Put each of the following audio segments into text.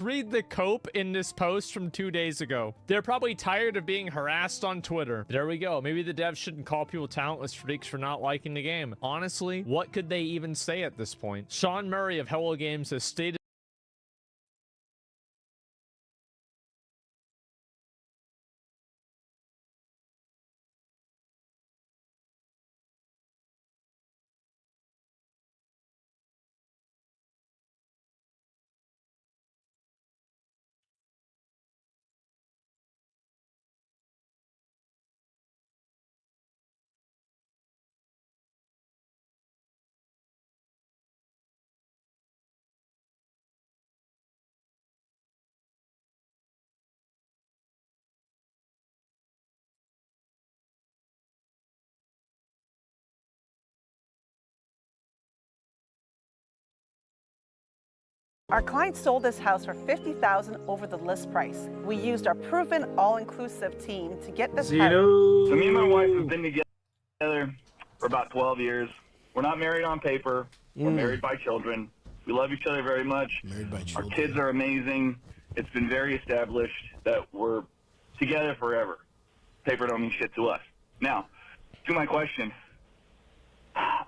Read the cope in this post from 2 days ago. They're probably tired of being harassed on Twitter. There we go. Maybe the devs shouldn't call people talentless freaks for not liking the game. Honestly, what could they even say at this point? Sean Murray of Hello Games has stated Our client sold this house for $50,000 over the list price. We used our proven all-inclusive team to get this house. So me and my wife have been together for about 12 years. We're not married on paper. We're married by children. We love each other very much. Married by children. Our kids are amazing. It's been very established that we're together forever. Paper don't mean shit to us. Now, to my question.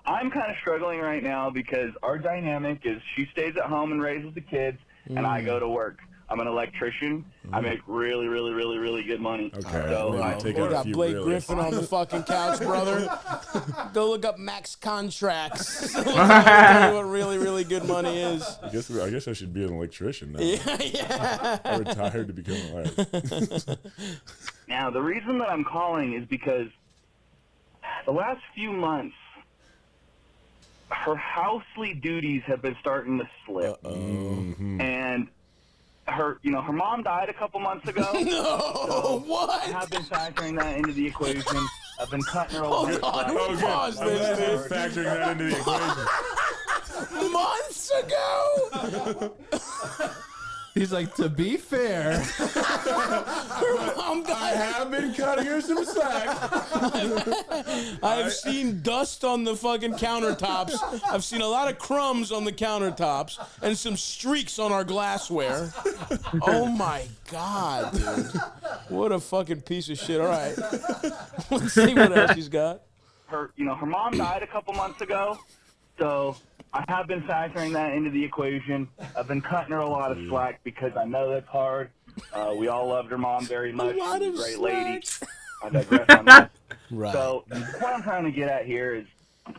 I'm kind of struggling right now because our dynamic is she stays at home and raises the kids, and I go to work. I'm an electrician. I make really, really, really, really good money. Okay. So We got Blake Griffin on the fucking couch, brother. Go look up max contracts. We'll tell you what really, really good money is. I guess I should be an electrician now. Yeah. I retired to become an electrician. Now, the reason that I'm calling is because the last few months, her housely duties have been starting to slip. And her mom died a couple months ago. No, so what? I have been factoring that into the equation. I've been cutting her a lot of slack. Oh, Pause good. this, I'm dude. factoring that into the equation. Months ago. He's like, to be fair, Her mom I died. have been cutting her some slack. I've seen dust on the fucking countertops. I've seen a lot of crumbs on the countertops and some streaks on our glassware. Oh my God, dude. What a fucking piece of shit. All right. Let's see what else he's got. Her mom died a couple months ago, so I have been factoring that into the equation. I've been cutting her a lot of slack because I know that's hard. We all loved her mom very much. lot She's a of great slack. lady. I digress on that. Right. So what I'm trying to get at here is,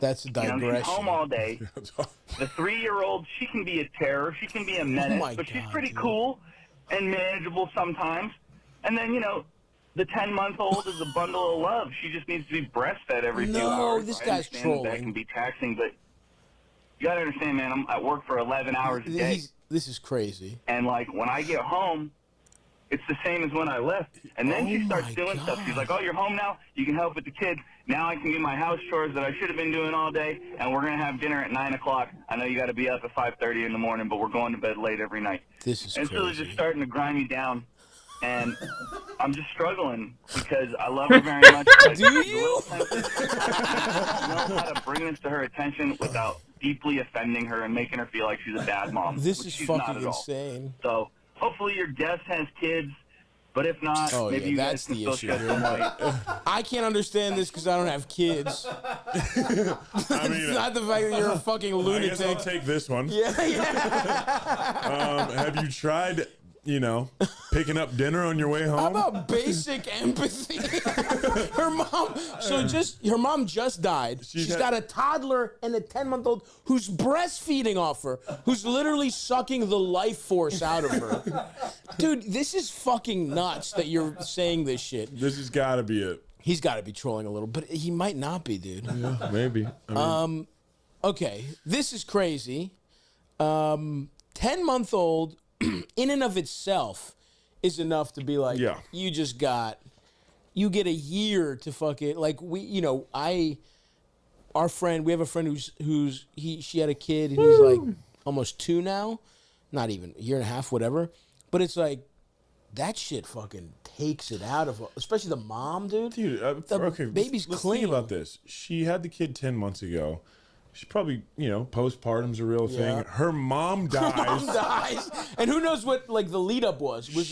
That's a she's home digression. all day. The 3-year-old, she can be a terror. She can be a menace, my but she's God, pretty dude. cool and manageable sometimes. And then, the 10-month-old is a bundle of love. She just needs to be breastfed every few No, hours. this I guy's understand trolling. That can be taxing, but you gotta understand, man, I'm at work for 11 hours a day. This is crazy. And, when I get home, it's the same as when I left. And then she starts my doing stuff. She's God. like, oh, you're home now? You can help with the kids. Now I can do my house chores that I should have been doing all day, and we're going to have dinner at 9 o'clock. I know you got to be up at 5:30 in the morning, but we're going to bed late every night. This is And so they're crazy. just starting to grind me down. And I'm just struggling because I love her very much. But Do she's a little sensitive. I know how to bring this to her attention without deeply offending her and making her feel like she's a bad mom. This which is she's not fucking at all. insane. So hopefully your guest has kids, but if not, Oh, maybe yeah, you that's guys can the still issue, shed dude. some light. I can't understand this because I don't have kids. I It's not the fact that you're a fucking I guess I'll lunatic. take this one. Yeah. Have you tried, picking up dinner on your way home? How about basic empathy? Her mom just died. She's got a toddler and a 10-month-old who's breastfeeding off her, who's literally sucking the life force out of her. Dude, this is fucking nuts that you're saying this shit. This has got to be it. He's got to be trolling a little, but he might not be, dude. Yeah, maybe. Okay, this is crazy. 10-month-old in and of itself is enough to be like, Yeah. you get a year to fuck it. Like we have a friend she had a kid and he's like almost 2 now, not even a year and a half, whatever. But it's like that shit fucking takes it out of, especially the mom, dude. Dude, The okay, baby's let's clean. think about this. She had the kid 10 months ago. She probably, postpartum's a real thing. Her mom dies. Mom dies. And who knows what, like, the lead up was. Was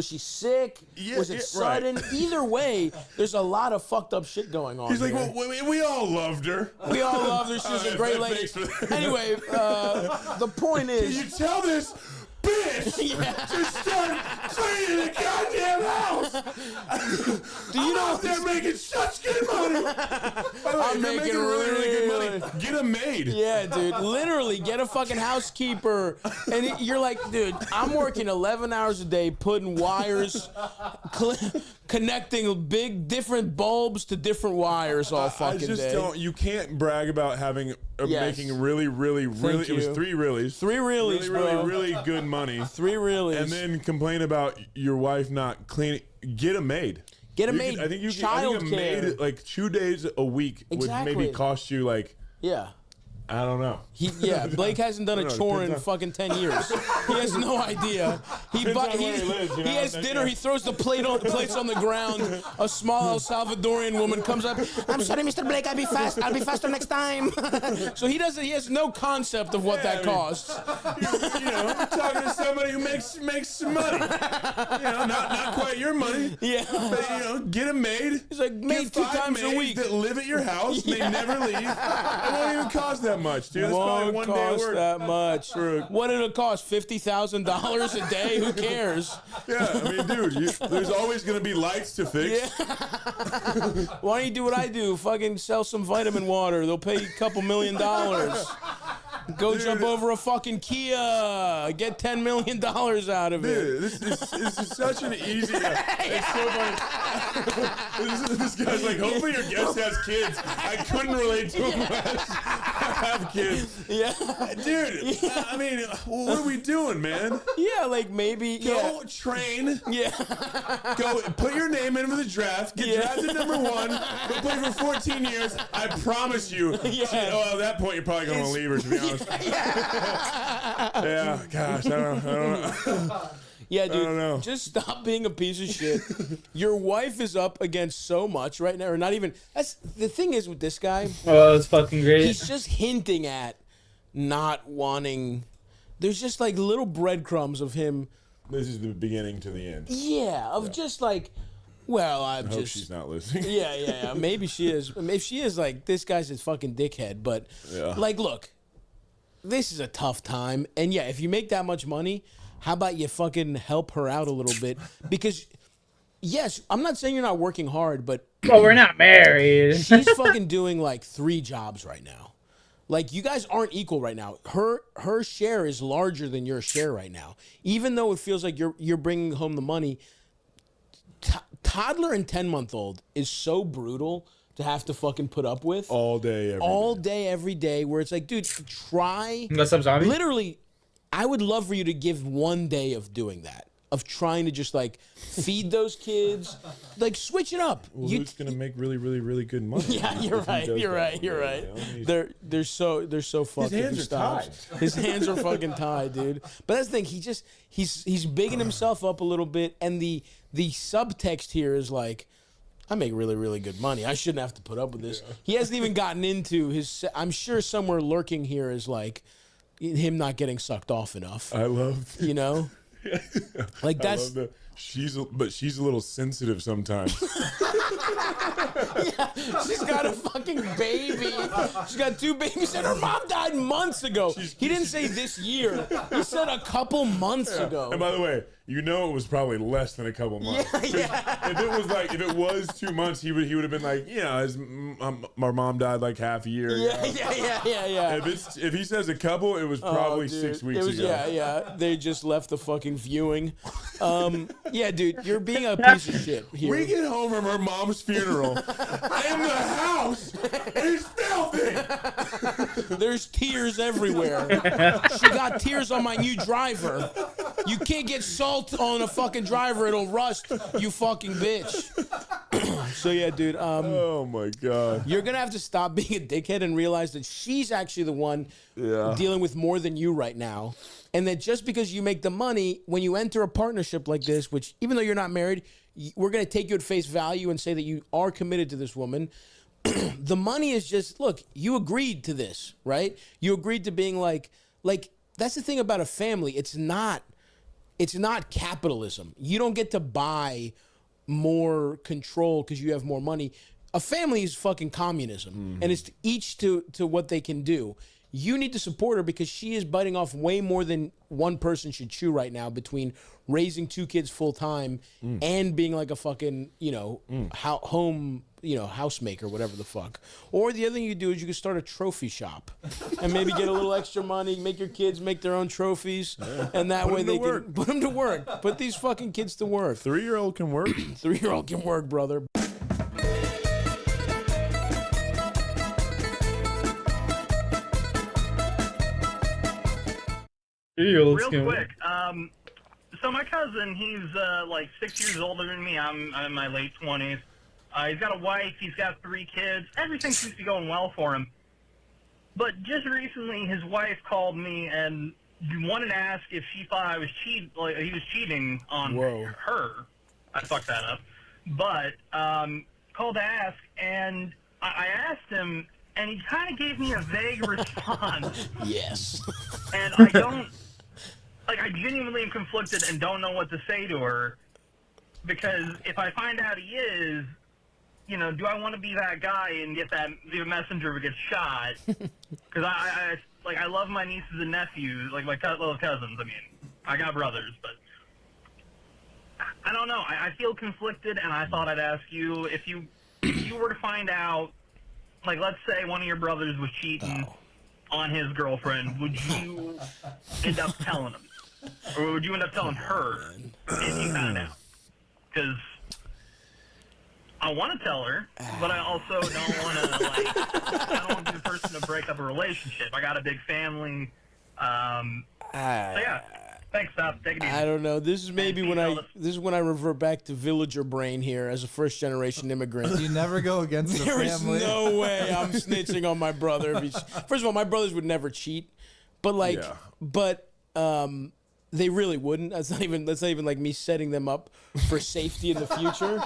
she sick? Yeah, was it sudden? Either way, there's a lot of fucked up shit going on. He's like, here. well, we all loved her. We all loved her. She was a great lady. Anyway, the point is... Can you tell this bitch to start cleaning the goddamn house? Do you know out there making such good money? I'm making really good money. Get a maid. Yeah, dude. Literally, get a fucking housekeeper. And you're like, dude, I'm working 11 hours a day putting wires, connecting big different bulbs to different wires all fucking day. I just don't. You can't brag about having making really. It was 3 reallys. 3 reallys, bro. Really good money. 3 reallys. And then complain about your wife not cleaning. Get a maid. Get a maid. I think you Child a care. maid like 2 days a week would maybe cost you like. Yeah. I don't know. Blake hasn't done a chore in fucking 10 years. He has no idea. He has dinner. He throws the plates on the ground. A small El Salvadorian woman comes up. I'm sorry, Mr. Blake. I'll be faster next time. So he has no concept of what that costs. You're talking to somebody who makes some money. Not quite your money. Yeah. But get a maid. He's like, maid 2 times a week that live at your house. They never leave. It won't even cost that much, dude. That's probably one day of work. That much. What did it cost? $50,000 a day? Who cares? Yeah, I mean, dude, there's always gonna be lights to fix. Yeah. Why don't you do what I do? Fucking sell some vitamin water. They'll pay you a couple $1 million. Go jump over a fucking Kia. Get $10 million out of it. Dude, this is such an easy. It's so funny. this guy's like, hopefully your guest has kids. I couldn't relate to him less. I have kids. Yeah. Dude, I mean, what are we doing, man? Yeah, like maybe. Go train. Yeah. Go put your name in for the draft. Get drafted number 1. Go play for 14 years. I promise you. At that point, you're probably going to leave her, to be honest. Yeah, gosh, I don't know. Yeah, dude, just stop being a piece of shit. Your wife is up against so much right now, or not even. That's the thing is with this guy. Oh, that's fucking great. He's just hinting at not wanting. There's just like little breadcrumbs of him. This is the beginning to the end. Yeah, just like. Well, I hope she's not listening. Yeah. Maybe she is. If she is, like, this guy's a fucking dickhead. But, like, look, this is a tough time. And, yeah, if you make that much money, how about you fucking help her out a little bit? Because, yes, I'm not saying you're not working hard, but... Well, we're not married. She's fucking doing, like, 3 jobs right now. Like, you guys aren't equal right now. Her share is larger than your share right now. Even though it feels like you're bringing home the money... Toddler and 10-month-old is so brutal to have to fucking put up with all day, every day. Where it's like, dude, try. What's up, zombie? Literally, I would love for you to give 1 day of doing that, of trying to just like feed those kids, like switch it up. Well, who's gonna make really good money? Yeah, you're right. They're so fucking. His hands are tied. His hands are fucking tied, dude. But that's the thing. He's bigging himself up a little bit, and the subtext here is like, I make really good money. I shouldn't have to put up with this. Yeah. He hasn't even gotten into his. I'm sure somewhere lurking here is like him not getting sucked off enough. I love, like that's. She's a little sensitive sometimes. Yeah, she's got a fucking baby. She's got 2 babies, and her mom died months ago. He didn't say this year. He said a couple months ago. And by the way, it was probably less than a couple months. Yeah. If it was 2 months, he would have been like, our mom died like half a year ago. Yeah. If he says a couple, it was probably 6 weeks ago. Yeah. They just left the fucking viewing. Yeah, dude, you're being a piece of shit here. We get home from her mom's funeral, and the house is filthy. There's tears everywhere. She got tears on my new driver. You can't get salt on a fucking driver; it'll rust. You fucking bitch. So yeah, dude. Oh my god. You're gonna have to stop being a dickhead and realize that she's actually the one dealing with more than you right now. And that just because you make the money, when you enter a partnership like this, which even though you're not married, we're going to take you at face value and say that you are committed to this woman. the money is just, look, you agreed to this, right? You agreed to being like that's the thing about a family. It's not capitalism. You don't get to buy more control because you have more money. A family is fucking communism, and it's each to what they can do. You need to support her because she is biting off way more than one person should chew right now between raising 2 kids full time and being like a fucking, home, housemaker, whatever the fuck. Or the other thing you do is you can start a trophy shop and maybe get a little extra money, make your kids make their own trophies, and that way they can put them to work. Put these fucking kids to work. 3-year-old can work. 3-year-old can work, brother. Real quick, so my cousin, he's like 6 years older than me. I'm in my late 20s. He's got a wife. He's got 3 kids. Everything seems to be going well for him. But just recently, his wife called me and wanted to ask if she thought he was cheating on her. I fucked that up. But called to ask, and I asked him, and he kind of gave me a vague response. Yes. And I don't, I genuinely am conflicted and don't know what to say to her, because if I find out he is, do I want to be that guy and get the messenger who gets shot? Because I love my nieces and nephews, like my little cousins. I mean, I got brothers, but I don't know. I feel conflicted, and I thought I'd ask you if you were to find out, let's say one of your brothers was cheating on his girlfriend, would you end up telling him? Or would you end up telling her if you found out? Because I want to tell her, but I also don't want to, I don't want to be the person to break up a relationship. I got a big family. So yeah. Thanks, Stop. Take it easy. I don't know. This is maybe when I revert back to villager brain here as a first-generation immigrant. You never go against the family. There is no way I'm snitching on my brother. First of all, my brothers would never cheat, but they really wouldn't. That's not even like me setting them up for safety in the future.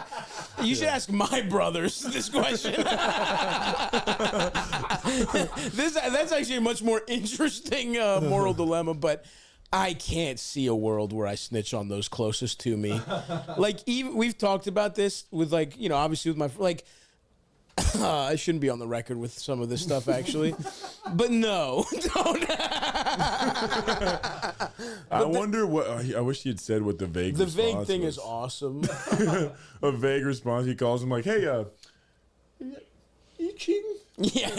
You should ask my brothers this question. That's actually a much more interesting moral dilemma, but I can't see a world where I snitch on those closest to me. Even we've talked about this with obviously with my I shouldn't be on the record with some of this stuff actually, but no, don't. I wonder what I wish you'd said what the vague. The response vague thing was. is awesome. A vague response. He calls him like, "Hey, you cheating?" Yeah.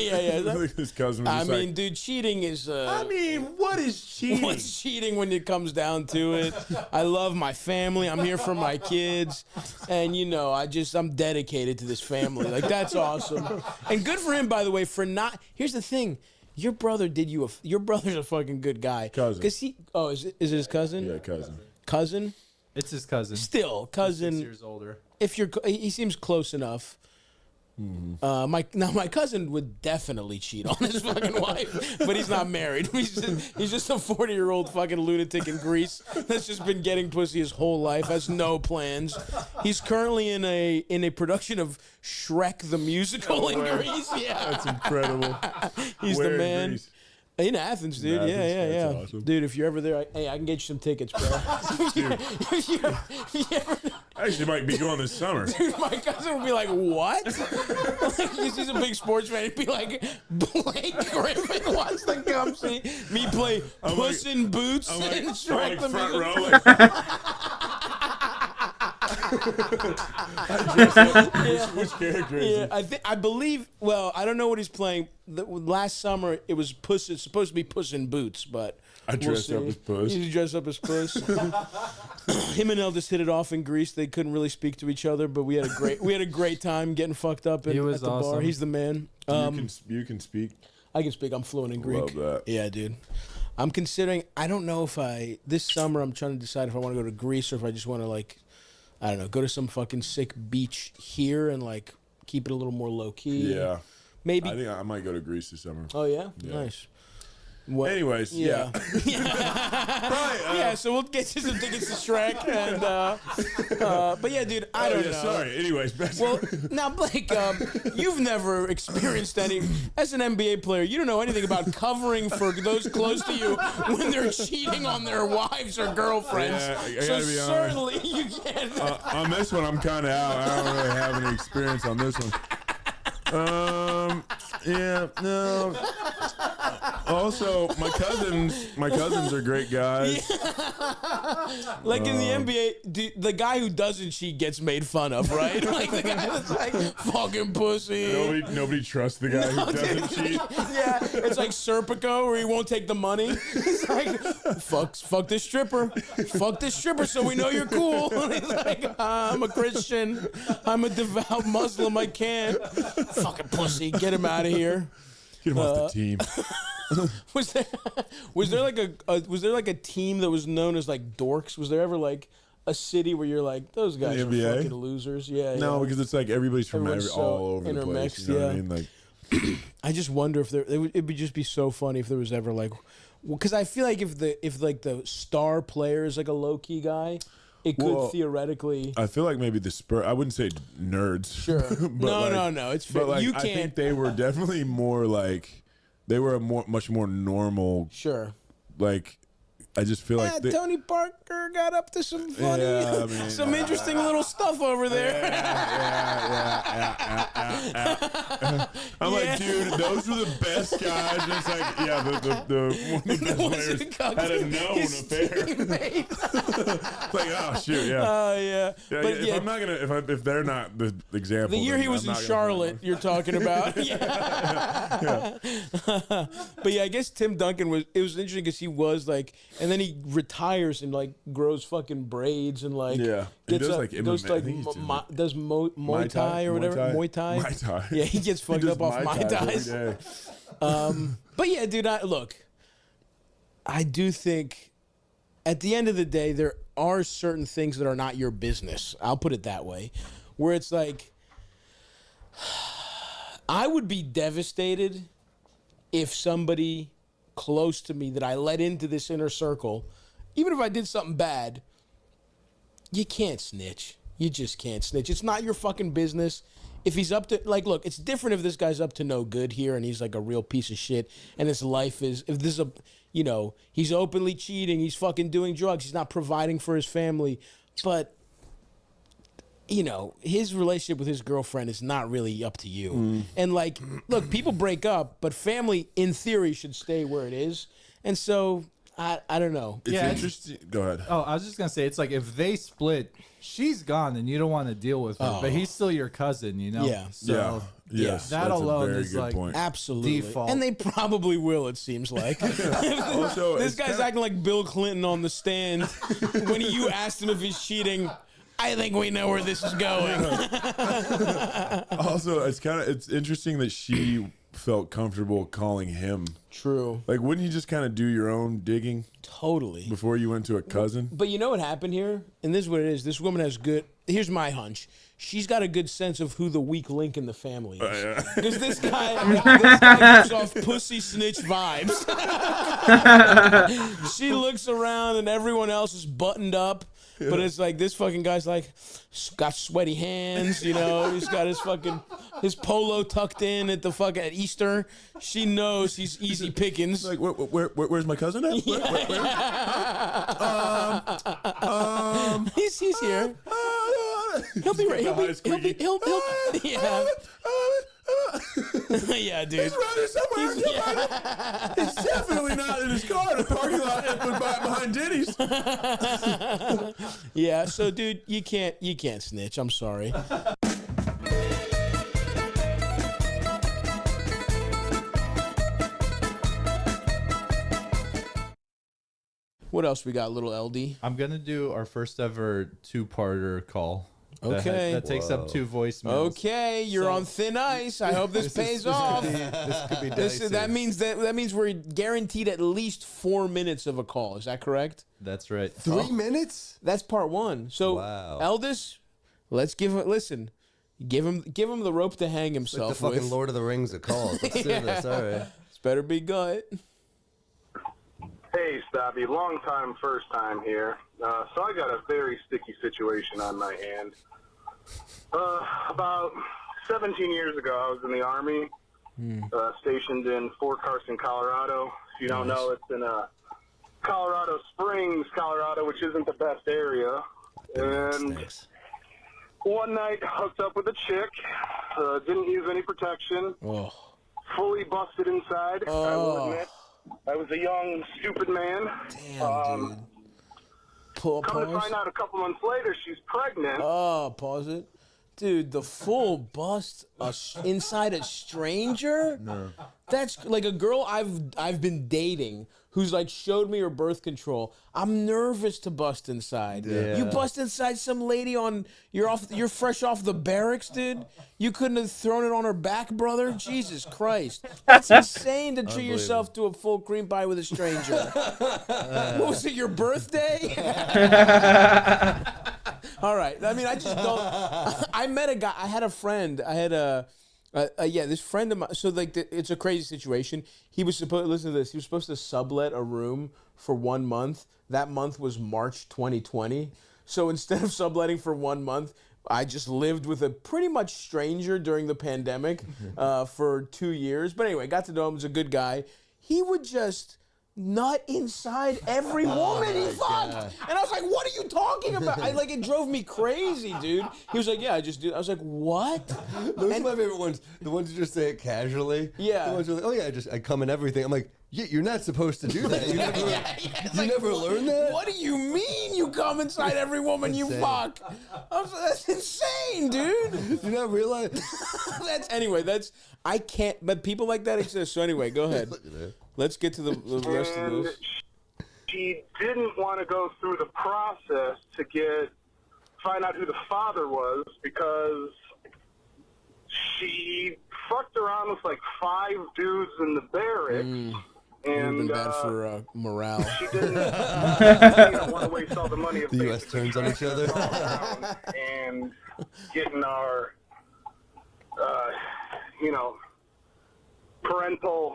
His cousin. I mean, dude, cheating is. What is cheating? What's cheating when it comes down to it? I love my family. I'm here for my kids, and I'm dedicated to this family. That's awesome, and good for him, by the way, for not. Here's the thing. Your brother did you. Your brother's a fucking good guy. Cousin. Because is it his cousin? Yeah, cousin. Cousin. It's his cousin. Still, cousin. 6 years older. He seems close enough. Mm-hmm. My cousin would definitely cheat on his fucking wife, but he's not married. He's just a 40-year-old fucking lunatic in Greece that's just been getting pussy his whole life, has no plans. He's currently in a production of Shrek the Musical in Greece. Yeah, that's incredible. He's Where the man. in Greece? In Athens, dude. Yeah. Awesome. Dude, if you're ever there, I can get you some tickets, bro. I actually might be going this summer. Dude, my cousin would be like, what? Because he's a big sports fan. He'd be like, Blake Griffin wants to come see me play Puss in Boots and Shrek the front Musical. Which character is he? I believe. Well, I don't know what he's playing. Last summer it was Puss. It's supposed to be Puss in Boots, but I dressed up as Puss. He dressed up as Puss. Him and Eldest hit it off in Greece. They couldn't really speak to each other, but we had a great time getting fucked up at the bar. He's the man. You can speak. I can speak. I'm fluent in Greek. Love that. Yeah, dude. I'm considering. I don't know if this summer I'm trying to decide if I want to go to Greece or if I just want to I don't know, go to some fucking sick beach here and keep it a little more low key. Yeah. Maybe. I think I might go to Greece this summer. Oh yeah? Nice. What? Anyways, Yeah. Probably, Yeah, so we'll get you some tickets to Shrek, and but yeah, dude, I don't know. Sorry. Anyways, back to- Well, now, Blake, you've never experienced any, as an NBA player, you don't know anything about covering for those close to you when they're cheating on their wives or girlfriends. Yeah, I so gotta be honest. certainly you can't. on this one, I'm kind of out. I don't really have any experience on this one. Yeah, no. Also, my cousins are great guys. Like in the NBA, the guy who doesn't cheat gets made fun of, right? Like the guy that's like, fucking pussy. Nobody trusts the guy who doesn't cheat. Yeah, it's like Serpico where he won't take the money. It's like, fuck this stripper. Fuck this stripper so we know you're cool. He's like, I'm a Christian. I'm a devout Muslim. I can't. Fucking pussy. Get him out of here. Get him off the team. Was there like a team that was known as like dorks? Was there ever like a city where you're like, those guys are NBA? fucking losers? Yeah. No, because it's like everybody's from Everyone's all over the place. intermixed, You know what I yeah. mean? Like, I just wonder if it would just be so funny if there was ever like, because I feel like if the star player is like a low key guy, it could theoretically. I feel like maybe the Spurs. I wouldn't say nerds. Sure. but no. It's fair. But like, You I can't. think they were definitely more like they were much more normal. Sure. Like, I just feel like Tony Parker got up to some funny, Yeah, I mean, some interesting little stuff over there. Yeah. I'm like, dude, those were the best guys. And it's like, yeah, the one of the best players had a known affair. It's like, oh shoot, yeah. Oh yeah. Yeah, But if I'm not gonna, if they're not the example, the year then he was I'm in not gonna Charlotte, you're talking about. Yeah. But yeah, I guess Tim Duncan was. It was interesting because he was like, and then he retires and like grows fucking braids and like Yeah. He gets does, up, like, goes MMA. to I like think he's doing, does Muay Thai or whatever. Muay Thai. Muay Thai. Yeah, he gets fucked does up off Muay Thais. every day. But yeah, dude, I do think at the end of the day, there are certain things that are not your business. I'll put it that way. Where it's like, I would be devastated if somebody close to me that I let into this inner circle, even if I did something bad, you can't snitch. You just can't snitch. It's not your fucking business. If he's up to, like, look, it's different if this guy's up to no good here and he's like a real piece of shit and his life is, if this is a, you know, he's openly cheating, he's fucking doing drugs, he's not providing for his family. But, you know, his relationship with his girlfriend is not really up to you. And, like, look, people break up, but family, in theory, should stay where it is. And so, I don't know. It's Yeah, interesting. Go ahead. Oh, I was just gonna say, it's like if they split, she's gone, and you don't want to deal with her, but he's still your cousin, you know. Yeah. So Yes, that that's alone a very is good like point. Absolutely. Default. And they probably will, it seems like. Also, This it's guy's kinda- acting like Bill Clinton on the stand when you asked him if he's cheating. I think we know where this is going. Also, it's interesting that she felt comfortable calling him. True. Like, wouldn't you just kind of do your own digging Totally. before you went to a cousin? But you know what happened here? And this is what it is. This woman has good, here's my hunch. She's got a good sense of who the weak link in the family is. Because this guy gives off pussy snitch vibes. She looks around and everyone else is buttoned up. But it's like this fucking guy's like got sweaty hands, you know. He's got his polo tucked in at at Easter. She knows he's easy pickings. Like, where's my cousin at? He's here. He'll be right. He'll yeah. Yeah, dude. He's around here somewhere. He's definitely not in his car in a parking lot behind Denny's. Yeah, so dude, you can't snitch. I'm sorry. What else we got, little LD? I'm gonna do our first ever two-parter call. Okay. That takes up 2 voicemails. Okay, you're on thin ice. I hope this pays off. This could be dicey. That means we're guaranteed at least 4 minutes of a call. Is that correct? That's right. 3 minutes? That's part 1. So, Wow. Eldest, let's give him. Listen, give him the rope to hang Like the himself fucking with. Lord of the Rings of calls. Let's do this. All right. This better be good. Hey, Stabby, long time, first time here. So I got a very sticky situation on my hand. About 17 years ago, I was in the Army, stationed in Fort Carson, Colorado. If you don't know, it's in Colorado Springs, Colorado, which isn't the best area. And one night, hooked up with a chick, didn't use any protection, fully busted inside, I will admit. I was a young, stupid man. Damn, dude. Come to find out a couple months later, she's pregnant. Pause it. Dude, the full bust inside a stranger? No. That's like a girl I've been dating who's like showed me her birth control. I'm nervous to bust inside. Yeah. You bust inside some lady you're fresh off the barracks, dude. You couldn't have thrown it on her back, brother. Jesus Christ. That's insane to treat yourself to a full cream pie with a stranger. What was it, your birthday? All right. I mean, I just don't. I met a guy. I had a friend. I had this friend of mine. So like, it's a crazy situation. He was supposed. Listen to this. He was supposed to sublet a room for 1 month. That month was March 2020. So instead of subletting for 1 month, I just lived with a pretty much stranger during the pandemic for 2 years. But anyway, got to know him. He's a good guy. He would just nut inside every woman he fucked. And I was like, what are you talking about? It drove me crazy, dude. He was like, yeah, I just do. I was like, what? Those are my favorite ones. The ones who just say it casually. Yeah. The ones who are like, oh yeah, I come in everything. I'm like, yeah, you're not supposed to do that. You never learned that? What do you mean you come inside every woman you fuck? That's insane, dude. You not realize? I can't, but people like that exist. So anyway, go ahead. Let's get to the rest of this. She didn't want to go through the process to find out who the father was because she fucked around with like 5 dudes in the barracks. And bad for morale. She didn't want to waste all the money of the U.S. turns on each other and getting our parental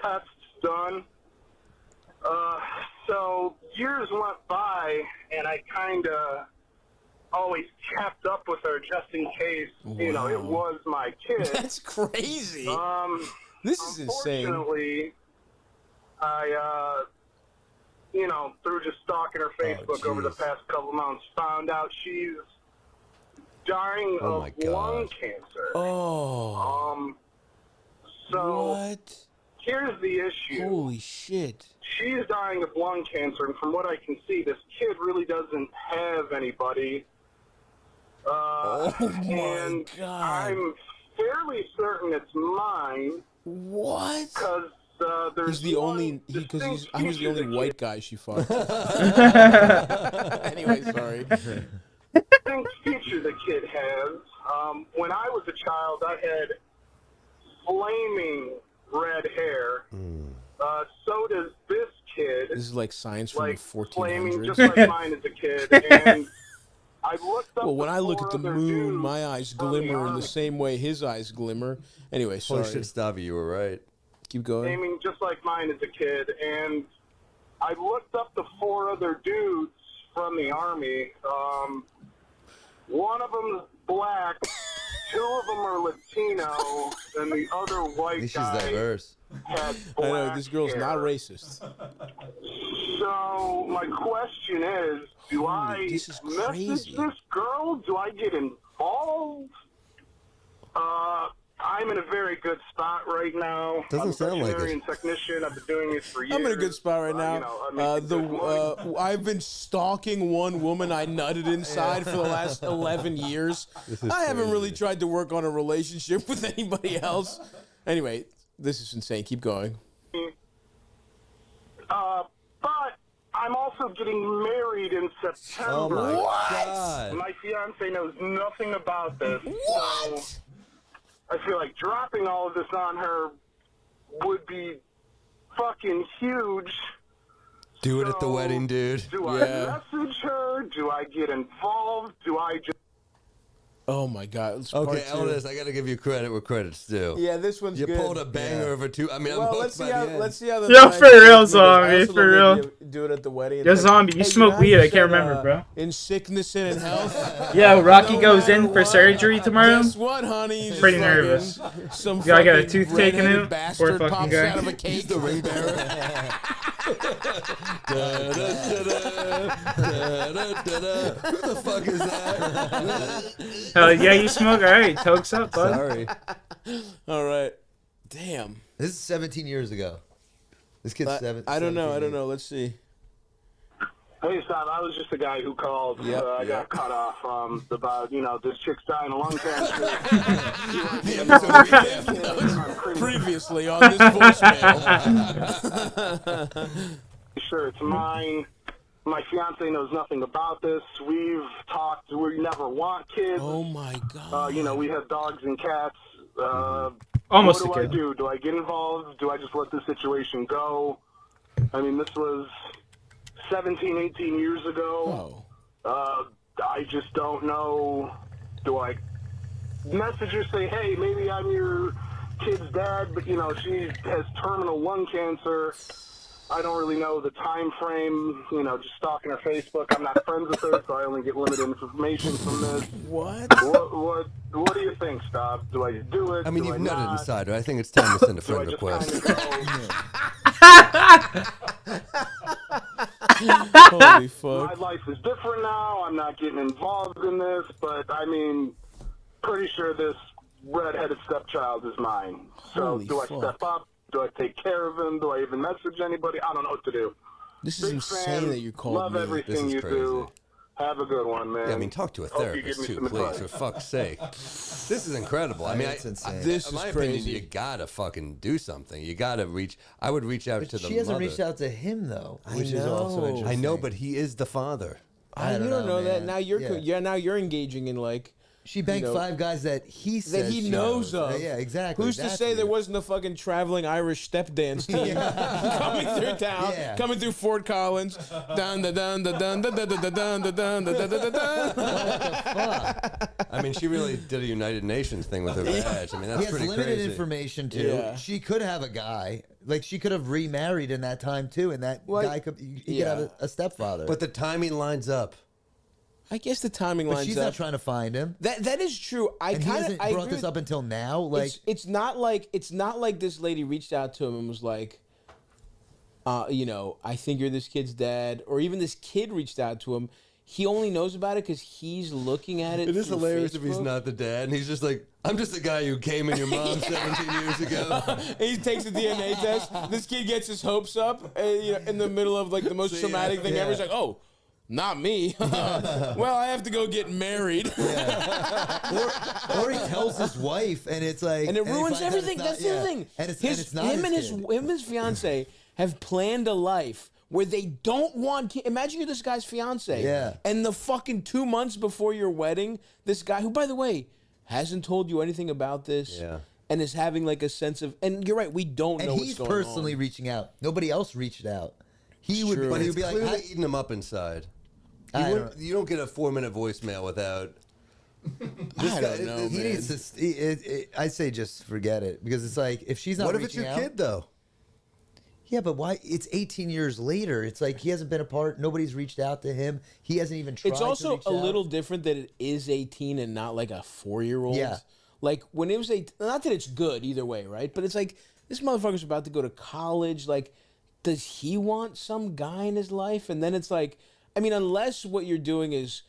tests done. So years went by, and I kind of always kept up with her just in case, it was my kid. That's crazy. This is insane. Unfortunately, I, through just stalking her Facebook over the past couple months, found out she's dying of lung cancer. So what? Here's the issue. Holy shit. She's dying of lung cancer, and from what I can see, this kid really doesn't have anybody. Oh my God. I'm fairly certain it's mine. What? Because there's I was the only white guy she fucked. Anyway, sorry. Distinct feature the kid has. When I was a child, I had flaming red hair. So does this kid. This is like science from the 1400s. Flaming just like mine as a kid. And I looked up. Well, when I look at the moon, my eyes glimmer in the same way his eyes glimmer. Anyway, sorry. Holy shit, Stabby, you were right. Keep going. Flaming just like mine as a kid. And I looked up the 4 other dudes from the Army. One of them's black. 2 of them are Latino, and the other white guy diverse. had I black know, this girl's hair. not racist. So my question is, do I message this girl? Do I get involved? I'm in a very good spot right now. Doesn't sound like it. I'm a technician. I've been doing this for years. I'm in a good spot right now. I've been stalking one woman I nutted inside for the last 11 years. I haven't really tried to work on a relationship with anybody else. Anyway, this is insane. Keep going. But I'm also getting married in September. Oh my God. My fiance knows nothing about this. What? So I feel like dropping all of this on her would be fucking huge. Do it at the wedding, dude. Do I message her? Do I get involved? Do I just... Oh my God. It's Okay, part two. Elvis, I got to give you credit where credit's due. Yeah, this one's You good. pulled a banger over two. I mean, Well, I'm let's hooked see by how the end. let's see how the Yo, night for real, goes, because I zombie, also for don't real. make Do it at the wedding. It's Yo, like, zombie, you hey, smoke know how you weed? I can't said, remember, bro. In sickness and in health. Yeah, Rocky no goes matter in for what, surgery tomorrow. Guess what, honey? You Pretty just fucking- nervous. Some Yeah, I got a fucking tooth taken redheaded out bastard before I fucking pops go. out of a cake. The ring bearer. Who the fuck is that? Hell yeah, you smoke? All right, tokes up, bud. Sorry. All right. Damn. This is 17 years ago. This kid's seven. I don't know. 17 I don't years. know. Let's see. Hey, Stop, I was just a guy who called. Yep, I got cut off about, this chick's dying of lung cancer. Previously on this voicemail. Sure, it's mine. My fiance knows nothing about this. We've talked. We never want kids. Oh my God. We have dogs and cats. Almost what a do I kid. do? Do I get involved? Do I just let the situation go? I mean, this was 17, 18 years ago. Oh. I just don't know. Do I message her, say, hey, maybe I'm your kid's dad, but, she has terminal lung cancer. I don't really know the time frame, just stalking her Facebook. I'm not friends with her, so I only get limited information from this. What? What do you think, Stop? Do I do it? I mean, do you've I nutted not? inside, right? I think it's time to send a Do I friend just request. Holy fuck. My life is different now. I'm not getting involved in this, but I mean, pretty sure this redheaded stepchild is mine. So Holy do I fuck. step up? Do I take care of him? Do I even message anybody? I don't know what to do. This is Big insane fan. that you called Love me. everything This is you crazy. do. Have a good one, man. Yeah, I mean, talk to a Hope you give therapist me too, some please, advice. for fuck's sake. This is incredible. I mean, It's insane. This in is my opinion, crazy. you gotta fucking do something. You gotta reach. I would reach out But to the she hasn't mother. reached out to him though, I which is also know. interesting. I know, but he is the father. I you don't don't know that. man. Now you're Yeah. now you're engaging in like She banged you know, 5 guys that he that says he she knows of. Yeah, exactly. Who's to That's say there weird. wasn't a fucking traveling Irish step dance team coming through town, Yeah. coming through Fort Collins, dun dun dun dun dun dun dun dun dun dun dun dun dun dun. I mean, she really did a United Nations thing with her badge. I mean, that's He has pretty limited crazy. information too. Yeah. She could have a guy. Like she could have remarried in that time too, and that Well, guy could he could have a stepfather. But the timing lines up. I guess the timing But lines she's up. not trying to find him. That is true. I And he kind hasn't of brought this up until now. Like it's not like this lady reached out to him and was like, I think you're this kid's dad, or even this kid reached out to him. He only knows about it because he's looking at it. It is through hilarious if he's Facebook. not the dad, and he's just like, I'm just the guy who came in your mom 17 years ago. He takes a DNA test. This kid gets his hopes up in the middle of like the most traumatic thing ever. He's like, oh. Not me. Well, I have to go get married. or he tells his wife, and it's like, And it he ruins finds out everything. it's not- That's the yeah. thing. And it's not him and his kid. him and his fiance have planned a life where they don't want kids. Imagine you're this guy's fiance. Yeah. And the fucking 2 months before your wedding, this guy, who, by the way, hasn't told you anything about this. Yeah. And is having like a sense of, and you're right, we don't know And what's he's going personally on. reaching out. Nobody else reached out. He would, true. but But he he's would be like, clearly "Hi." eating him up inside. You don't get a 4-minute voicemail without. I don't know, He man. needs to. I say just forget it because it's like if she's not. What if it's reaching your out- kid though? Yeah, but why? It's 18 years later. It's like he hasn't been a part. Nobody's reached out to him. He hasn't even tried. It's to also reach a out. little different that it is 18 and not like a 4-year-old. Yeah. Like when it was 18, not that it's good either way, right? But it's like this motherfucker's about to go to college. Like, does he want some guy in his life? And then it's like, I mean, unless what you're doing is,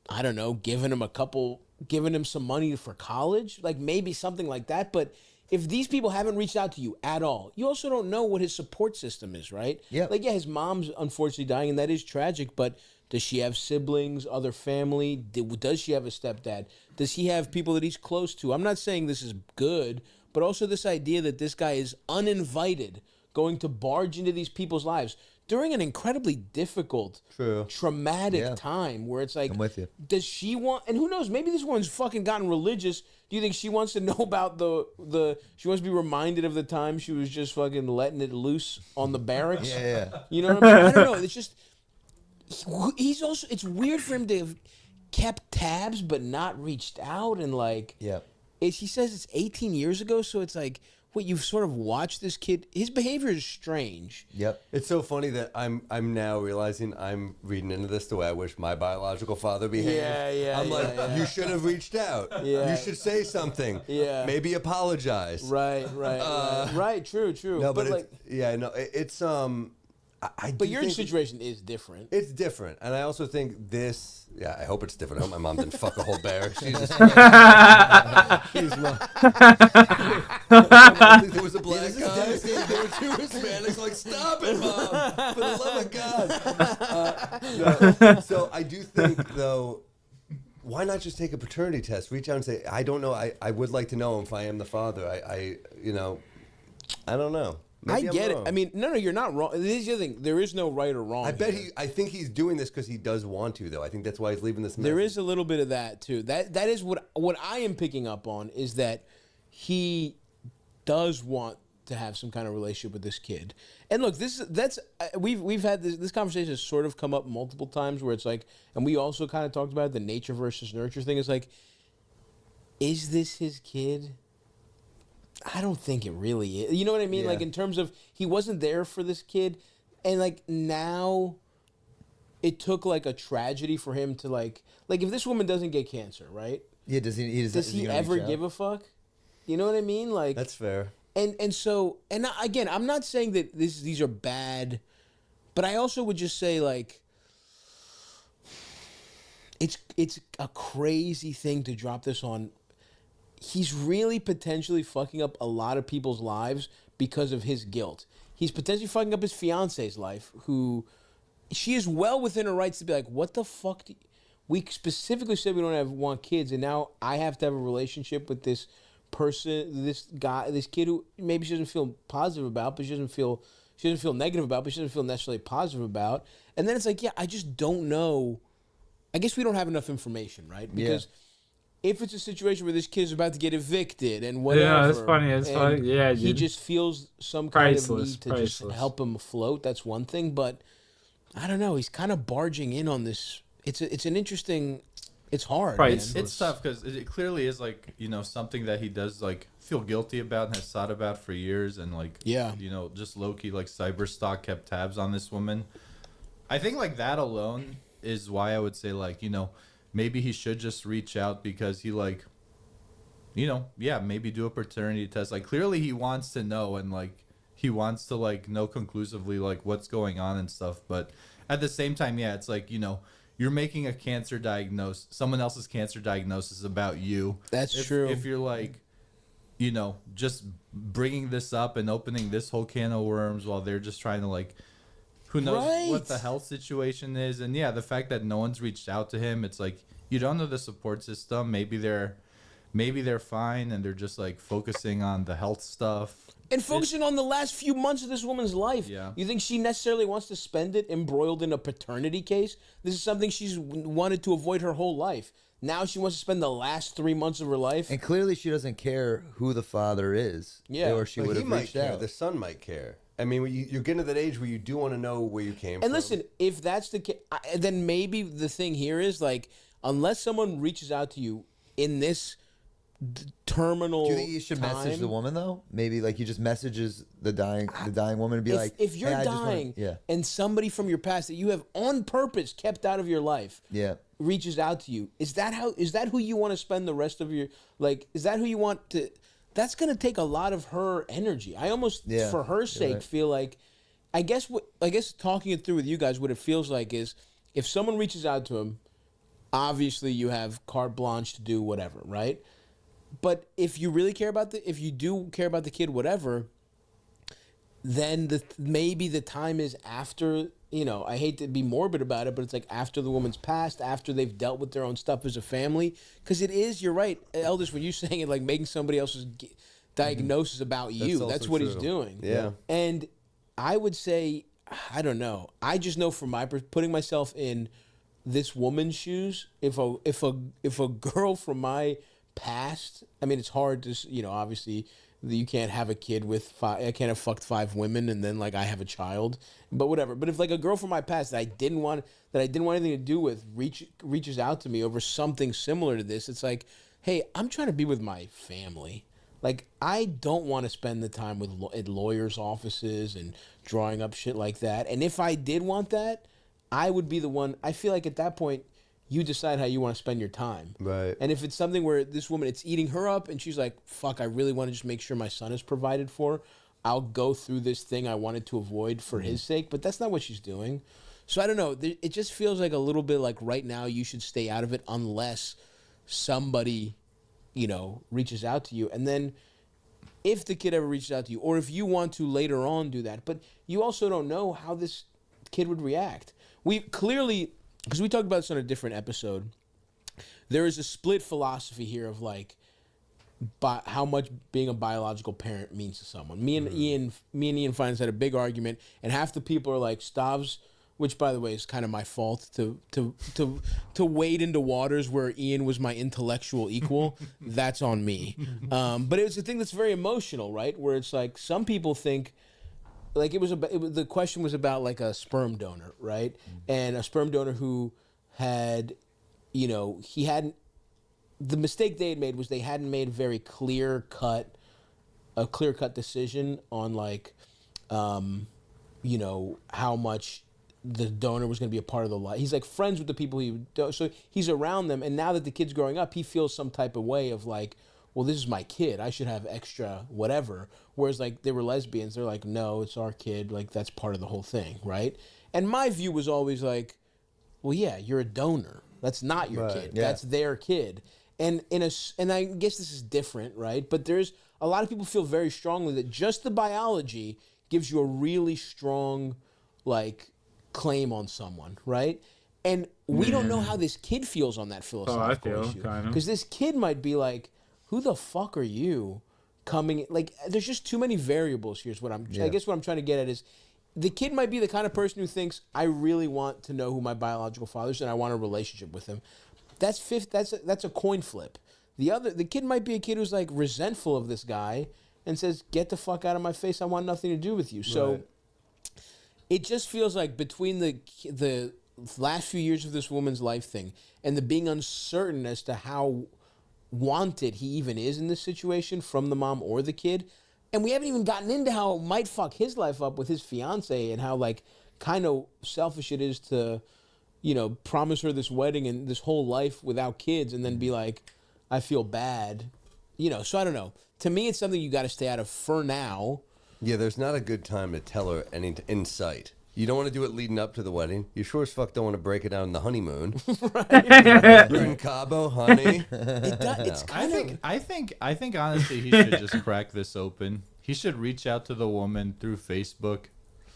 I don't know, giving him some money for college, like maybe something like that. But if these people haven't reached out to you at all, you also don't know what his support system is, right? Yeah. Like, yeah, his mom's unfortunately dying, and that is tragic, but does she have siblings, other family? Does she have a stepdad? Does he have people that he's close to? I'm not saying this is good, but also this idea that this guy is uninvited going to barge into these people's lives during an incredibly difficult, traumatic time where it's like, I'm with you. does she want, and who knows, maybe this woman's fucking gotten religious. Do you think she wants to know about she wants to be reminded of the time she was just fucking letting it loose on the barracks? Yeah. You know what I'm saying? I don't know. It's just, he's also, it's weird for him to have kept tabs but not reached out, and like, she says it's 18 years ago, so it's like, what, you've sort of watched this kid. His behavior is strange. Yep. It's so funny that I'm now realizing I'm reading into this the way I wish my biological father behaved. I'm like, you should have reached out. You should say something. Maybe apologize. Right. True. No, but like, it's But your situation is different. It's different, and I also think this. Yeah, I hope it's different. I hope my mom didn't fuck a whole bear. Jesus Christ. I think there was a black guy. There were 2 Hispanics. Like, stop it, Mom! For the love of God. So I do think, though, why not just take a paternity test? Reach out and say, I don't know. I would like to know if I am the father. I don't know. Maybe I get it. I mean, no, you're not wrong. This is the other thing. There is no right or wrong. I think he's doing this because he does want to, though. I think that's why he's leaving this message. There is a little bit of that too. That is what I am picking up on, is that he does want to have some kind of relationship with this kid. And look, we've had this conversation has sort of come up multiple times, where it's like, and we also kind of talked about the nature versus nurture thing. It's like, is this his kid? I don't think it really is. You know what I mean? Like, in terms of, he wasn't there for this kid, and like, now it took like a tragedy for him to like if this woman doesn't get cancer, right? Yeah, does he ever give a fuck? You know what I mean? Like, that's fair. And so, and again, I'm not saying that these are bad, but I also would just say, like, it's a crazy thing to drop this on. He's really potentially fucking up a lot of people's lives because of his guilt. He's potentially fucking up his fiance's life, who she is well within her rights to be like, what the fuck? We specifically said we don't want kids, and now I have to have a relationship with this person, this guy, this kid who maybe she doesn't feel positive about, but she doesn't feel negative about, but she doesn't feel necessarily positive about. And then it's like, I just don't know. I guess we don't have enough information, right? Because if it's a situation where this kid's about to get evicted and whatever, yeah, that's funny. It's funny. Yeah, he just feels some kind of need to just help him afloat. That's one thing, but I don't know. He's kind of barging in on this. It's an interesting. It's hard. Right. It's tough because it clearly is like, something that he does like feel guilty about and has thought about for years, and like just low key like cyberstalk, kept tabs on this woman. I think like that alone is why I would say like maybe he should just reach out, because he like, maybe do a paternity test. Like, clearly he wants to know, and like he wants to like know conclusively like what's going on and stuff. But at the same time, it's like, you're making a cancer diagnosis, someone else's cancer diagnosis about you. That's true. If you're like, just bringing this up and opening this whole can of worms while they're just trying to like, who knows what the health situation is. And the fact that no one's reached out to him, it's like, you don't know the support system. Maybe they're fine and they're just like focusing on the health stuff. And focusing on the last few months of this woman's life. Yeah. You think she necessarily wants to spend it embroiled in a paternity case? This is something she's wanted to avoid her whole life. Now she wants to spend the last 3 months of her life. And clearly she doesn't care who the father is. Yeah. Or she would have reached out. The son might care. I mean, you're getting to that age where you do want to know where you came from. And listen, if that's the case, then maybe the thing here is like, unless someone reaches out to you in this terminal. Do you think you should message the woman though? Maybe like you just messages the dying woman and be like, if you're dying and somebody from your past that you have on purpose kept out of your life, reaches out to you, is that who you want to spend the rest of your, like, is that who you want to? That's going to take a lot of her energy. I almost, for her sake, feel like, I guess talking it through with you guys, what it feels like is, if someone reaches out to him, obviously you have carte blanche to do whatever, right? But if you really care about if you do care about the kid, whatever, then maybe the time is after, I hate to be morbid about it, but it's like after the woman's passed, after they've dealt with their own stuff as a family. Because it is, you're right, Eldest, when you're saying it, like making somebody else's diagnosis about you. That's what he's doing. Yeah. And I would say, I don't know. I just know from putting myself in this woman's shoes, if a girl from my past, I mean, it's hard to, obviously You can't have a kid with 5. I can't have fucked 5 women and then like I have a child. But whatever. But if like a girl from my past that I didn't want anything to do with reaches out to me over something similar to this, it's like, hey, I'm trying to be with my family. Like, I don't want to spend the time with at lawyers' offices and drawing up shit like that. And if I did want that, I would be the one. I feel like at that point, you decide how you want to spend your time. Right. And if it's something where this woman, it's eating her up, and she's like, fuck, I really want to just make sure my son is provided for, I'll go through this thing I wanted to avoid for his sake. But that's not what she's doing. So I don't know. It just feels like a little bit like right now you should stay out of it unless somebody, you know, reaches out to you. And then if the kid ever reaches out to you, or if you want to later on do that, but you also don't know how this kid would react. We clearly, because we talked about this on a different episode, there is a split philosophy here of like how much being a biological parent means to someone. Me and Ian Fines had a big argument, and half the people are like, Stavs, which by the way is kind of my fault to wade into waters where Ian was my intellectual equal. That's on me. But it was a thing that's very emotional, right? Where it's like some people think, like the question was about like a sperm donor, right? And a sperm donor who had, you know, the mistake they had made was they hadn't made a very clear cut decision on like, you know, how much the donor was going to be a part of the life. He's like friends with the people so he's around them. And now that the kid's growing up, he feels some type of way of like, well, this is my kid. I should have extra whatever. Whereas like they were lesbians. They're like, no, it's our kid. Like that's part of the whole thing. Right. And my view was always like, well, yeah, you're a donor. That's not your kid. Yeah. That's their kid. And and I guess this is different, right? But there's a lot of people feel very strongly that just the biology gives you a really strong, like, claim on someone, right? And we don't know how this kid feels on that philosophical issue. Because this kid might be like, who the fuck are you coming? Like, there's just too many variables. Here's what I guess what I'm trying to get at is, the kid might be the kind of person who thinks, I really want to know who my biological father is and I want a relationship with him. That's a coin flip. The kid might be a kid who's like resentful of this guy and says, get the fuck out of my face. I want nothing to do with you. So it just feels like between the last few years of this woman's life thing and the being uncertain as to how wanted he even is in this situation from the mom or the kid. And we haven't even gotten into how it might fuck his life up with his fiance and how like kind of selfish it is to, you know, promise her this wedding and this whole life without kids and then be like, I feel bad. You know, so I don't know. To me, it's something you got to stay out of for now. Yeah, there's not a good time to tell her any in sight. You don't want to do it leading up to the wedding. You sure as fuck don't want to break it down in the honeymoon. You're in Cabo, honey. It's kind I think honestly he should just crack this open. He should reach out to the woman through Facebook.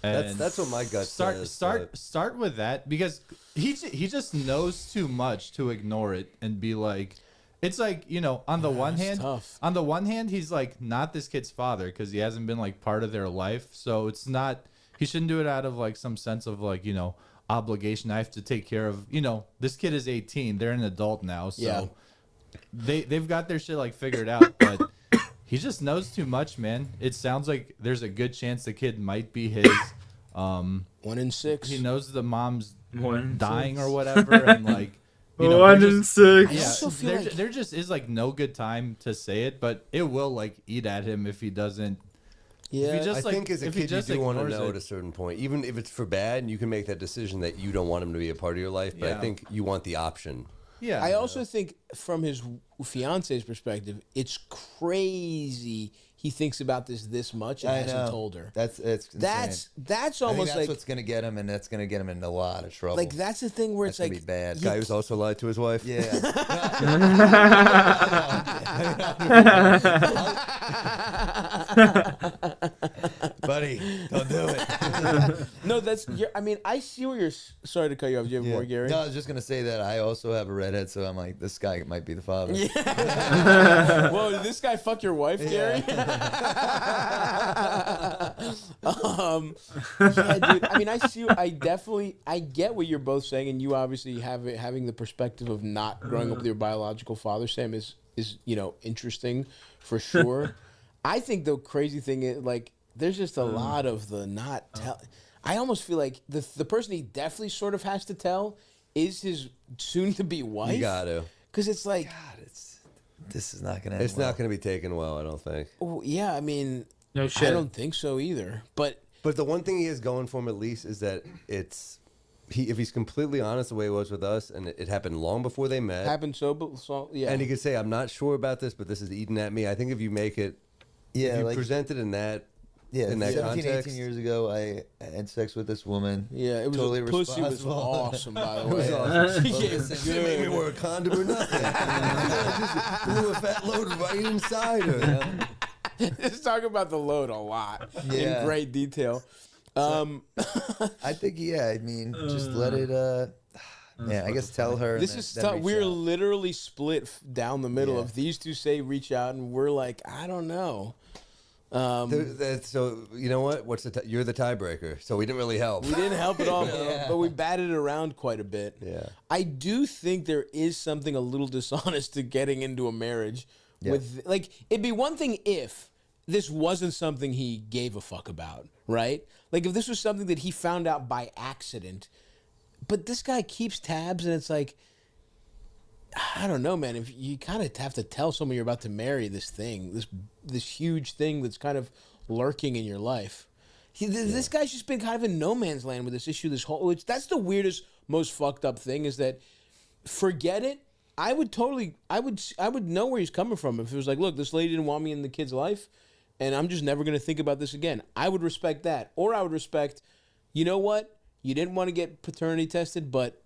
And that's what my gut says. Start with that, because he just knows too much to ignore it and be like, it's like, you know, on the one hand he's like not this kid's father because he hasn't been like part of their life, so it's not, he shouldn't do it out of like some sense of like, you know, obligation. I have to take care of, you know, this kid is 18, they're an adult now, so they've got their shit like figured out, but he just knows too much, man. It sounds like there's a good chance the kid might be his. 1 in 6. He knows the mom's dying or whatever, and like, you know, 1 in 6. Yeah, there just is like no good time to say it, but it will like eat at him if he doesn't. Yeah, I think as a kid you do want to know at a certain point, even if it's for bad, you can make that decision that you don't want him to be a part of your life. But I think you want the option. Yeah. I also think from his fiance's perspective, it's crazy he thinks about this much and hasn't told her. That's almost that's like what's gonna get him, and that's gonna get him in a lot of trouble. Like that's the thing where that's it's gonna like be bad. Guy who's also lied to his wife. Yeah. Buddy, don't do it. No, I mean, I see where you're. Sorry to cut you off. Do you have more, Gary? No, I was just gonna say that I also have a redhead, so I'm like, this guy might be the father. Yeah. Whoa, did this guy fuck your wife, Gary? Yeah, dude. I mean, I get what you're both saying, and you obviously having the perspective of not growing up with your biological father, Sam, is you know, interesting for sure. I think the crazy thing is, like, there's just a lot of the not tell. I almost feel like the person he definitely sort of has to tell is his soon-to-be wife. You got to. Because it's like... God, this is not going to end It's not going to be taken well, I don't think. Oh, yeah, I mean... No shit. I don't think so either. But the one thing he has going for him at least is that if he's completely honest the way he was with us, and it happened long before they met. Happened yeah. And he could say, I'm not sure about this, but this is eating at me. I think if you make it... Yeah, if you like, present it in that... Yeah, in that 17, context. 18 years ago, I had sex with this woman. Yeah, it was totally pussy was responsible. awesome, by the It was way. awesome. Yeah, She didn't make me wear a condom or nothing. Just blew a fat load right inside her. Just talking about the load a lot Yeah. in great detail. I think, I mean, just let it, I guess tell her. This and is then tough. reach We're out. literally split down the middle Yeah. of these two say reach out, and we're like, I don't know. So, you know what? You're the tiebreaker, so we didn't really help. We didn't help at all, but we batted it around quite a bit. Yeah. I do think there is something a little dishonest to getting into a marriage. With like, it'd be one thing if this wasn't something he gave a fuck about, right? Like if this was something that he found out by accident, but this guy keeps tabs, and it's like, I don't know, man. If you kind of have to tell someone you're about to marry this thing, this huge thing that's kind of lurking in your life. This guy's just been kind of in no man's land with this issue. That's the weirdest, most fucked up thing is that. Forget it. I would know where he's coming from if it was like, look, this lady didn't want me in the kid's life, and I'm just never gonna think about this again. I would respect that, or I would respect, you know what? You didn't want to get paternity tested, but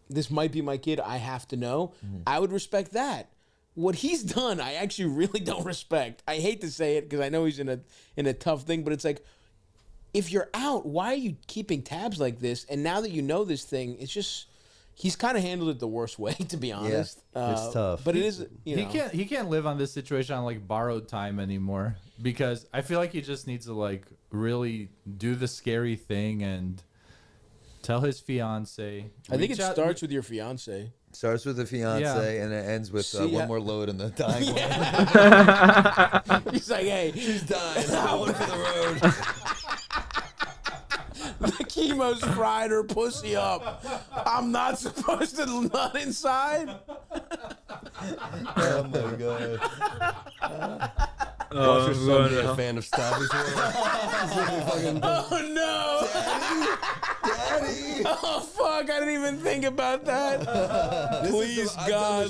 this might be my kid. I have to know. I would respect that. What he's done, I actually really don't respect. I hate to say it because I know he's in a tough thing, but it's like, if you're out, why are you keeping tabs like this? And now that you know this thing, it's just he's kind of handled it the worst way, to be honest. It's tough. But it is. You know. He can't live on this situation on like borrowed time anymore because I feel like he just needs to like really do the scary thing and tell his fiance. I think it starts with your fiance. Starts with the fiance and it ends with one more load in the dying one. He's like, hey, she's dying. I'm going for the road. The chemo's fried her pussy up. I'm not supposed to nut inside. Oh my god. Watch your son be a fan of Stabby's world. Oh no! Daddy! Oh fuck! I didn't even think about that. Please, God,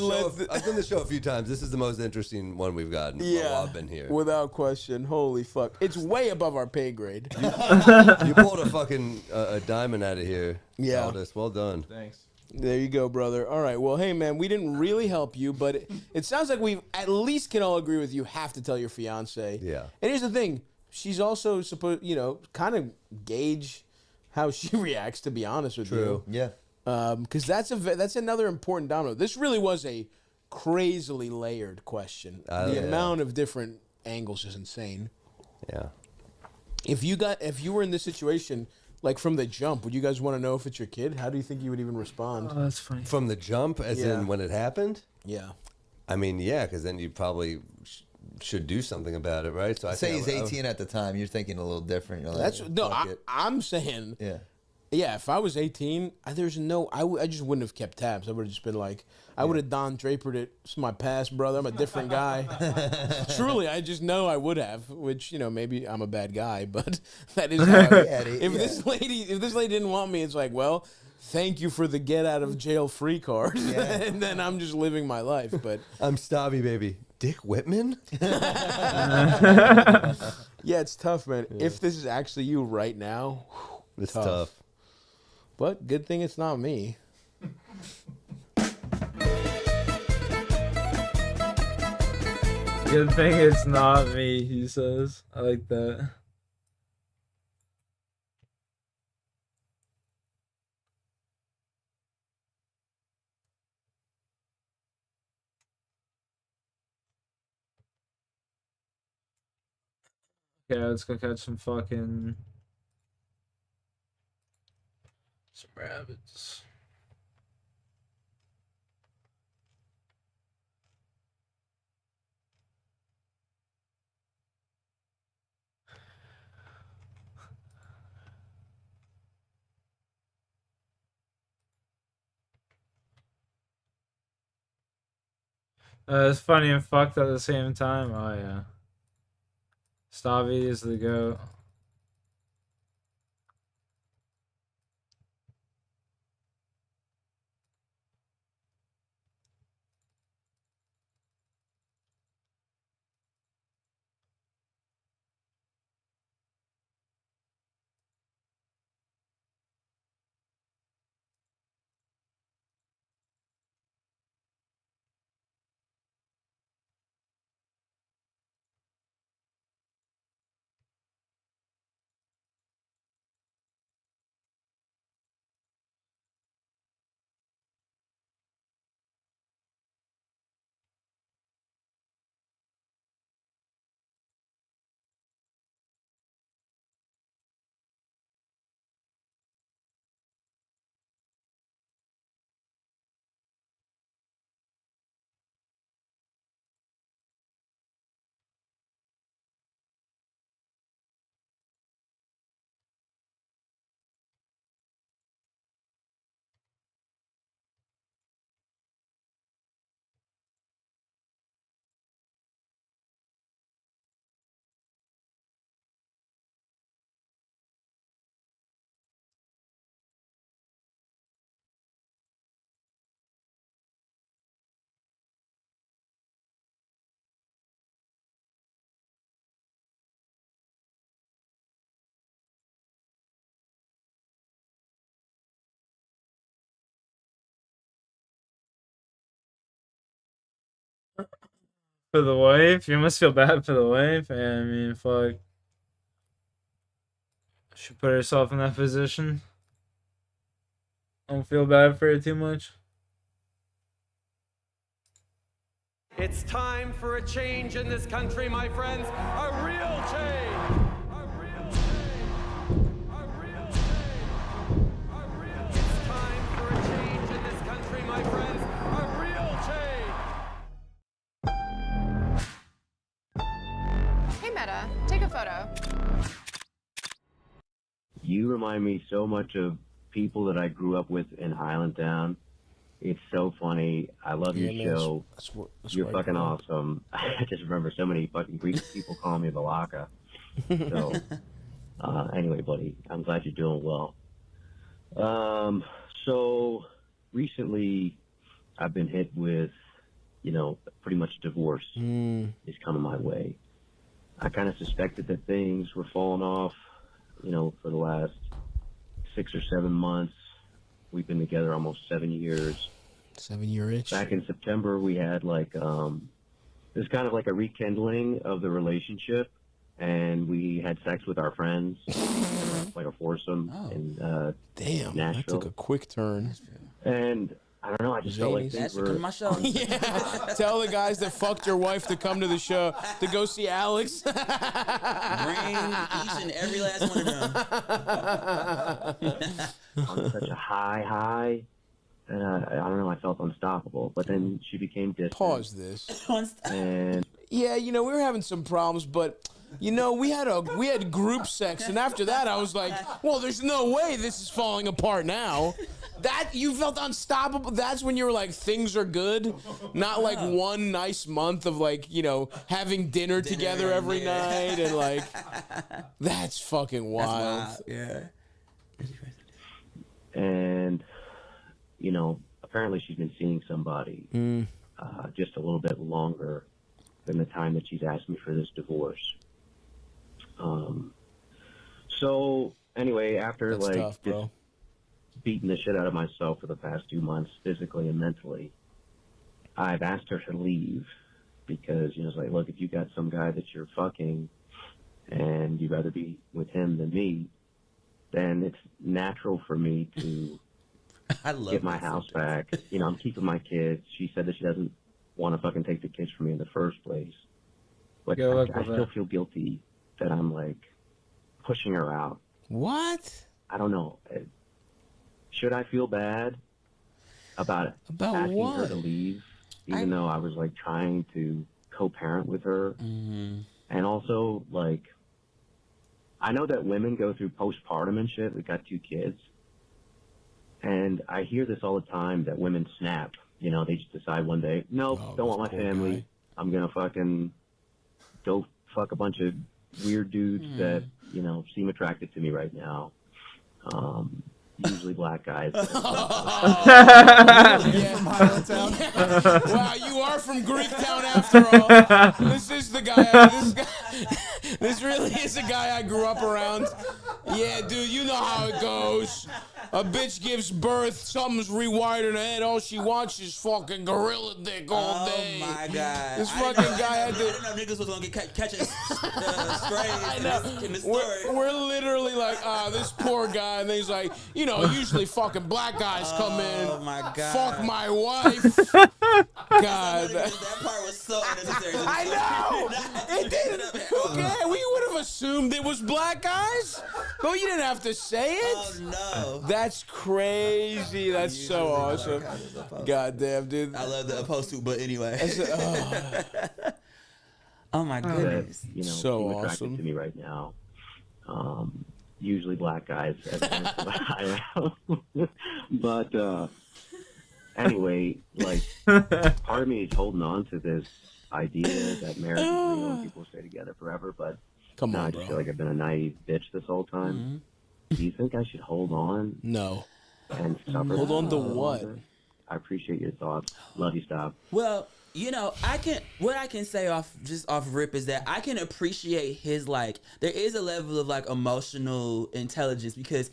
I've done the show a few times. This is the most interesting one we've gotten while I've been here. Without question. Holy fuck! It's way above our pay grade. You pulled a fucking a diamond out of here. Yeah. Aldous. Well done. Thanks. There you go, brother. All right. Well, hey, man, we didn't really help you, but it sounds like we at least can all agree with you have to tell your fiance. Yeah. And here's the thing. She's also supposed, kind of gauge how she reacts, to be honest with you. Yeah. Because that's another important domino. This really was a crazily layered question. The amount of different angles is insane. Yeah. If you were in this situation, like from the jump, would you guys want to know if it's your kid? How do you think you would even respond? Oh, that's funny. From the jump, as in when it happened? Yeah. I mean, yeah, because then you probably should do something about it, right? So I Say think he's 18 at the time. You're thinking a little different. You're like, That's no. I'm saying. Yeah. Yeah, if I was 18, I just wouldn't have kept tabs. I would have just been like, I would have Don Drapered it. It's my past, brother. I'm a different guy. Truly, I just know I would have, which, maybe I'm a bad guy, but that is how This lady didn't want me, it's like, well, thank you for the get out of jail free card. And then I'm just living my life, but I'm Stabby, baby. Dick Whitman? Yeah, it's tough, man. Yeah. If this is actually you right now, it's tough. But good thing it's not me. Good thing it's not me, he says. I like that. Okay, let's go catch some rabbits. It's funny and fucked at the same time. Oh yeah. Stavi is the goat. For the wife? You must feel bad for the wife. Yeah, I mean, fuck. She put herself in that position. Don't feel bad for her too much. It's time for a change in this country, my friends. A real change. A real change. A real change. A real. It's time for a change in this country, my friends. A real change. Hey Meta, take a photo. You remind me so much of people that I grew up with in Highlandtown. It's so funny. I love your show. You're fucking awesome. I just remember so many fucking Greek people calling me Balaka. So, anyway, buddy, I'm glad you're doing well. So recently I've been hit with, pretty much divorce is coming my way. I kind of suspected that things were falling off, for the last 6 or 7 months. We've been together almost 7 years. 7 year itch. Back in September, we had it was kind of like a rekindling of the relationship, and we had sex with our friends, like a foursome in Damn, Nashville. that took a quick turn. And I don't know, I just felt like things were... Yeah. Tell the guys that fucked your wife to come to the show to go see Alex. Bring each and every last one of them. On such a high, and I don't know, I felt unstoppable. But then she became distant. Pause this. And yeah, we were having some problems, but we had group sex, and after that, I was like, well, there's no way this is falling apart now. That you felt unstoppable. That's when you were like, things are good, not like one nice month of having dinner together every night and that's fucking wild. That's wild. Yeah. And apparently she's been seeing somebody just a little bit longer than the time that she's asked me for this divorce. So anyway, after That's tough, bro. just beating the shit out of myself for the past 2 months, physically and mentally, I've asked her to leave because it's like, look, if you got some guy that you're fucking and you'd rather be with him than me, then it's natural for me to get my house back. I'm keeping my kids. She said that she doesn't want to fucking take the kids from me in the first place. But I still feel guilty that I'm pushing her out. What? I don't know. Should I feel bad about asking what? her to leave, even though I was trying to co-parent with her? Mm-hmm. And also I know that women go through postpartum and shit. We got 2 kids. And I hear this all the time that women snap you know, they just decide one day, nope, don't want my family. I'm gonna fucking go fuck a bunch of weird dudes that, you know, seem attracted to me right now. Usually black guys. Wow, you are from Greektown after all. This is the guy. This really is a guy I grew up around. Yeah, dude, you know how it goes. A bitch gives birth, something's rewired in her head. All she wants is fucking gorilla dick all day. Oh my god! This fucking guy had to. I didn't know niggas was gonna get catching strays in the story. We're literally like, this poor guy, and then he's like, you know, usually fucking black guys come in. Oh my god! Fuck my wife. God, that part was so unnecessary. I know. It didn't. Okay, we would have assumed it was black guys, but you didn't have to say it. Oh no. That's crazy. That's so awesome. Goddamn, dude. I love the opposed to, but anyway. Oh my goodness. You know, so seem attracted awesome to me right now. Usually black guys. As I am. But anyway, like, part of me is holding on to this idea that marriage is real and people stay together forever. But I just feel like I've been a naive bitch this whole time. Mm-hmm. Do you think I should hold on? No. And suffer? Hold on to what? I appreciate your thoughts. Love you, Stop. Well, you know, what I can say off rip is that I can appreciate his, like, there is a level of like emotional intelligence because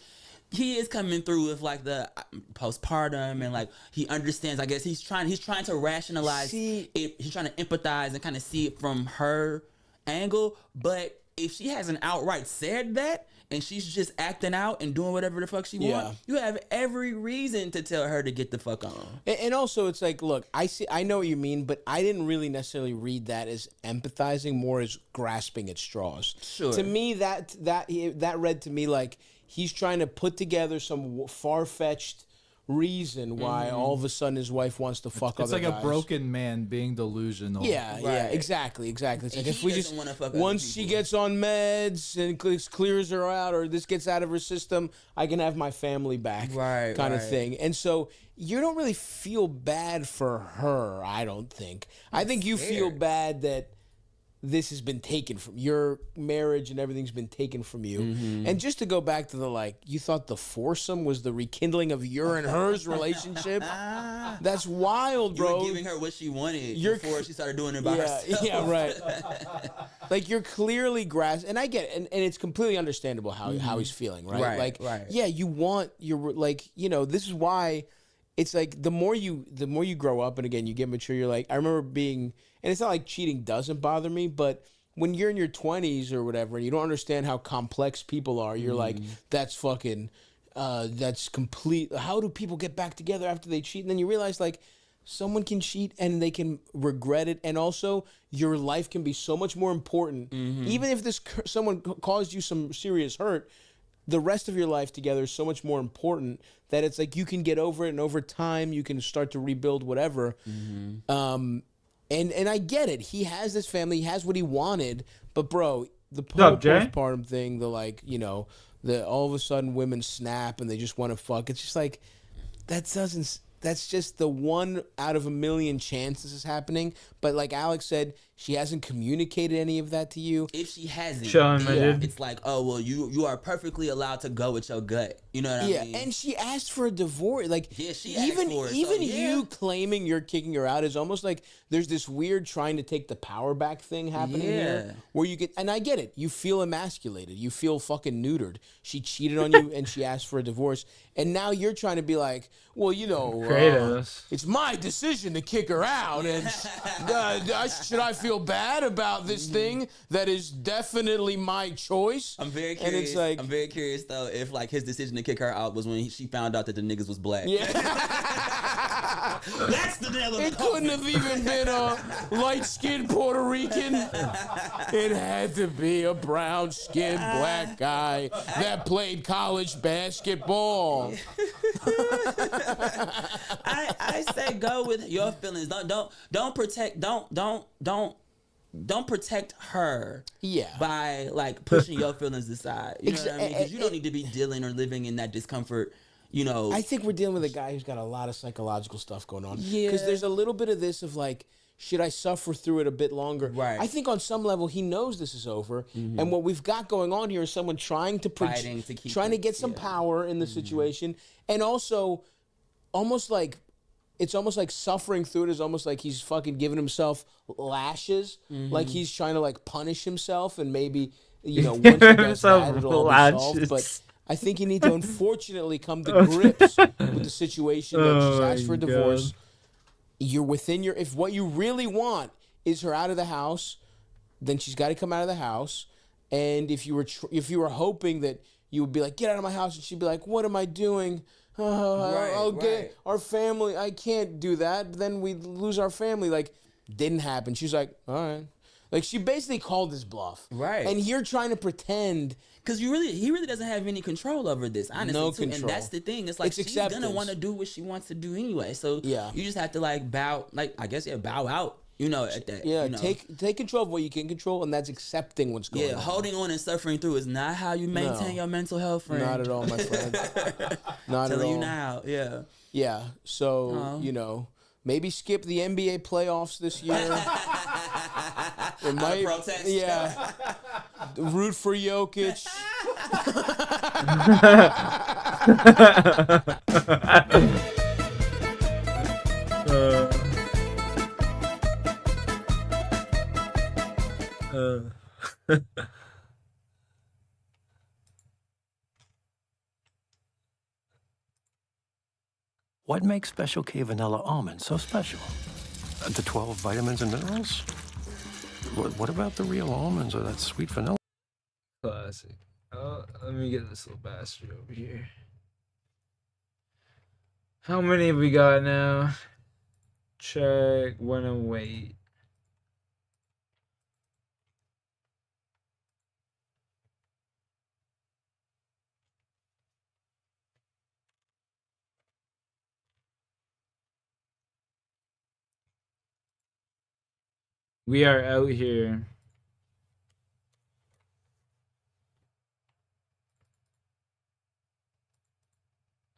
he is coming through with like the postpartum and like he understands. I guess he's trying to rationalize it. He's trying to empathize and kind of see it from her angle. But if she hasn't outright said that, and she's just acting out and doing whatever the fuck she wants, you have every reason to tell her to get the fuck on. And also, it's like, look, I know what you mean, but I didn't really necessarily read that as empathizing, more as grasping at straws. Sure. To me, that read to me like he's trying to put together some far-fetched reason why all of a sudden his wife wants to fuck other guys. It's like a broken man being delusional. Yeah, exactly. It's like if we just fuck once she gets on meds and clears her out, or this gets out of her system, I can have my family back, kind of thing. And so you don't really feel bad for her, I don't think. I think you feel bad that this has been taken from your marriage and everything's been taken from you. And just to go back to the, like, you thought the foursome was the rekindling of your and hers relationship? That's wild, bro. You were giving her what she wanted before she started doing it by herself. Yeah, right. Like, you're clearly grasping, and I get it, and it's completely understandable how he's feeling, right? Yeah, you want your, like, you know, this is why it's like the more you grow up, and again, you get mature, you're like, I remember being, and it's not like cheating doesn't bother me, but when you're in your 20s or whatever, and you don't understand how complex people are, you're like, that's fucking, that's complete. How do people get back together after they cheat? And then you realize, like, someone can cheat and they can regret it. And also, your life can be so much more important. Even if someone caused you some serious hurt, the rest of your life together is so much more important that it's like you can get over it, and over time you can start to rebuild whatever. And I get it. He has this family. He has what he wanted. But, bro, the whole postpartum thing, the, like, you know, the all of a sudden women snap and they just want to fuck. It's just like, that's just the one out of a million chance this is happening. But like Alex said, she hasn't communicated any of that to you. If she hasn't, admitted. It's like, oh, well, you are perfectly allowed to go with your gut. You know what I mean? Yeah, and she asked for a divorce. Like, she asked for it. Even you claiming you're kicking her out is almost like there's this weird trying to take the power back thing happening here. Where you get, and I get it, you feel emasculated. You feel fucking neutered. She cheated on you and she asked for a divorce. And now you're trying to be like, well, you know, it's my decision to kick her out. And should I feel bad about this thing that is definitely my choice? I'm very curious. And it's like, I'm very curious though if like his decision to kick her out was when she found out that the niggas was black. Yeah. That's the nail of the It couldn't have even been a light-skinned Puerto Rican. It had to be a brown-skinned black guy that played college basketball. I say go with your feelings. Don't protect her. Yeah. By like pushing your feelings aside. You know what I mean? Because you don't need to be dealing or living in that discomfort. you know. I think we're dealing with a guy who's got a lot of psychological stuff going on. Yeah. Because there's a little bit of this of like, should I suffer through it a bit longer? Right. I think on some level he knows this is over, and what we've got going on here is someone trying to Fighting to keep trying to it, get some power in the situation, and also almost like it's almost like suffering through it is almost like he's fucking giving himself lashes, like he's trying to like punish himself, and maybe once he does that it'll all be solved. But I think you need to unfortunately come to grips with the situation that she's asked for a divorce. You're within your, if what you really want is her out of the house, then she's got to come out of the house. And if you were hoping that you would be like, get out of my house, and she'd be like, what am I doing? I'll get our family. I can't do that. Then we lose our family. Like, didn't happen. She's like, all right. Like, she basically called his bluff. Right. And you're trying to pretend. Because he really doesn't have any control over this, honestly. No too. control. And that's the thing. It's like It's she's gonna acceptance. want to do what she wants to do anyway. So Yeah. you just have to like bow out. At that. Yeah, take control of what you can control, and that's accepting what's going on. Yeah, holding on and suffering through is not how you maintain your mental health, friend. Not at all, my friend. Not at all. Telling you now, yeah. Yeah, so, maybe skip the NBA playoffs this year. It might, protest. yeah. Root for Jokic. What makes Special K Vanilla Almond so special? The 12 vitamins and minerals? What about the real almonds or that sweet vanilla? Classic. Let me get this little bastard over here. How many have we got now? Check. Wanna wait. We are out here.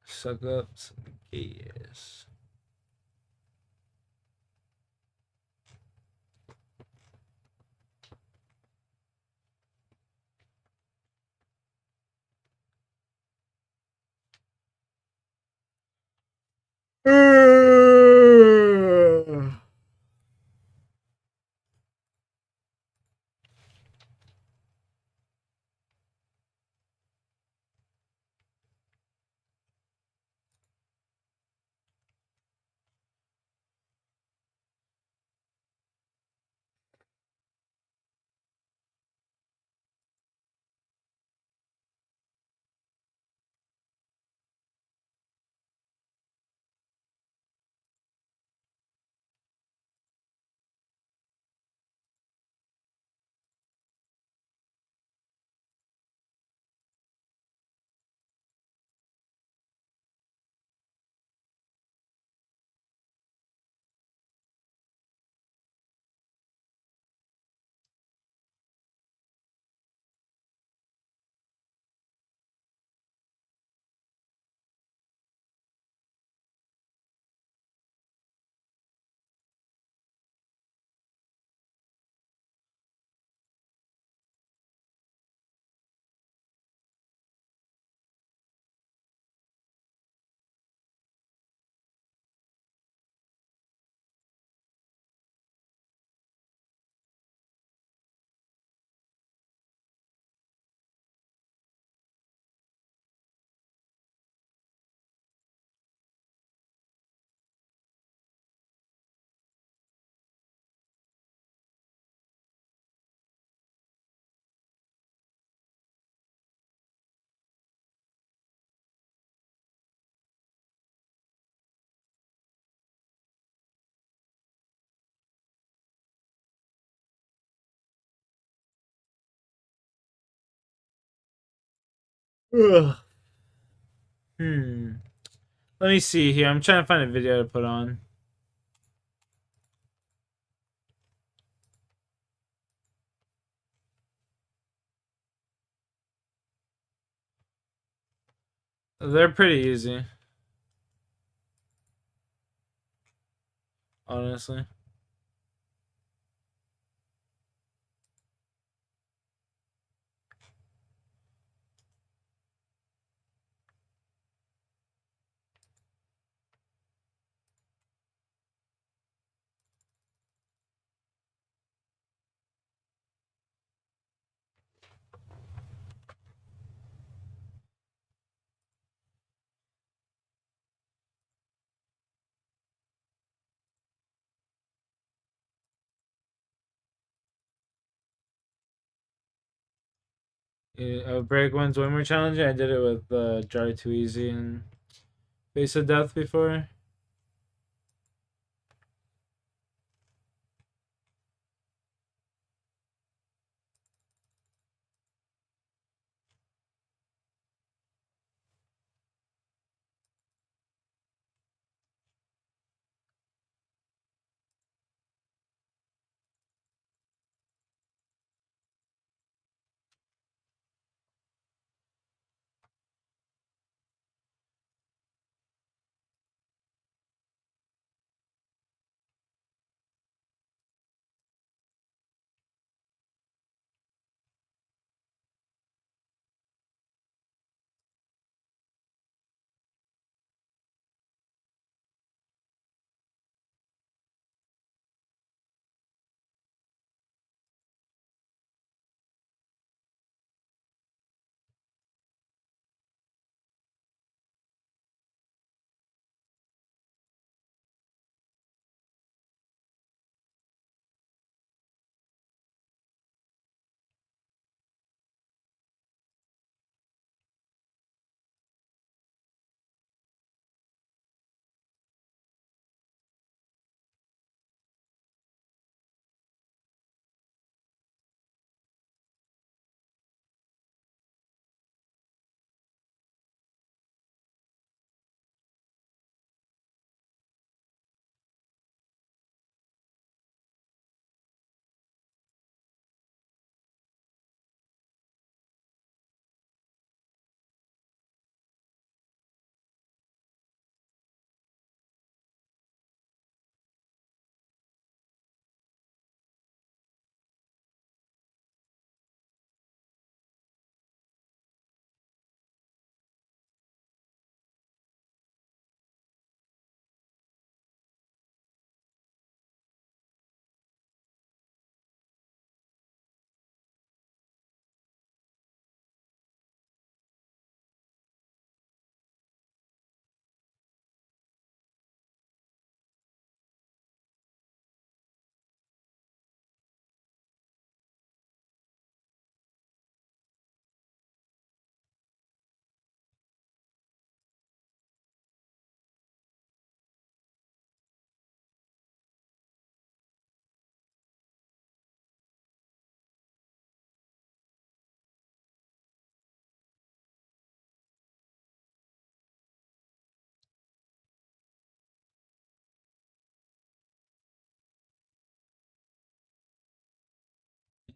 Suck up some gas. Ugh. Let me see here. I'm trying to find a video to put on. They're pretty easy. Honestly. Yeah, break one's way more challenging. I did it with Jar Too Easy and Face of Death before.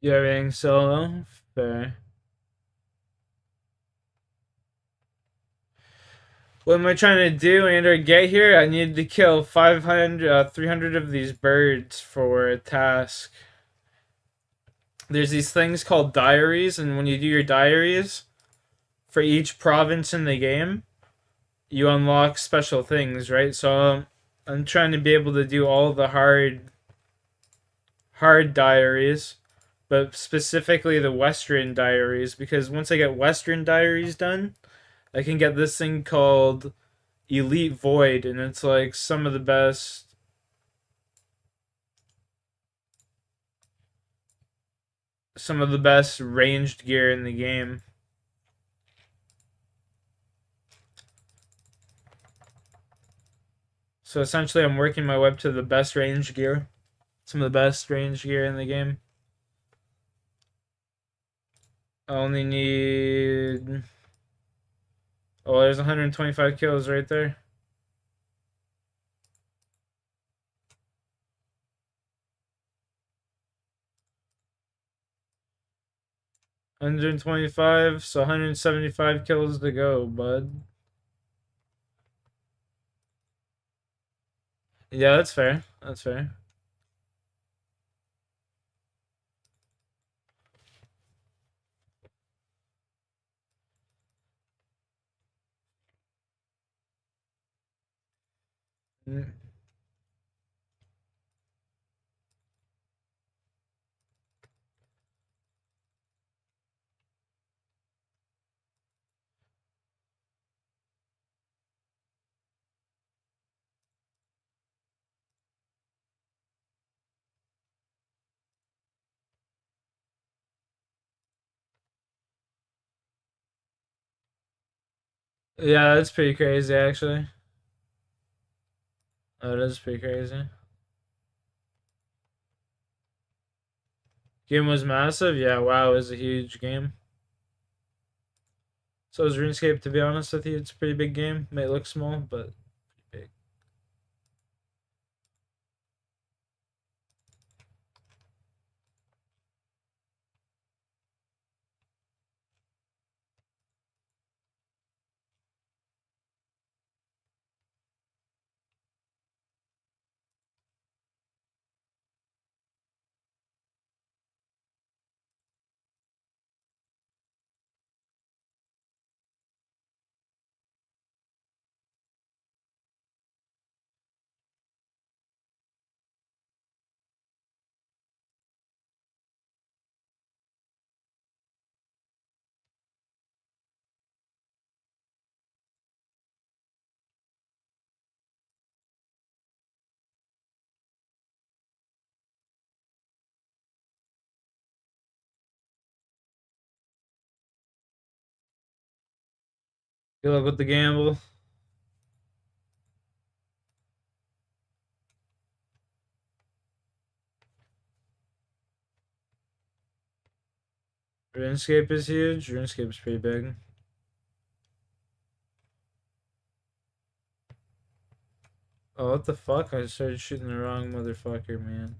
You're being solo? Fair. What am I trying to do? In order to get here, I need to kill 300 of these birds for a task. There's these things called diaries, and when you do your diaries, for each province in the game, you unlock special things, right? So I'm trying to be able to do all the hard diaries, but specifically the Western diaries, because once I get Western diaries done, I can get this thing called Elite Void, and it's like some of the best ranged gear in the game. So essentially I'm working my way up to the best ranged gear. Some of the best ranged gear in the game. I only need... Oh, there's 125 kills right there. $125, so 175 kills to go, bud. Yeah, that's fair. That's fair. Mm. Yeah, that's pretty crazy, actually. Oh, that is pretty crazy. Game was massive. Yeah, wow, it was a huge game. So is RuneScape, to be honest with you. It's a pretty big game. May look small, but big. Good luck with the gamble. RuneScape is huge. RuneScape's pretty big. Oh, what the fuck? I started shooting the wrong motherfucker, man.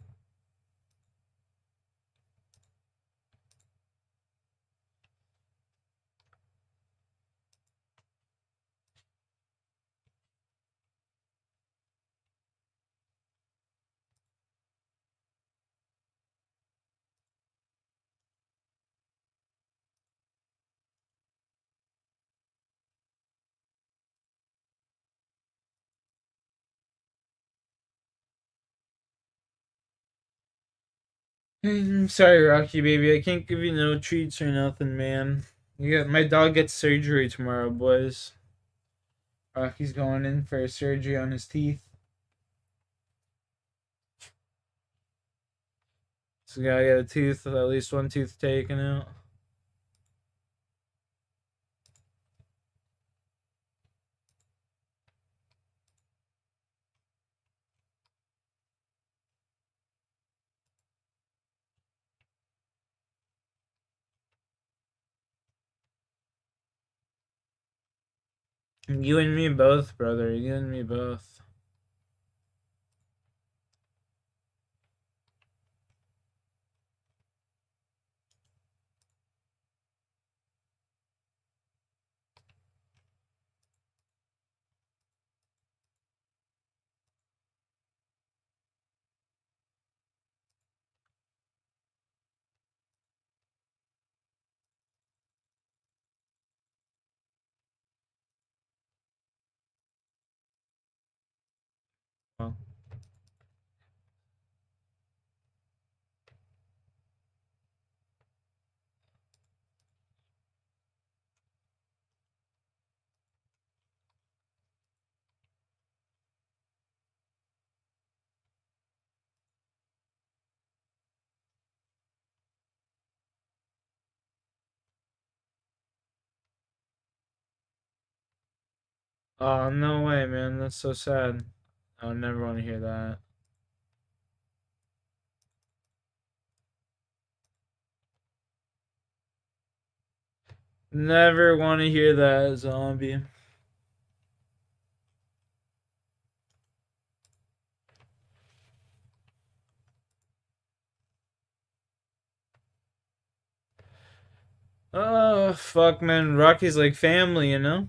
Sorry, Rocky baby. I can't give you no treats or nothing, man. My dog gets surgery tomorrow, boys. Rocky's going in for a surgery on his teeth. So gotta get a tooth, at least one tooth taken out. You and me both, brother. You and me both. Well. Oh, no way, man. That's so sad. I would never want to hear that. Never want to hear that, zombie. Oh, fuck, man. Rocky's like family, you know?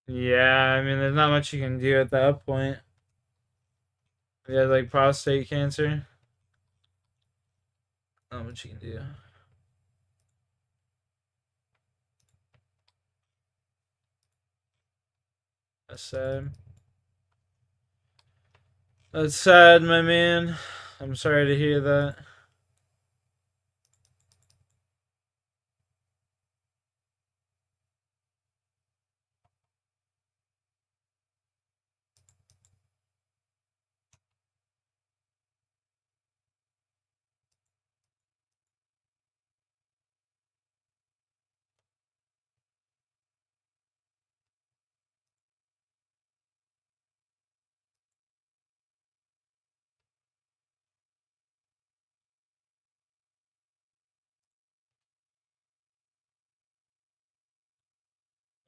Yeah, I mean, there's not much you can do at that point. Yeah, like prostate cancer. Not much you can do. That's sad. That's sad, my man. I'm sorry to hear that.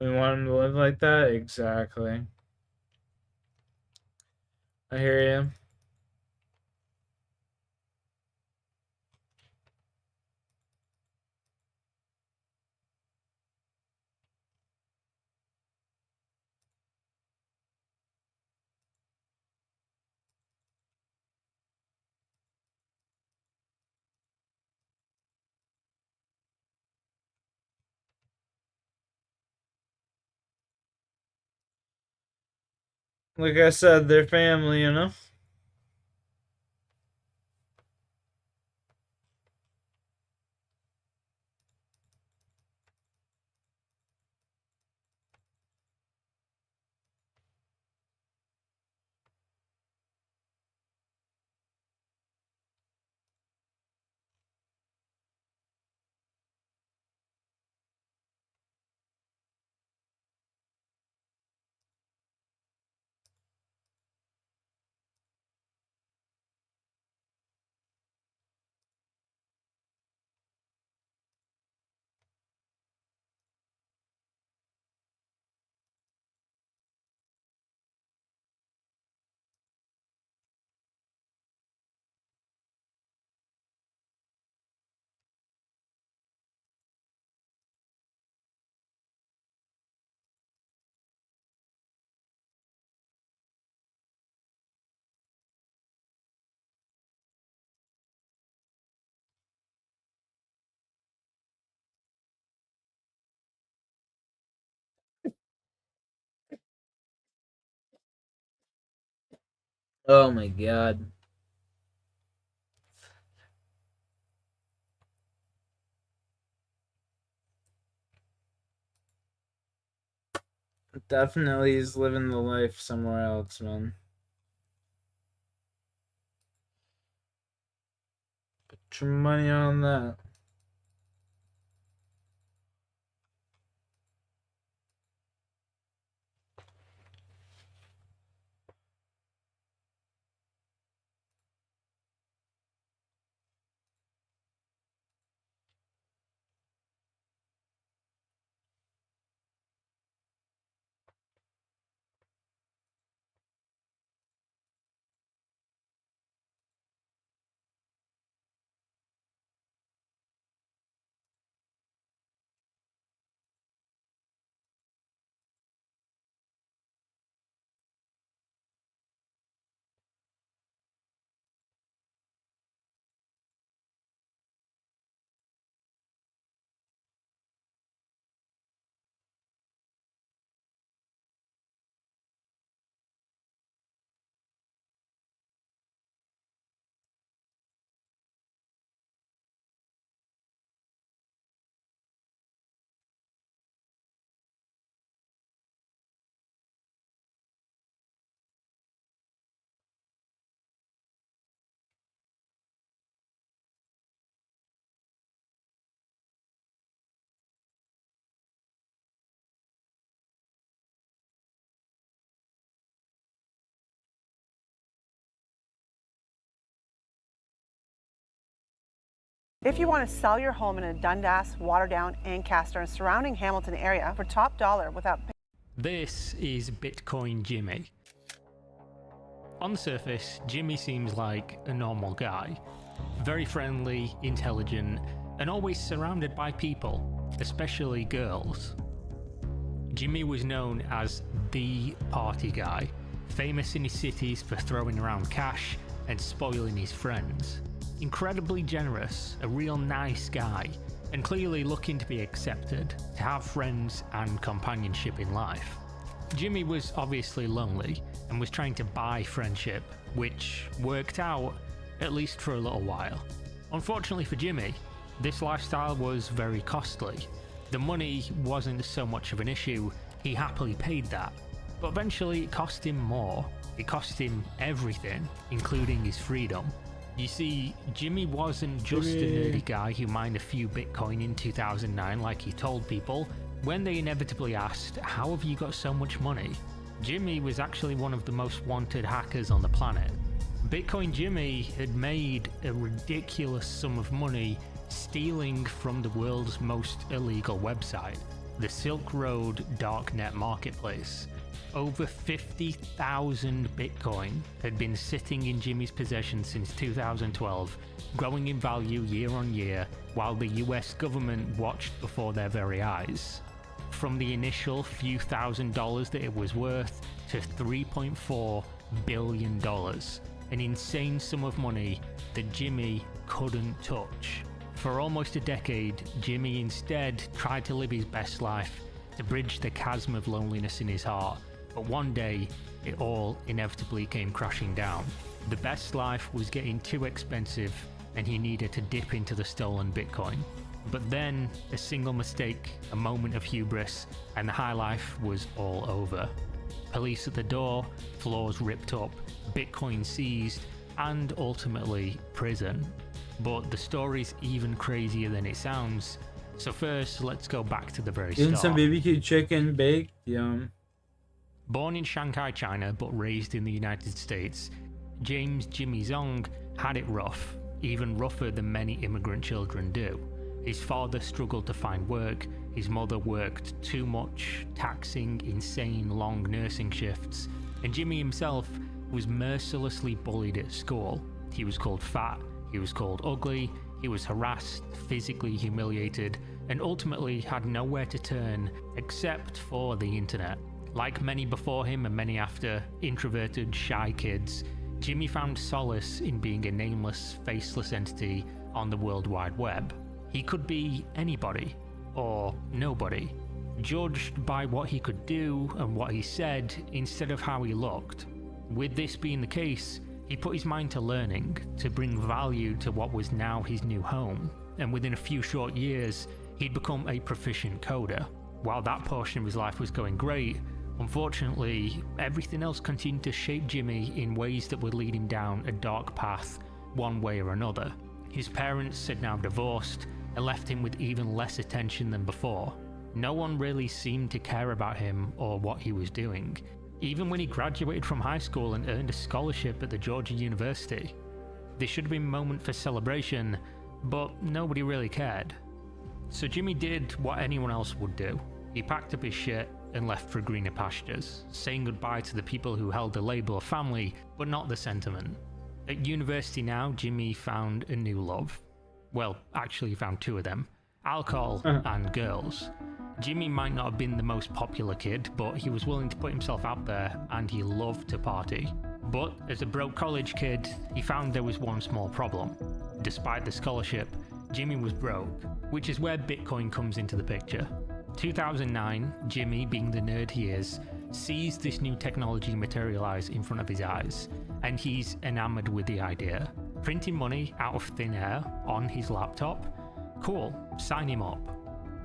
We want him to live like that? Exactly. I hear you. Like I said, they're family, you know? Oh my god. Definitely is living the life somewhere else, man. Put your money on that. If you want to sell your home in a Dundas, Waterdown, Ancaster, and surrounding Hamilton area for top dollar without This is Bitcoin Jimmy. On the surface, Jimmy seems like a normal guy. Very friendly, intelligent, and always surrounded by people, especially girls. Jimmy was known as the party guy, famous in his cities for throwing around cash and spoiling his friends. Incredibly generous, a real nice guy, and clearly looking to be accepted, to have friends and companionship in life. Jimmy was obviously lonely and was trying to buy friendship, which worked out, at least for a little while. Unfortunately for Jimmy, this lifestyle was very costly. The money wasn't so much of an issue, he happily paid that. But eventually it cost him more. It cost him everything, including his freedom. You see, Jimmy wasn't just a nerdy guy who mined a few Bitcoin in 2009 like he told people. When they inevitably asked, "How have you got so much money?" Jimmy was actually one of the most wanted hackers on the planet. Bitcoin Jimmy had made a ridiculous sum of money stealing from the world's most illegal website, the Silk Road Darknet Marketplace. Over 50,000 Bitcoin had been sitting in Jimmy's possession since 2012, growing in value year on year, while the US government watched before their very eyes. From the initial few $1,000s that it was worth to $3.4 billion, an insane sum of money that Jimmy couldn't touch. For almost a decade, Jimmy instead tried to live his best life, to bridge the chasm of loneliness in his heart, but one day, it all inevitably came crashing down. The best life was getting too expensive, and he needed to dip into the stolen Bitcoin. But then, a single mistake, a moment of hubris, and the high life was all over. Police at the door, floors ripped up, Bitcoin seized, and ultimately prison. But the story's even crazier than it sounds. So first, let's go back to the very start. Eating some BBQ chicken baked, yum. Born in Shanghai, China, but raised in the United States, James Jimmy Zong had it rough, even rougher than many immigrant children do. His father struggled to find work, his mother worked too much, taxing, insane long nursing shifts, and Jimmy himself was mercilessly bullied at school. He was called fat, he was called ugly, he was harassed, physically humiliated, and ultimately had nowhere to turn except for the internet. Like many before him and many after, introverted, shy kids, Jimmy found solace in being a nameless, faceless entity on the World Wide Web. He could be anybody, or nobody, judged by what he could do and what he said instead of how he looked. With this being the case, he put his mind to learning, to bring value to what was now his new home, and within a few short years, he'd become a proficient coder. While that portion of his life was going great, unfortunately, everything else continued to shape Jimmy in ways that would lead him down a dark path, one way or another. His parents had now divorced and left him with even less attention than before. No one really seemed to care about him or what he was doing, even when he graduated from high school and earned a scholarship at the Georgia University. This should have been a moment for celebration, but nobody really cared. So Jimmy did what anyone else would do. He packed up his shit and left for greener pastures, saying goodbye to the people who held the label of family, but not the sentiment. At university now, Jimmy found a new love. Well, actually he found two of them, alcohol and girls. Jimmy might not have been the most popular kid, but he was willing to put himself out there and he loved to party. But as a broke college kid, he found there was one small problem. Despite the scholarship, Jimmy was broke, which is where Bitcoin comes into the picture. 2009, Jimmy, being the nerd he is, sees this new technology materialize in front of his eyes, and he's enamored with the idea. Printing money out of thin air on his laptop? Cool, sign him up.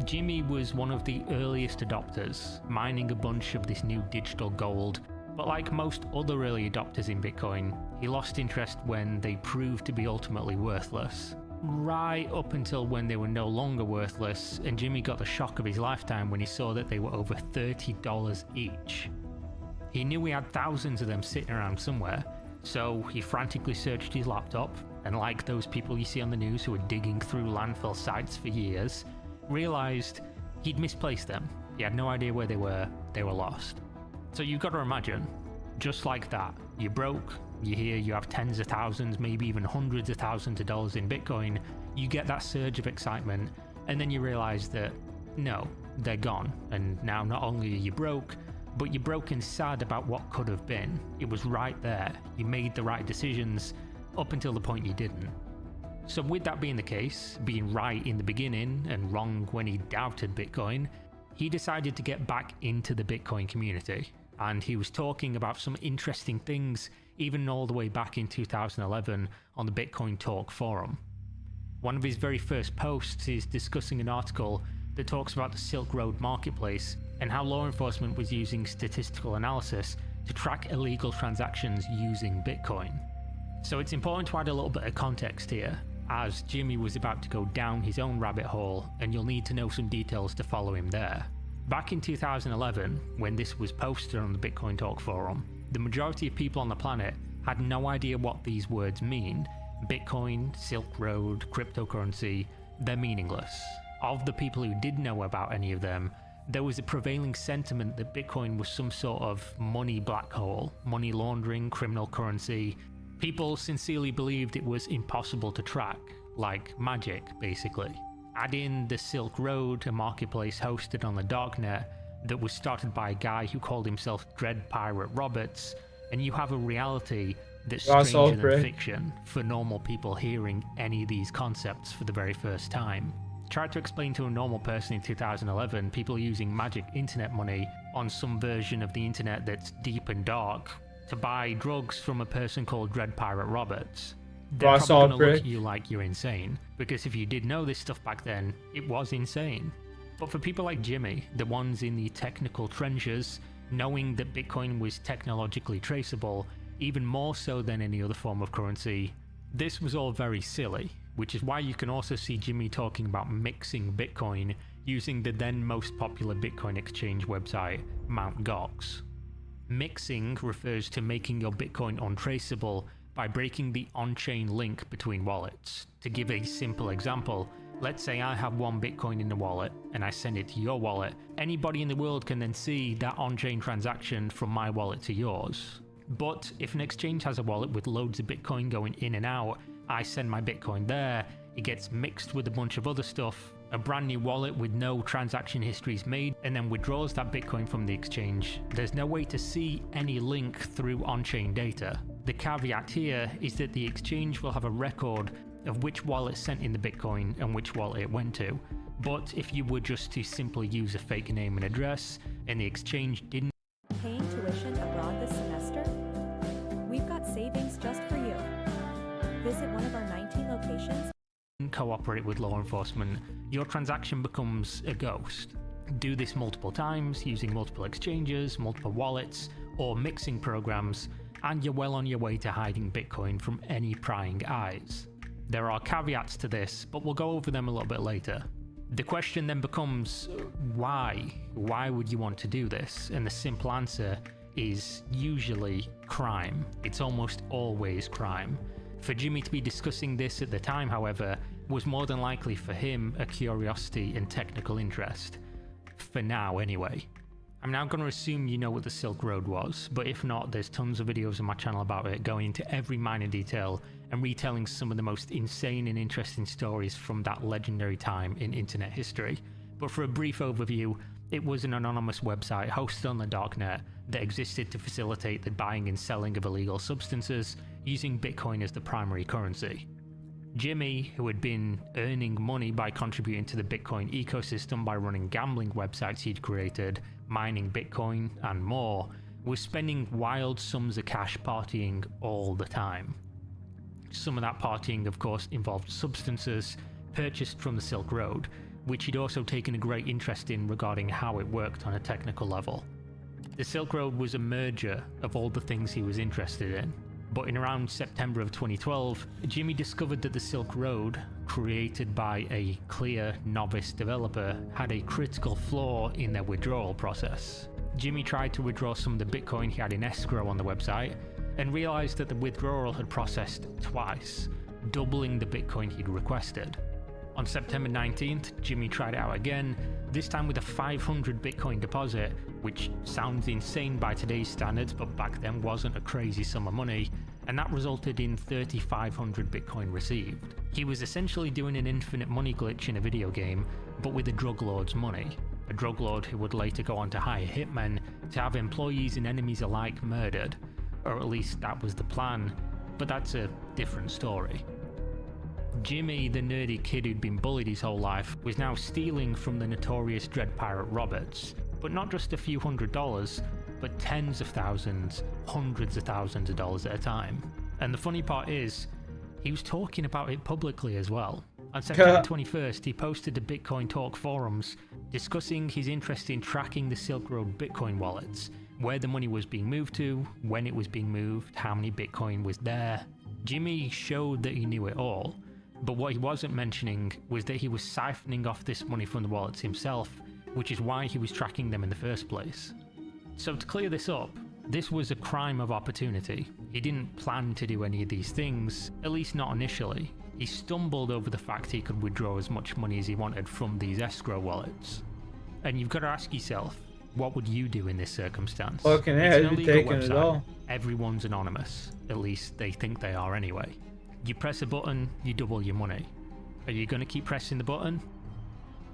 Jimmy was one of the earliest adopters, mining a bunch of this new digital gold, but like most other early adopters in Bitcoin, he lost interest when they proved to be ultimately worthless. Right up until when they were no longer worthless, and Jimmy got the shock of his lifetime when he saw that they were over $30 each. He knew he had thousands of them sitting around somewhere, so he frantically searched his laptop, and like those people you see on the news who are digging through landfill sites for years, realized he'd misplaced them. He had no idea where they were lost. So you've got to imagine, just like that, you're broke, you hear you have tens of thousands, maybe even hundreds of thousands of dollars in Bitcoin, you get that surge of excitement, and then you realize that, no, they're gone, and now not only are you broke, but you're broke and sad about what could have been. It was right there. You made the right decisions up until the point you didn't. So with that being the case, being right in the beginning and wrong when he doubted Bitcoin, he decided to get back into the Bitcoin community. And he was talking about some interesting things even all the way back in 2011 on the Bitcoin Talk forum. One of his very first posts is discussing an article that talks about the Silk Road marketplace and how law enforcement was using statistical analysis to track illegal transactions using Bitcoin. So it's important to add a little bit of context here, as Jimmy was about to go down his own rabbit hole, and you'll need to know some details to follow him there. Back in 2011, when this was posted on the Bitcoin Talk forum, the majority of people on the planet had no idea what these words mean. Bitcoin, Silk Road, cryptocurrency, they're meaningless. Of the people who did know about any of them, there was a prevailing sentiment that Bitcoin was some sort of money black hole, money laundering, criminal currency. People sincerely believed it was impossible to track, like magic basically. Add in the Silk Road, a marketplace hosted on the darknet that was started by a guy who called himself Dread Pirate Roberts, and you have a reality that's stranger than fiction for normal people hearing any of these concepts for the very first time. Try to explain to a normal person in 2011 people using magic internet money on some version of the internet that's deep and dark to buy drugs from a person called Dread Pirate Roberts. They're probably going to look at you like you're insane, because if you did know this stuff back then, it was insane. But for people like Jimmy, the ones in the technical trenches, knowing that Bitcoin was technologically traceable, even more so than any other form of currency, this was all very silly, which is why you can also see Jimmy talking about mixing Bitcoin using the then most popular Bitcoin exchange website, Mt. Gox. Mixing refers to making your Bitcoin untraceable by breaking the on-chain link between wallets. To give a simple example, let's say I have one Bitcoin in the wallet and I send it to your wallet. Anybody in the world can then see that on-chain transaction from my wallet to yours. But if an exchange has a wallet with loads of Bitcoin going in and out, I send my Bitcoin there, it gets mixed with a bunch of other stuff, a brand new wallet with no transaction history is made, and then withdraws that Bitcoin from the exchange. There's no way to see any link through on-chain data. The caveat here is that the exchange will have a record of which wallet sent in the Bitcoin and which wallet it went to. But if you were just to simply use a fake name and address, and the exchange didn't Paying tuition abroad this semester? We've got savings just for you. Visit one of our 19 locations. Cooperate with law enforcement, your transaction becomes a ghost. Do this multiple times using multiple exchanges, multiple wallets, or mixing programs, and you're well on your way to hiding Bitcoin from any prying eyes. There are caveats to this, but we'll go over them a little bit later. The question then becomes, why? Why would you want to do this? And the simple answer is usually crime. It's almost always crime. For Jimmy to be discussing this at the time, however, was more than likely for him a curiosity and technical interest. For now, anyway. I'm now going to assume you know what the Silk Road was, but if not, there's tons of videos on my channel about it, going into every minor detail and retelling some of the most insane and interesting stories from that legendary time in internet history. But for a brief overview, it was an anonymous website hosted on the darknet that existed to facilitate the buying and selling of illegal substances using Bitcoin as the primary currency. Jimmy, who had been earning money by contributing to the Bitcoin ecosystem by running gambling websites he'd created, mining Bitcoin, and more, was spending wild sums of cash partying all the time. Some of that partying, of course, involved substances purchased from the Silk Road, which he'd also taken a great interest in regarding how it worked on a technical level. The Silk Road was a merger of all the things he was interested in. But in around September of 2012, Jimmy discovered that the Silk Road, created by a clear novice developer, had a critical flaw in their withdrawal process. Jimmy tried to withdraw some of the Bitcoin he had in escrow on the website, and realized that the withdrawal had processed twice, doubling the Bitcoin he'd requested. On September 19th, Jimmy tried it out again, this time with a 500 Bitcoin deposit, which sounds insane by today's standards, but back then wasn't a crazy sum of money, and that resulted in 3,500 Bitcoin received. He was essentially doing an infinite money glitch in a video game, but with a drug lord's money. a drug lord who would later go on to hire hitmen to have employees and enemies alike murdered, or at least that was the plan, but that's a different story. Jimmy, the nerdy kid who'd been bullied his whole life, was now stealing from the notorious Dread Pirate Roberts, but not just a few $100s, but tens of thousands, hundreds of thousands of dollars at a time. And the funny part is, he was talking about it publicly as well. On September 21st, he posted to Bitcoin Talk forums discussing his interest in tracking the Silk Road Bitcoin wallets, where the money was being moved to, when it was being moved, how many Bitcoin was there. Jimmy showed that he knew it all, but what he wasn't mentioning was that he was siphoning off this money from the wallets himself, which is why he was tracking them in the first place. So to clear this up, this was a crime of opportunity. He didn't plan to do any of these things, at least not initially. He stumbled over the fact he could withdraw as much money as he wanted from these escrow wallets. And you've got to ask yourself, what would you do in this circumstance? Fucking yeah, I'd be taking it all. Everyone's anonymous. At least they think they are anyway. You press a button, you double your money. Are you going to keep pressing the button?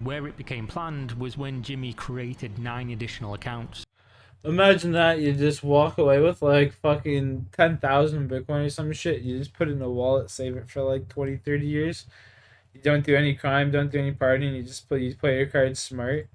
Where it became planned was when Jimmy created 9 additional accounts. Imagine that, you just walk away with like fucking 10,000 Bitcoin or some shit. You just put it in a wallet, save it for like 20, 30 years. You don't do any crime, don't do any partying, you play your cards smart.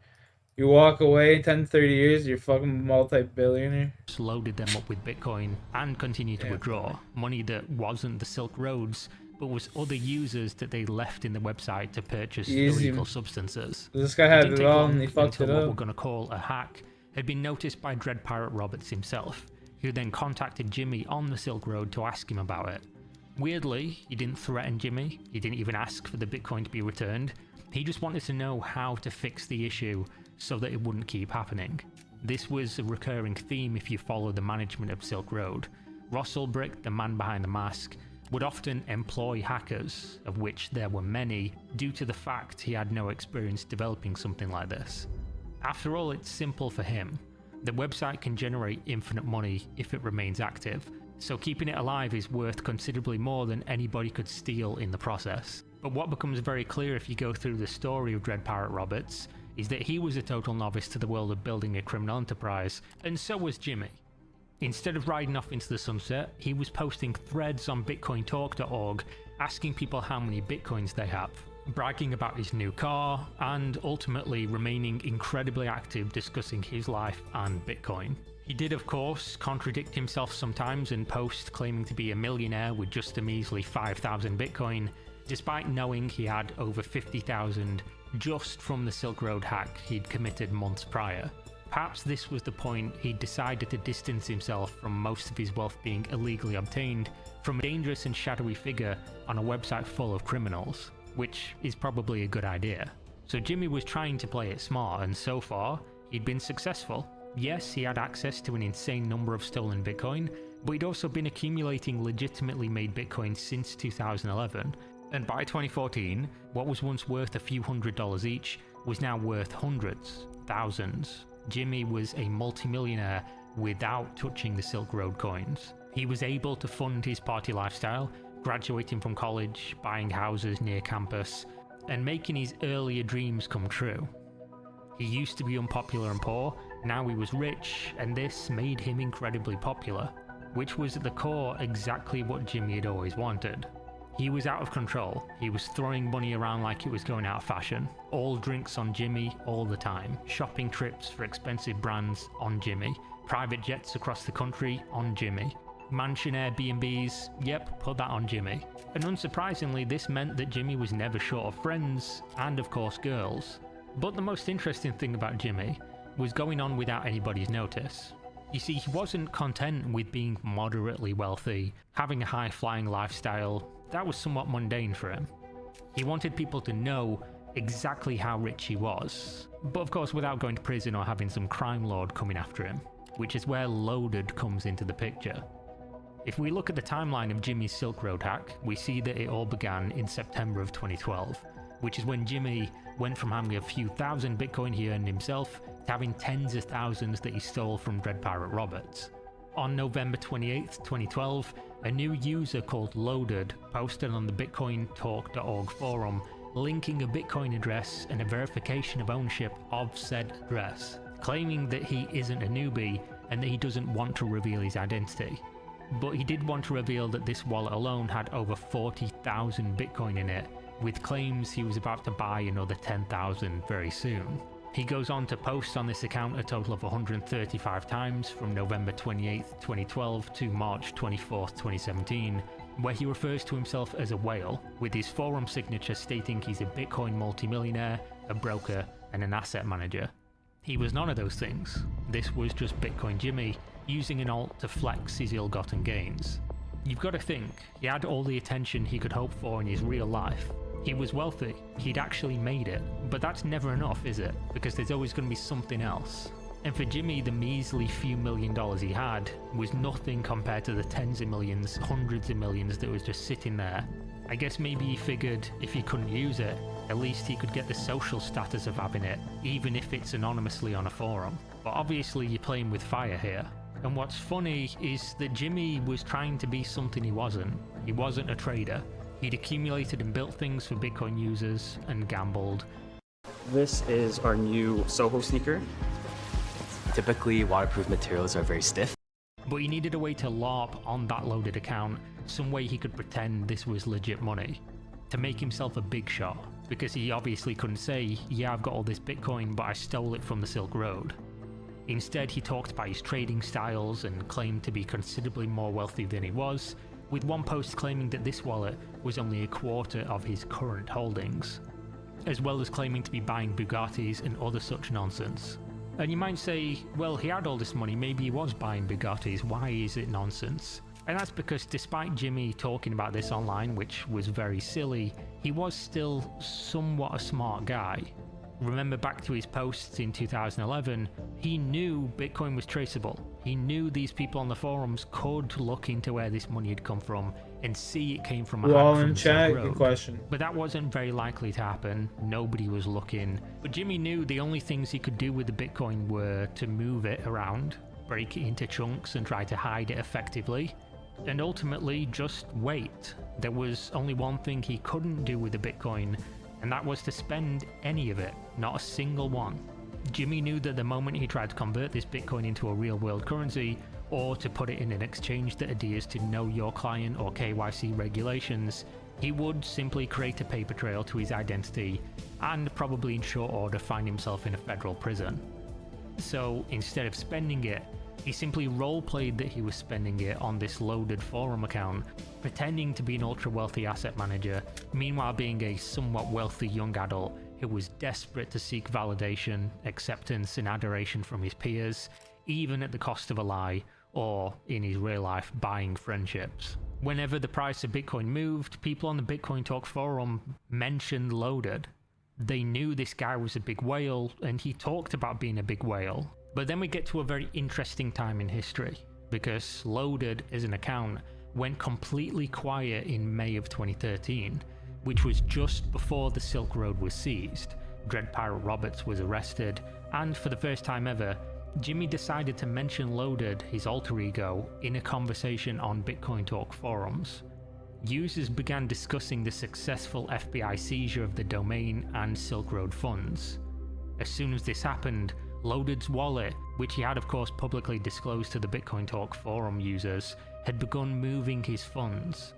You walk away 10, 30 years, you're fucking multi-billionaire. Loaded them up with Bitcoin and continued to withdraw money that wasn't the Silk Roads, but was other users that they left in the website to purchase illegal substances. This guy had it all and he fucked it up. What we're going to call a hack had been noticed by Dread Pirate Roberts himself, who then contacted Jimmy on the Silk Road to ask him about it. Weirdly, he didn't threaten Jimmy, he didn't even ask for the Bitcoin to be returned, he just wanted to know how to fix the issue so that it wouldn't keep happening. This was a recurring theme if you follow the management of Silk Road. Ross Ulbricht, the man behind the mask, would often employ hackers, of which there were many, due to the fact he had no experience developing something like this. After all, it's simple for him. The website can generate infinite money if it remains active, so keeping it alive is worth considerably more than anybody could steal in the process. But what becomes very clear if you go through the story of Dread Pirate Roberts is that he was a total novice to the world of building a criminal enterprise, and so was Jimmy. Instead of riding off into the sunset, he was posting threads on bitcointalk.org asking people how many bitcoins they have, bragging about his new car, and ultimately remaining incredibly active discussing his life and Bitcoin. He did, of course, contradict himself sometimes and post claiming to be a millionaire with just a measly 5,000 Bitcoin, despite knowing he had over 50,000 just from the Silk Road hack he'd committed months prior. Perhaps this was the point he decided to distance himself from most of his wealth being illegally obtained from a dangerous and shadowy figure on a website full of criminals, which is probably a good idea. So Jimmy was trying to play it smart, and so far, he'd been successful. Yes, he had access to an insane number of stolen Bitcoin, but he'd also been accumulating legitimately made Bitcoin since 2011, and by 2014, what was once worth a few $100s each was now worth hundreds, thousands. Jimmy was a multimillionaire without touching the Silk Road coins. He was able to fund his party lifestyle, graduating from college, buying houses near campus, and making his earlier dreams come true. He used to be unpopular and poor, now he was rich, and this made him incredibly popular, which was at the core exactly what Jimmy had always wanted. He was out of control, he was throwing money around like it was going out of fashion, all drinks on Jimmy all the time, shopping trips for expensive brands on Jimmy, private jets across the country on Jimmy, mansion Airbnbs, yep, put that on Jimmy. And unsurprisingly, this meant that Jimmy was never short of friends, and of course girls. But the most interesting thing about Jimmy was going on without anybody's notice. You see, he wasn't content with being moderately wealthy, having a high-flying lifestyle. That was somewhat mundane for him. He wanted people to know exactly how rich he was, but of course without going to prison or having some crime lord coming after him, which is where Loaded comes into the picture. If we look at the timeline of Jimmy's Silk Road hack, we see that it all began in September of 2012, which is when Jimmy went from having a few thousand Bitcoin he earned himself to having tens of thousands that he stole from Dread Pirate Roberts. On November 28th, 2012, a new user called Loaded posted on the bitcointalk.org forum linking a Bitcoin address and a verification of ownership of said address, claiming that he isn't a newbie and that he doesn't want to reveal his identity. But he did want to reveal that this wallet alone had over 40,000 Bitcoin in it, with claims he was about to buy another 10,000 very soon. He goes on to post on this account a total of 135 times from November 28, 2012 to March 24, 2017, where he refers to himself as a whale, with his forum signature stating he's a Bitcoin multimillionaire, a broker, and an asset manager. He was none of those things. This was just Bitcoin Jimmy, using an alt to flex his ill-gotten gains. You've got to think, he had all the attention he could hope for in his real life. He was wealthy, he'd actually made it, but that's never enough, is it? Because there's always going to be something else. And for Jimmy, the measly few $1 million he had was nothing compared to the tens of millions, hundreds of millions that was just sitting there. I guess maybe he figured if he couldn't use it, at least he could get the social status of having it, even if it's anonymously on a forum. But obviously you're playing with fire here. And what's funny is that Jimmy was trying to be something he wasn't. He wasn't a trader. He'd accumulated and built things for Bitcoin users and gambled. This is our new Soho sneaker. Typically, waterproof materials are very stiff. But he needed a way to LARP on that loaded account, some way he could pretend this was legit money, to make himself a big shot, because he obviously couldn't say, yeah, I've got all this Bitcoin, but I stole it from the Silk Road. Instead, he talked about his trading styles and claimed to be considerably more wealthy than he was, with one post claiming that this wallet was only a quarter of his current holdings, as well as claiming to be buying Bugattis and other such nonsense. And you might say, well, he had all this money, maybe he was buying Bugattis, why is it nonsense? And that's because despite Jimmy talking about this online, which was very silly, he was still somewhat a smart guy. Remember back to his posts in 2011, he knew Bitcoin was traceable. He knew these people on the forums could look into where this money had come from and see it came from a hack from the Silk Road. Good question. But that wasn't very likely to happen. Nobody was looking. But Jimmy knew the only things he could do with the Bitcoin were to move it around, break it into chunks and try to hide it effectively, and ultimately just wait. There was only one thing he couldn't do with the Bitcoin, and that was to spend any of it, not a single one. Jimmy knew that the moment he tried to convert this Bitcoin into a real-world currency, or to put it in an exchange that adheres to Know Your Client or KYC regulations, he would simply create a paper trail to his identity and probably in short order find himself in a federal prison. So instead of spending it, he simply role-played that he was spending it on this loaded forum account, pretending to be an ultra-wealthy asset manager, meanwhile being a somewhat wealthy young adult who was desperate to seek validation, acceptance, and adoration from his peers, even at the cost of a lie, or, in his real life, buying friendships. Whenever the price of Bitcoin moved, people on the Bitcoin Talk forum mentioned Loaded. They knew this guy was a big whale, and he talked about being a big whale. But then we get to a very interesting time in history, because Loaded as an account went completely quiet in May of 2013, which was just before the Silk Road was seized, Dread Pirate Roberts was arrested, and for the first time ever, Jimmy decided to mention Loaded, his alter ego, in a conversation on Bitcoin Talk forums. Users began discussing the successful FBI seizure of the domain and Silk Road funds. As soon as this happened, Loaded's wallet, which he had of course publicly disclosed to the Bitcoin Talk forum users, had begun moving his funds,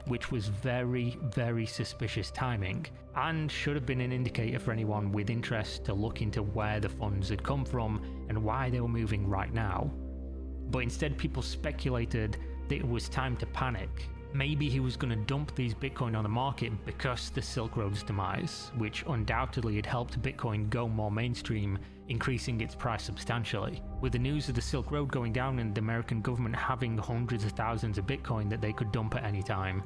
which was very, very suspicious timing, and should have been an indicator for anyone with interest to look into where the funds had come from and why they were moving right now. But instead people speculated that it was time to panic. Maybe he was going to dump these Bitcoin on the market because the Silk Road's demise, which undoubtedly had helped Bitcoin go more mainstream, increasing its price substantially. With the news of the Silk Road going down and the American government having hundreds of thousands of Bitcoin that they could dump at any time,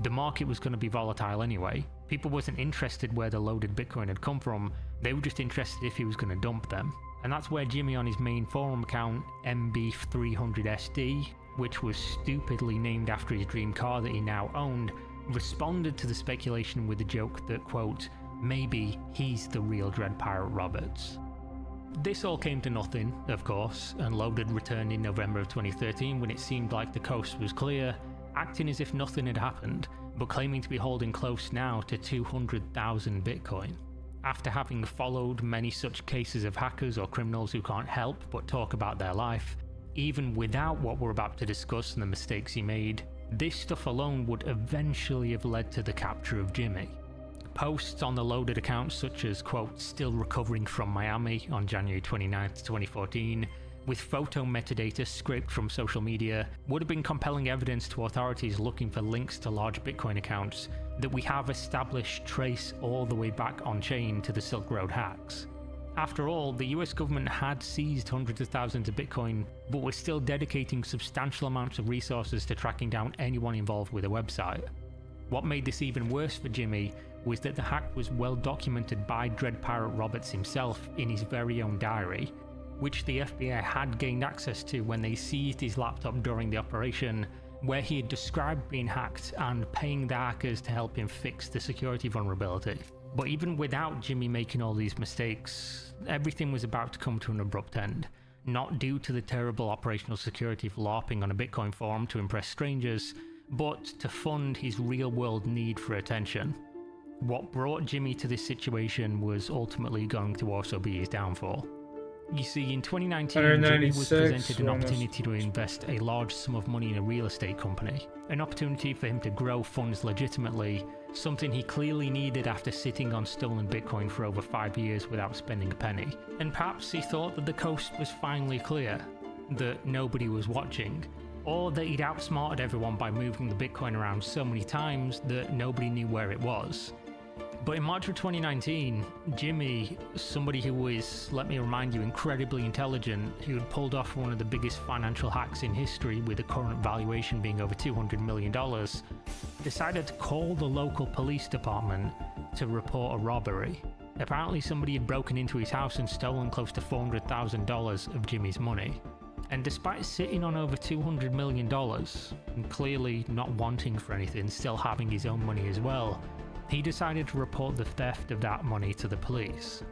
the market was going to be volatile anyway. People wasn't interested where the loaded Bitcoin had come from, they were just interested if he was going to dump them. And that's where Jimmy on his main forum account, MB300SD, which was stupidly named after his dream car that he now owned, responded to the speculation with the joke that, quote, maybe he's the real Dread Pirate Roberts. This all came to nothing, of course, and Loaded returned in November of 2013 when it seemed like the coast was clear, acting as if nothing had happened, but claiming to be holding close now to 200,000 Bitcoin. After having followed many such cases of hackers or criminals who can't help but talk about their life, even without what we're about to discuss and the mistakes he made, this stuff alone would eventually have led to the capture of Jimmy. Posts on the loaded accounts such as, quote, still recovering from Miami on January 29th, 2014, with photo metadata scraped from social media, would have been compelling evidence to authorities looking for links to large Bitcoin accounts that we have established trace all the way back on-chain to the Silk Road hacks. After all, the US government had seized hundreds of thousands of Bitcoin, but was still dedicating substantial amounts of resources to tracking down anyone involved with a website. What made this even worse for Jimmy was that the hack was well documented by Dread Pirate Roberts himself in his very own diary, which the FBI had gained access to when they seized his laptop during the operation, where he had described being hacked and paying the hackers to help him fix the security vulnerability. But even without Jimmy making all these mistakes, everything was about to come to an abrupt end. Not due to the terrible operational security of LARPing on a Bitcoin forum to impress strangers, but to fund his real-world need for attention. What brought Jimmy to this situation was ultimately going to also be his downfall. You see, in 2019, Jimmy was presented an opportunity to invest a large sum of money in a real estate company, an opportunity for him to grow funds legitimately, something he clearly needed after sitting on stolen Bitcoin for over 5 years without spending a penny. And perhaps he thought that the coast was finally clear, that nobody was watching, or that he'd outsmarted everyone by moving the Bitcoin around so many times that nobody knew where it was. But in March of 2019, Jimmy, somebody who is, let me remind you, incredibly intelligent, who had pulled off one of the biggest financial hacks in history with the current valuation being over $200 million, decided to call the local police department to report a robbery. Apparently somebody had broken into his house and stolen close to $400,000 of Jimmy's money. And despite sitting on over $200 million, and clearly not wanting for anything, still having his own money as well, he decided to report the theft of that money to the police.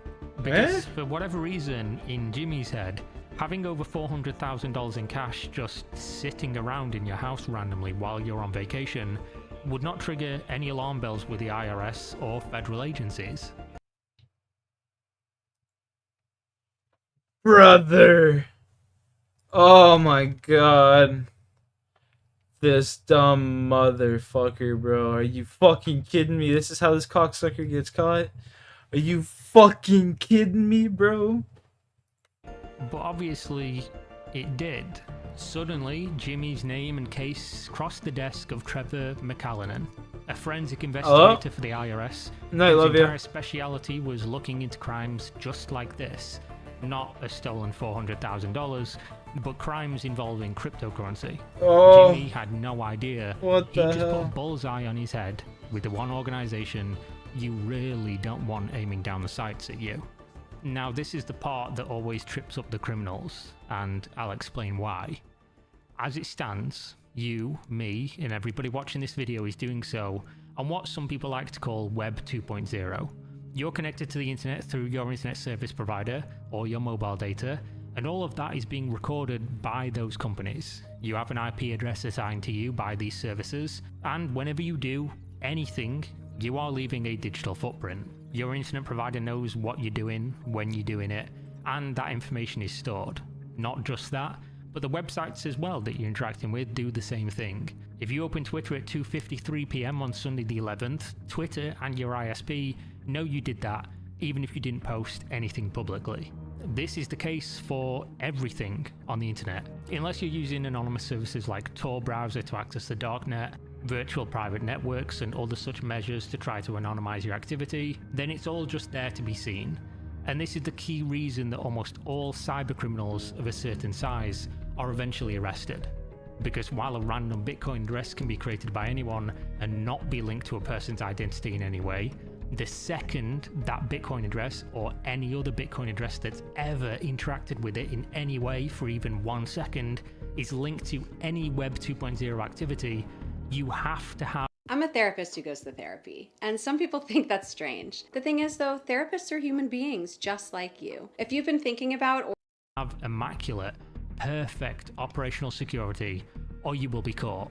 Because for whatever reason, in Jimmy's head, having over $400,000 in cash just sitting around in your house randomly while you're on vacation would not trigger any alarm bells with the IRS or federal agencies. Brother. Oh my god. This dumb motherfucker, bro. Are you fucking kidding me? This is how this cocksucker gets caught? Are you fucking kidding me, bro? But obviously, it did. Suddenly, Jimmy's name and case crossed the desk of Trevor McAllennan, a forensic investigator for the IRS. No, whose entire speciality was looking into crimes just like this. Not a stolen $400,000, but crimes involving cryptocurrency. Oh. Jimmy had no idea. What the He just hell? put a bullseye on his head with the one organization you really don't want aiming down the sights at you. Now, this is the part that always trips up the criminals, and I'll explain why. As it stands, you, me, and everybody watching this video is doing so on what some people like to call Web 2.0. You're connected to the internet through your internet service provider or your mobile data, and all of that is being recorded by those companies. You have an IP address assigned to you by these services, and whenever you do anything, you are leaving a digital footprint. Your internet provider knows what you're doing, when you're doing it, and that information is stored. Not just that, but the websites as well that you're interacting with do the same thing. If you open Twitter at 2:53 PM on Sunday the 11th, Twitter and your ISP know you did that, even if you didn't post anything publicly. This is the case for everything on the internet. Unless you're using anonymous services like Tor browser to access the darknet, virtual private networks and other such measures to try to anonymize your activity, then it's all just there to be seen. And this is the key reason that almost all cybercriminals of a certain size are eventually arrested. Because while a random Bitcoin address can be created by anyone and not be linked to a person's identity in any way, the second that Bitcoin address or any other Bitcoin address that's ever interacted with it in any way for even 1 second is linked to any Web 2.0 activity, you have to have. I'm a therapist who goes to therapy, and some people think that's strange. The thing is, though, therapists are human beings just like you. If you've been thinking about or Have immaculate, perfect operational security, or you will be caught.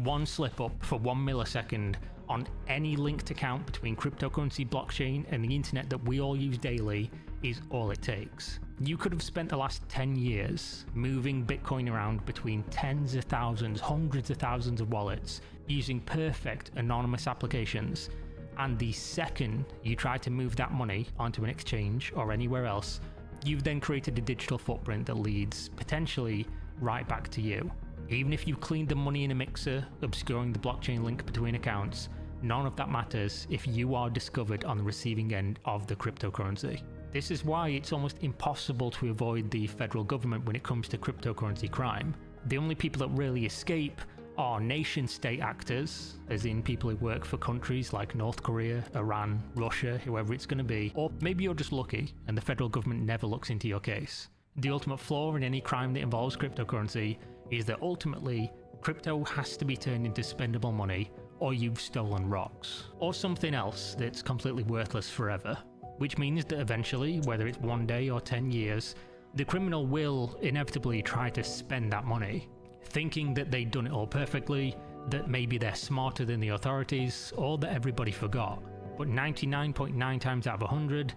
One slip up for 1 millisecond on any linked account between cryptocurrency blockchain and the internet that we all use daily is all it takes. You could have spent the last 10 years moving Bitcoin around between tens of thousands, hundreds of thousands of wallets using perfect anonymous applications, and the second you try to move that money onto an exchange or anywhere else, you've then created a digital footprint that leads potentially right back to you. Even if you cleaned the money in a mixer, obscuring the blockchain link between accounts, none of that matters if you are discovered on the receiving end of the cryptocurrency. This is why it's almost impossible to avoid the federal government when it comes to cryptocurrency crime. The only people that really escape are nation-state actors, as in people who work for countries like North Korea, Iran, Russia, whoever it's going to be, or maybe you're just lucky and the federal government never looks into your case. The ultimate flaw in any crime that involves cryptocurrency is that ultimately crypto has to be turned into spendable money, or you've stolen rocks, or something else that's completely worthless forever. Which means that eventually, whether it's 1 day or 10 years, the criminal will inevitably try to spend that money, thinking that they've done it all perfectly, that maybe they're smarter than the authorities, or that everybody forgot. But 99.9 times out of 100,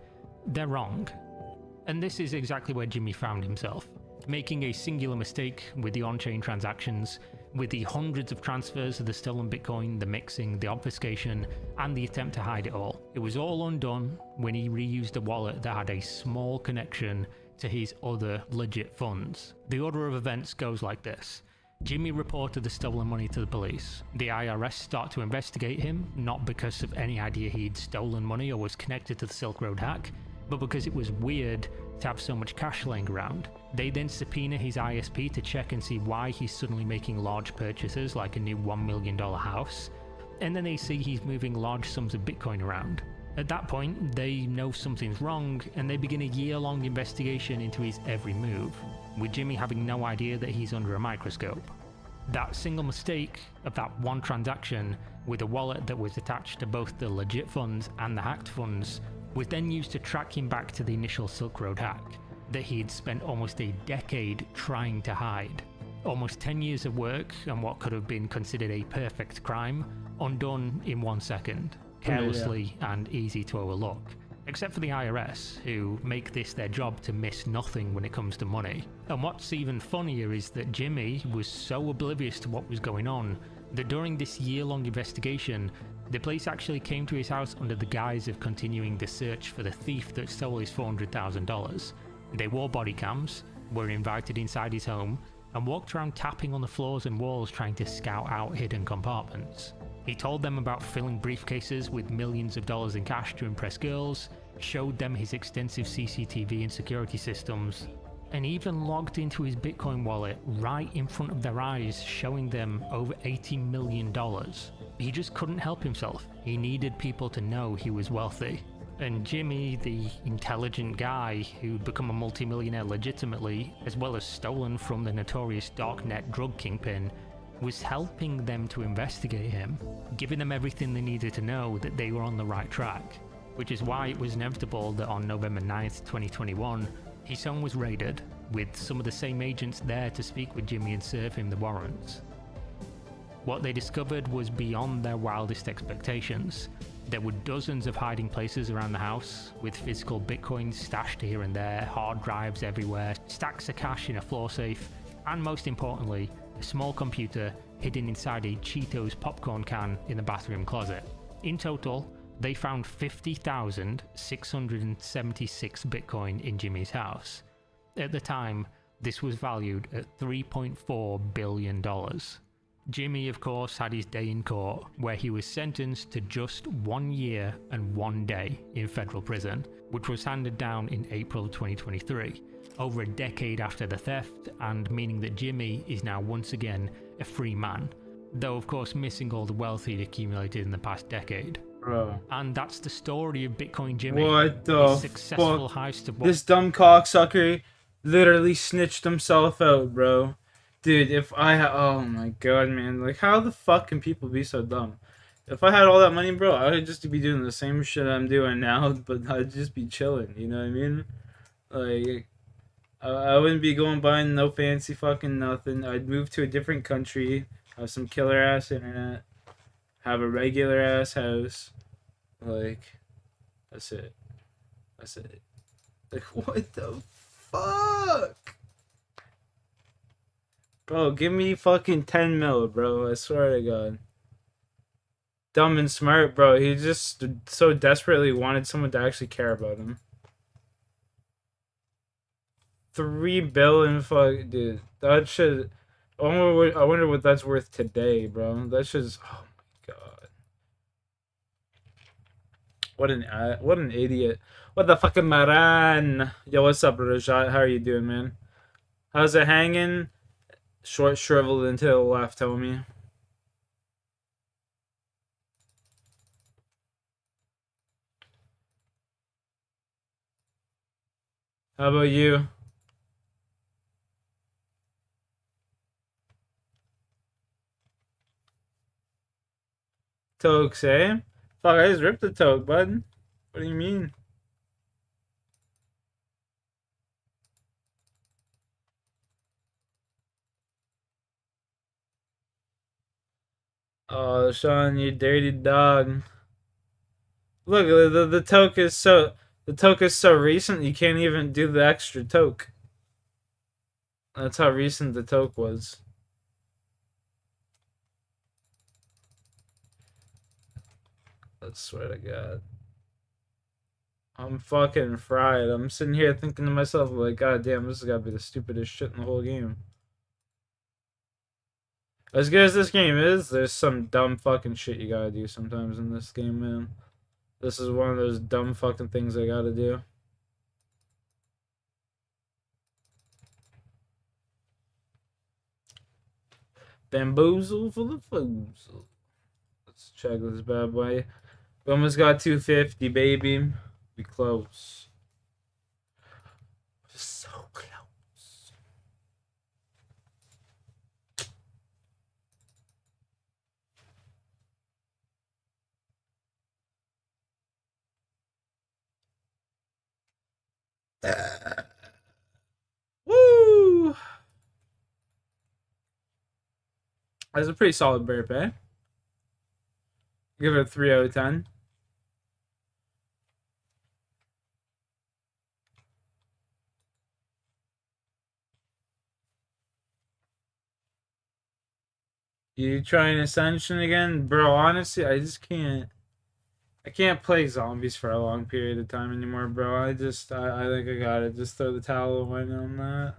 they're wrong. And this is exactly where Jimmy found himself, making a singular mistake with the on-chain transactions, with the hundreds of transfers of the stolen Bitcoin, the mixing, the obfuscation, and the attempt to hide it all. It was all undone when he reused a wallet that had a small connection to his other legit funds. The order of events goes like this. Jimmy reported the stolen money to the police. The IRS start to investigate him, not because of any idea he'd stolen money or was connected to the Silk Road hack, but because it was weird to have so much cash laying around. They then subpoena his ISP to check and see why he's suddenly making large purchases like a new $1 million house, and then they see he's moving large sums of Bitcoin around. At that point, they know something's wrong, and they begin a year-long investigation into his every move, with Jimmy having no idea that he's under a microscope. That single mistake of that one transaction with a wallet that was attached to both the legit funds and the hacked funds was then used to track him back to the initial Silk Road hack that he had spent almost a decade trying to hide. Almost 10 years of work on what could have been considered a perfect crime, undone in 1 second, carelessly and easy to overlook. Except for the IRS, who make this their job to miss nothing when it comes to money. And what's even funnier is that Jimmy was so oblivious to what was going on that during this year-long investigation, the police actually came to his house under the guise of continuing the search for the thief that stole his $400,000. They wore body cams, were invited inside his home, and walked around tapping on the floors and walls trying to scout out hidden compartments. He told them about filling briefcases with millions of dollars in cash to impress girls, showed them his extensive CCTV and security systems, and even logged into his Bitcoin wallet right in front of their eyes, showing them over $80 million. He just couldn't help himself. He needed people to know he was wealthy. And Jimmy, the intelligent guy who'd become a multimillionaire legitimately, as well as stolen from the notorious darknet drug kingpin, was helping them to investigate him, giving them everything they needed to know that they were on the right track. Which is why it was inevitable that on November 9th, 2021, his home was raided, with some of the same agents there to speak with Jimmy and serve him the warrants. What they discovered was beyond their wildest expectations. There were dozens of hiding places around the house, with physical Bitcoins stashed here and there, hard drives everywhere, stacks of cash in a floor safe, and most importantly, a small computer hidden inside a Cheetos popcorn can in the bathroom closet. In total, they found 50,676 Bitcoin in Jimmy's house. At the time, this was valued at $3.4 billion. Jimmy, of course, had his day in court, where he was sentenced to just 1 year and 1 day in federal prison, which was handed down in April 2023, over a decade after the theft, and meaning that Jimmy is now once again a free man, though of course missing all the wealth he'd accumulated in the past decade. Bro. And that's the story of Bitcoin Jimmy. What the successful fuck? heist of This dumb cocksucker literally snitched himself out, bro. Dude, if I had... Oh my god, man. Like, how the fuck can people be so dumb? If I had all that money, bro, I would just be doing the same shit I'm doing now, but I'd just be chilling, you know what I mean? Like, I wouldn't be going buying no fancy fucking nothing. I'd move to a different country, Have some killer ass internet. Have a regular ass house. Like, that's it. That's it. Like, what the fuck? Bro, give me fucking 10 mil, bro. I swear to God. Dumb and smart, bro. He just so desperately wanted someone to actually care about him. 3 billion, fuck, dude. That shit. I wonder what that's worth today, bro. That's just. Oh my God. What an idiot. What the fucking maran? Yo, what's up, Rajat? How are you doing, man? How's it hanging? Short shriveled into the left, homie. How about you? Tokes, eh? Fuck, I just ripped the toke, bud. What do you mean? Oh, Sean, you dirty dog. Look, the toke is so recent you can't even do the extra toke. That's how recent the toke was. I swear to God. I'm fucking fried. I'm sitting here thinking to myself, like, God damn, this has got to be the stupidest shit in the whole game. As good as this game is, there's some dumb fucking shit you gotta do sometimes in this game, man. This is one of those dumb fucking things I gotta do. Bamboozle for the foozle. Let's check this bad boy. We almost got 250, baby. We close. So close. Woo! That's a pretty solid burp, eh? Give it a 3 out of 10. You trying Ascension again? Bro, honestly, I just can't. I can't play zombies for a long period of time anymore, bro. I think I gotta just throw the towel away on that.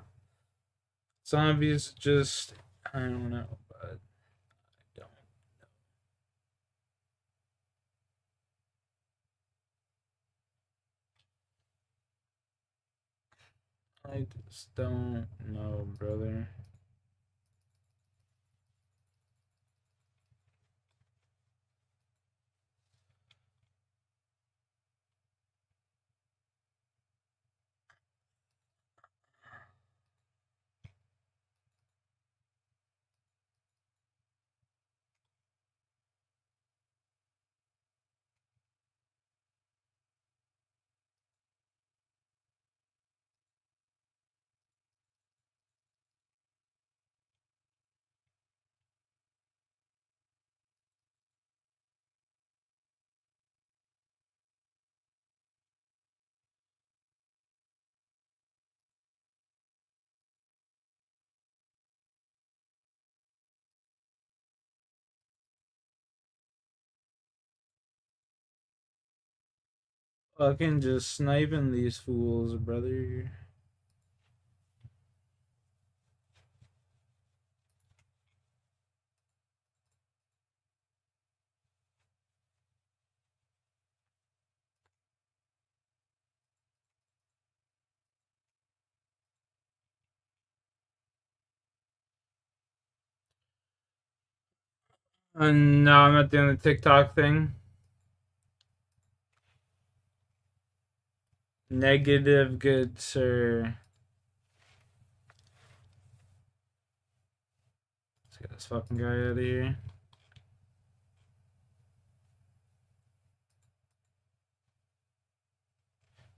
Zombies just, I don't know, but I just don't know, brother. Fucking just sniping these fools, brother. No, I'm not doing the TikTok thing. Negative, good sir. Let's get this fucking guy out of here.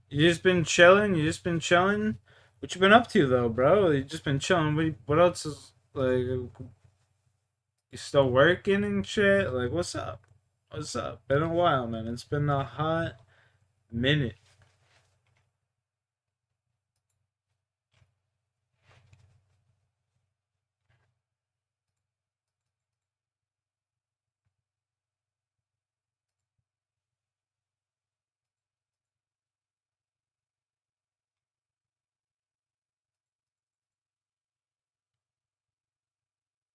You just been chilling? You just been chilling? What you been up to though, bro? You just been chilling. What else is like? You still working and shit? Like, what's up? What's up? Been a while, man. It's been a hot minute.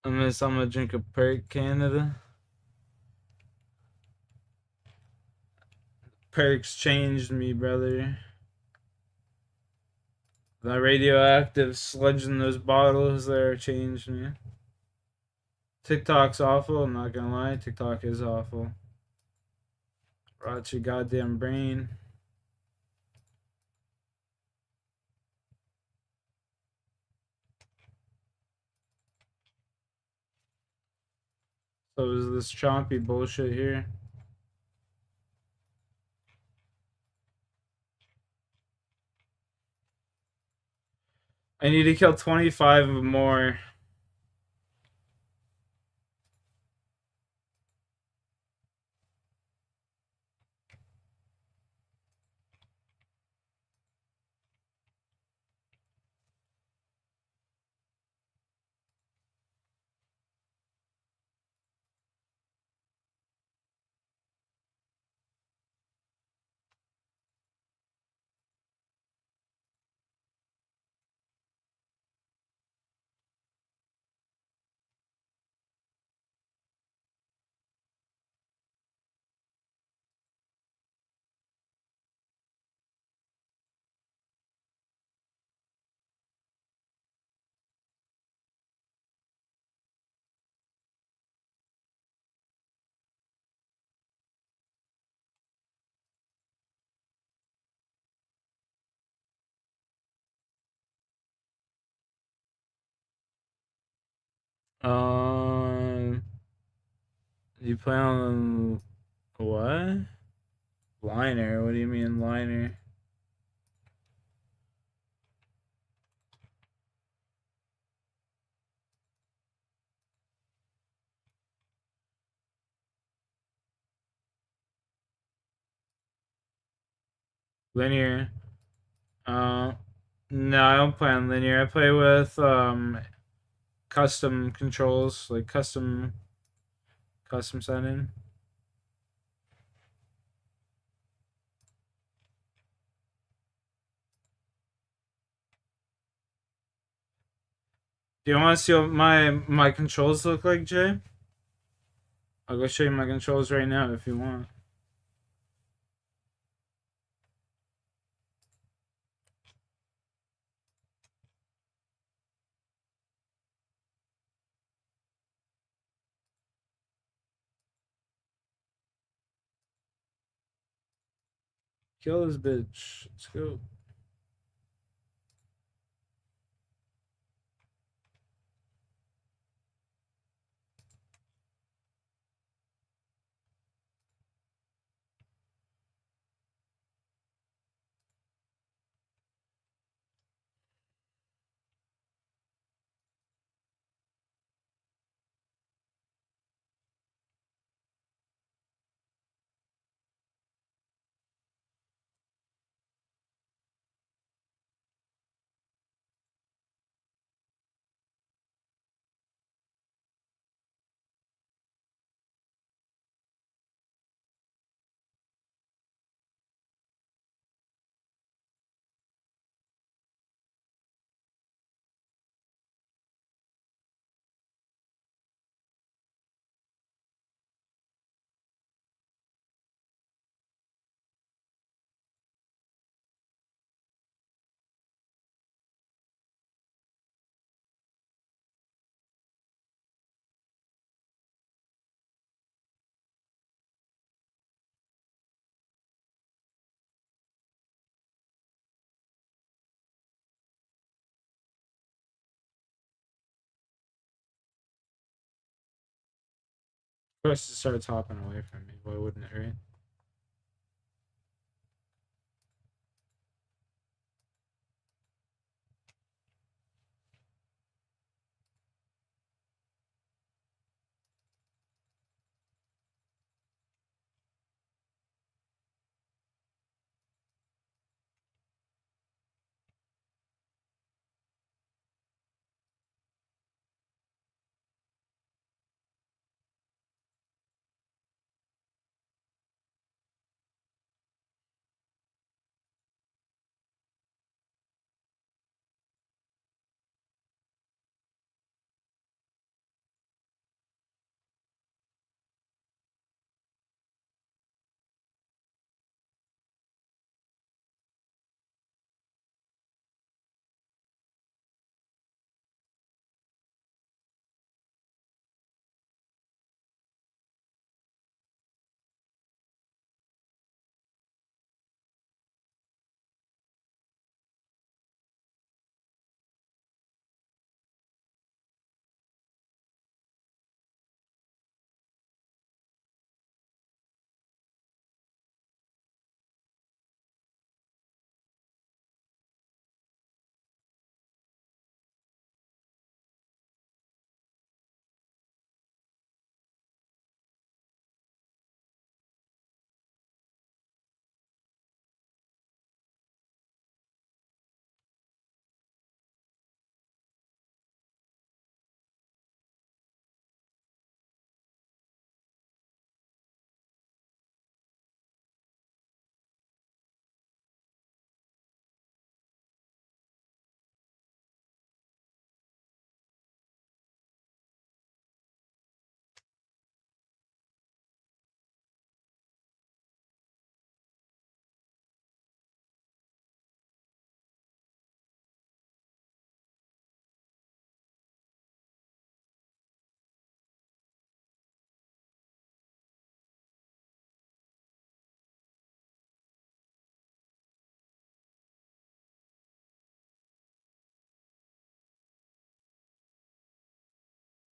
Unless I'm gonna drink a perk Canada. Perks changed me, brother. That radioactive sludge in those bottles there changed me. TikTok's awful, I'm not gonna lie. TikTok is awful. Rot your goddamn brain. So is this chompy bullshit here. I need to kill 25 more. You plan on what? Liner? What do you mean liner? Linear. No, I don't play on linear. I play with custom controls, like custom setting. Do you want to see what my controls look like, Jay? I'll go show you my controls right now if you want. Kill this bitch. Let's go. Of course, it starts hopping away from me. Why wouldn't it, right?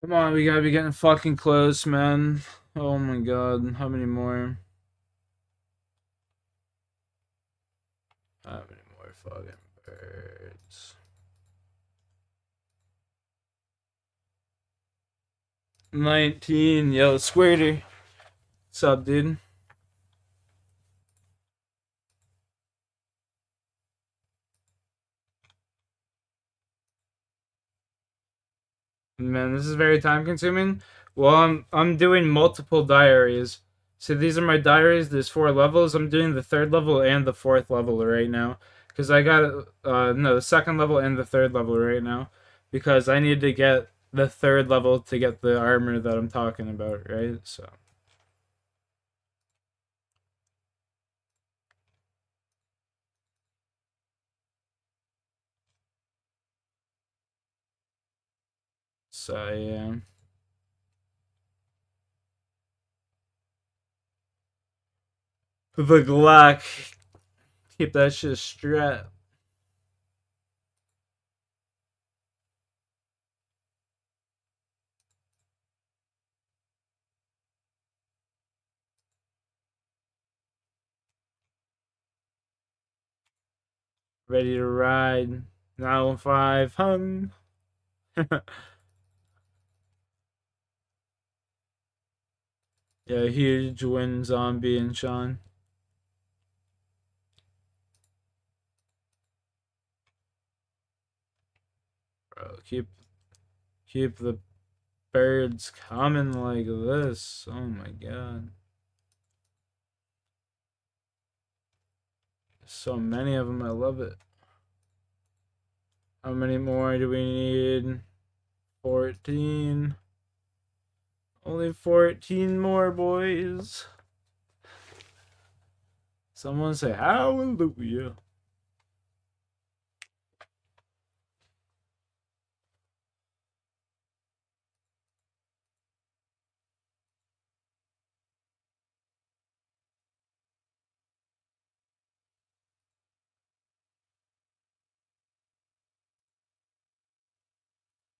Come on, we gotta be getting fucking close, man. Oh my god, how many more? How many more fucking birds? 19, yo, Squirty. What's up, dude? Man, this is very time consuming. Well, I'm doing multiple diaries. So these are my diaries. There's 4 levels. I'm doing the 3rd level and the 4th level right now. Because I got, no, the 2nd level and the 3rd level right now. Because I need to get the 3rd level to get the armor that I'm talking about, right? So. So, yeah. The Glock. Keep that shit strapped. Ready to ride. 915 hum. Yeah, huge win zombie and Sean. Bro, keep the birds coming like this. Oh my god. So many of them, I love it. How many more do we need? 14. Only 14 more, boys. Someone say hallelujah.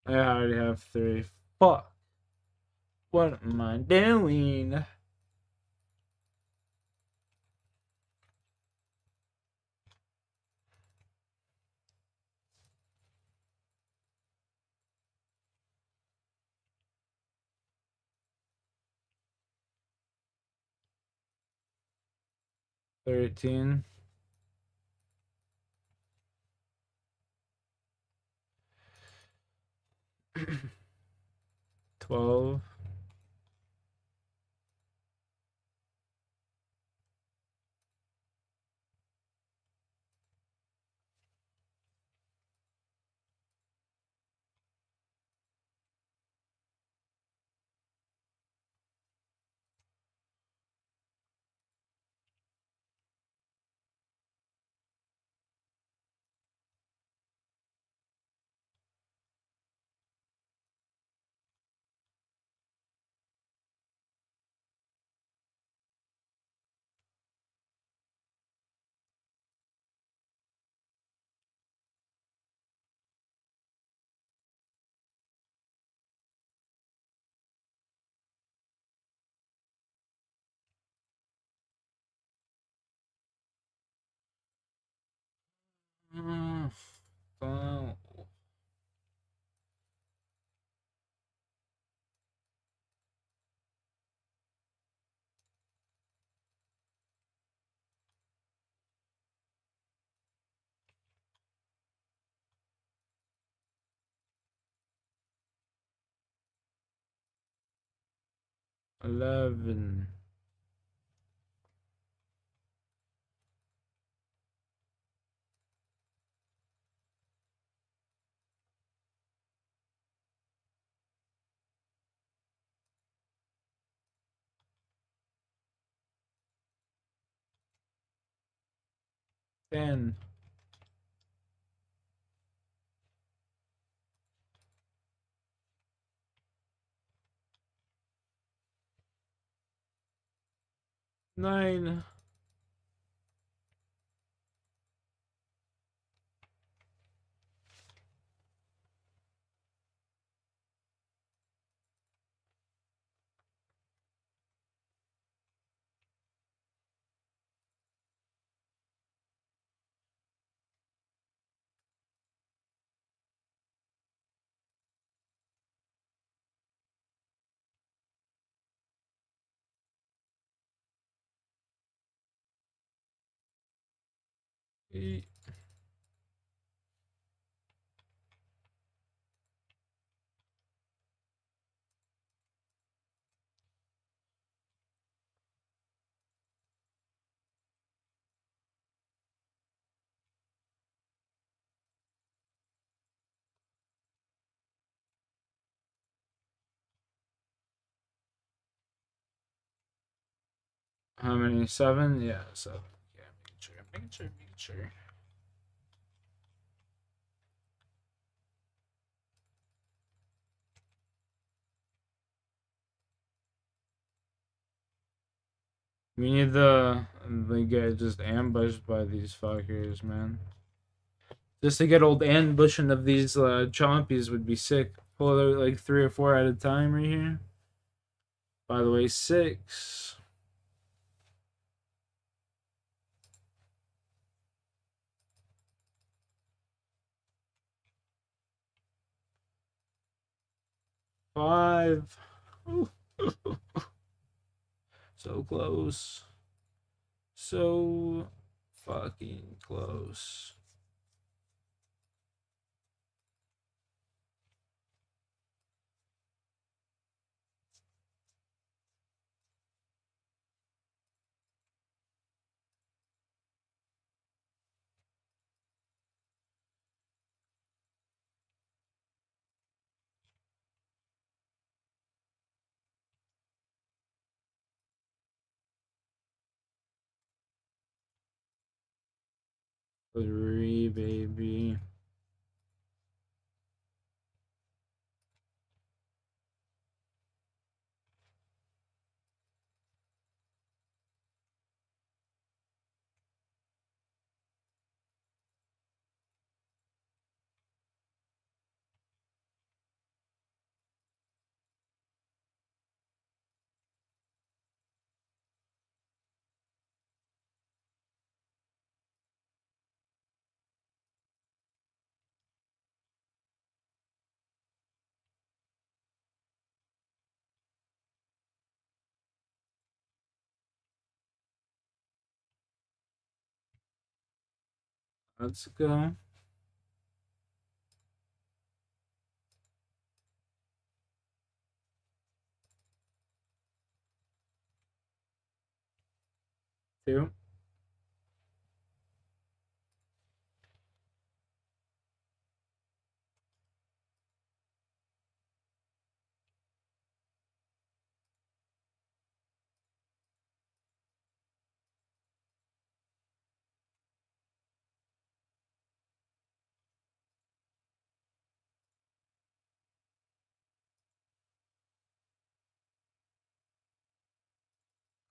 I already have 3. Fuck. What am I doing? $13. 12. 11. Ten. Nine. How many? 7? Yeah, 7. Yeah, making sure. We need the get just ambushed by these fuckers, man. Just to get old ambushing of these chompies would be sick. Pull out like 3 or 4 at a time right here. By the way, 6. Five. So close. So fucking close. Three, baby. Let's go. Two.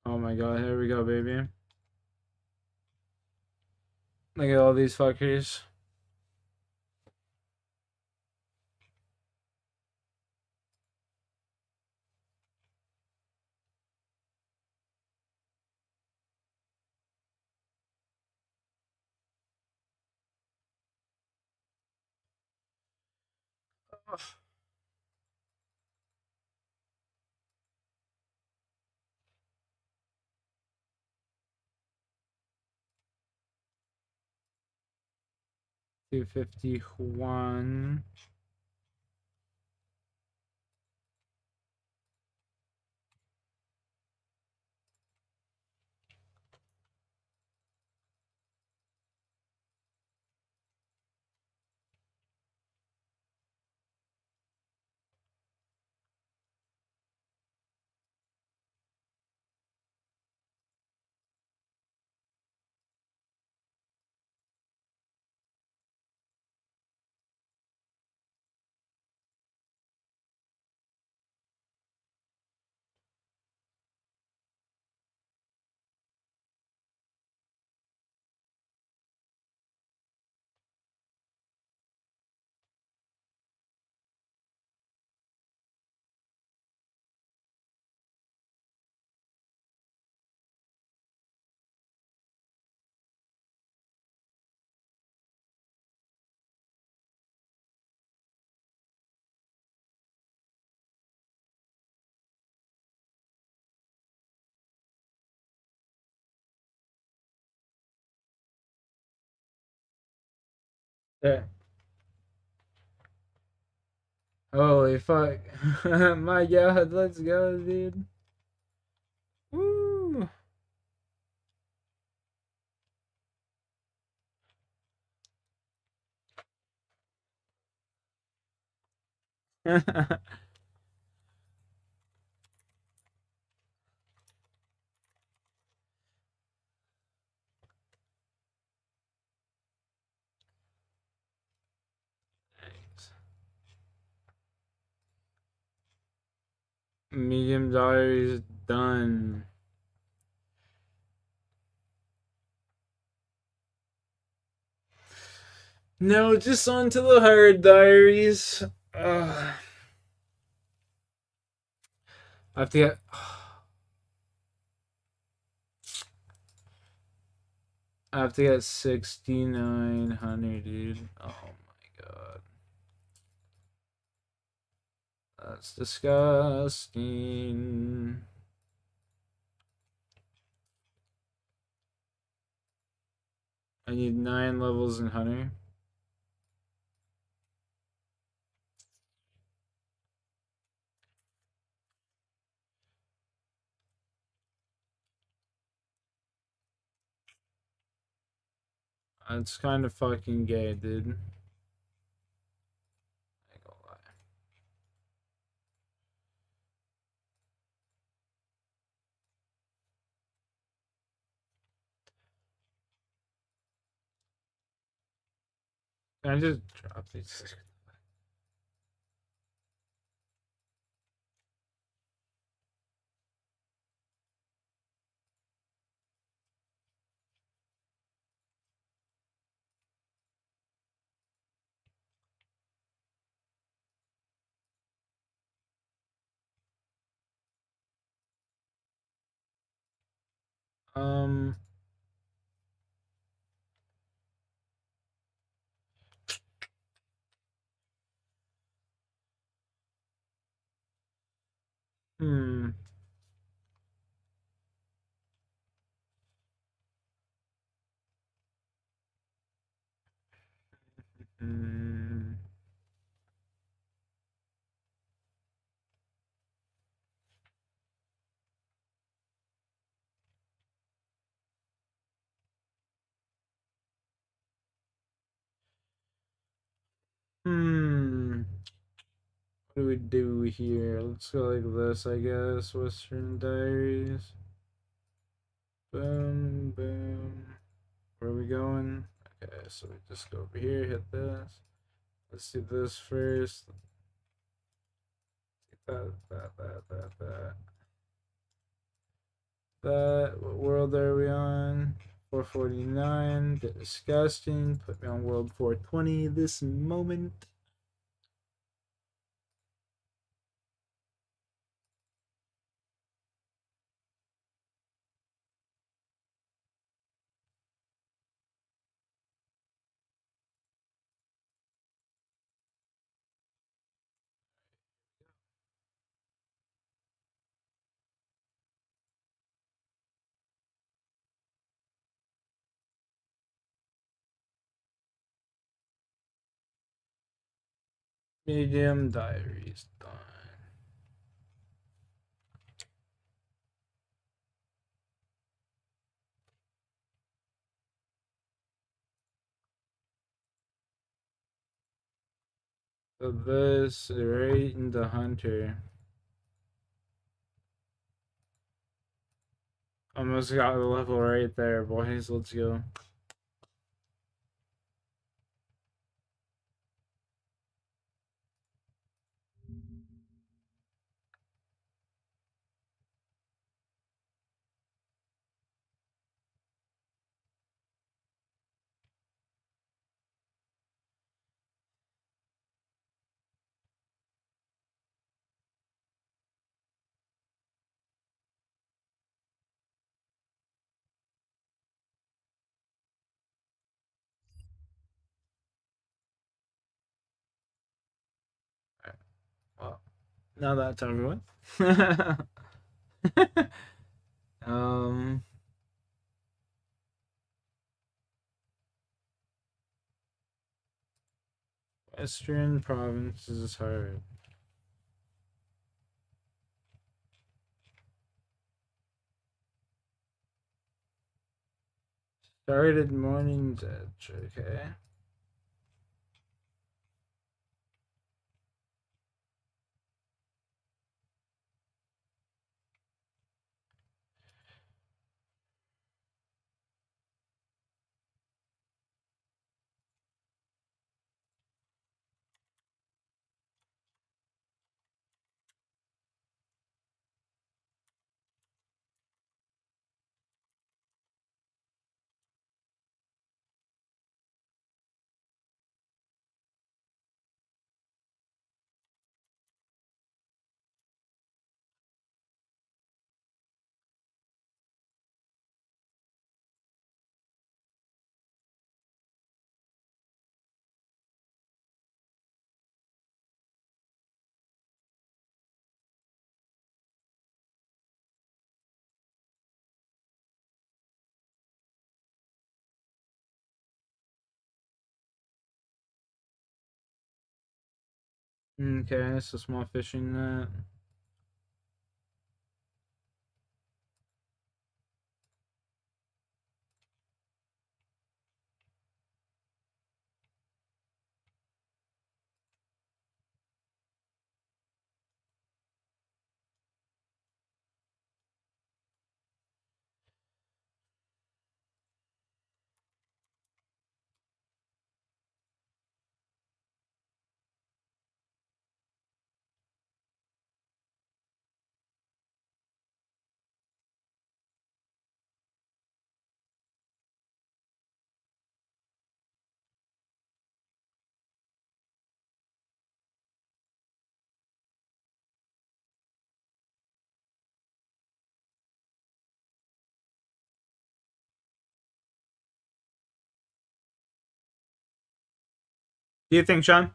Oh my god, here we go, baby. Look at all these fuckers. Ugh. 251. Yeah. Holy fuck. My god, let's go, dude. Woo. Medium diaries done. No, just on to the hard diaries. I have to get. I have to get 6,900, dude. Oh my god. That's disgusting. I need 9 levels in Hunter. That's kind of fucking gay, dude. I ain't gonna lie. Can I just drop these? Um. Hmm. Hmm. Hmm. What do we do here? Let's go like this, I guess. Western Diaries. Boom, boom. Where are we going? Okay, so we just go over here, hit this. Let's do this first. That. What world are we on? 449. Disgusting. Put me on world 420 this moment. Medium diaries done. So this right in the hunter. Almost got the level right there, boys. Let's go. Well, now that's everyone. um. Western provinces hard. Started morning's edge, okay. Okay, so small fishing net. Do you think, Sean?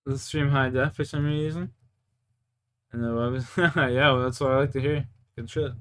The stream high def for some reason. And the web is yeah, well, that's what I like to hear. Good shit.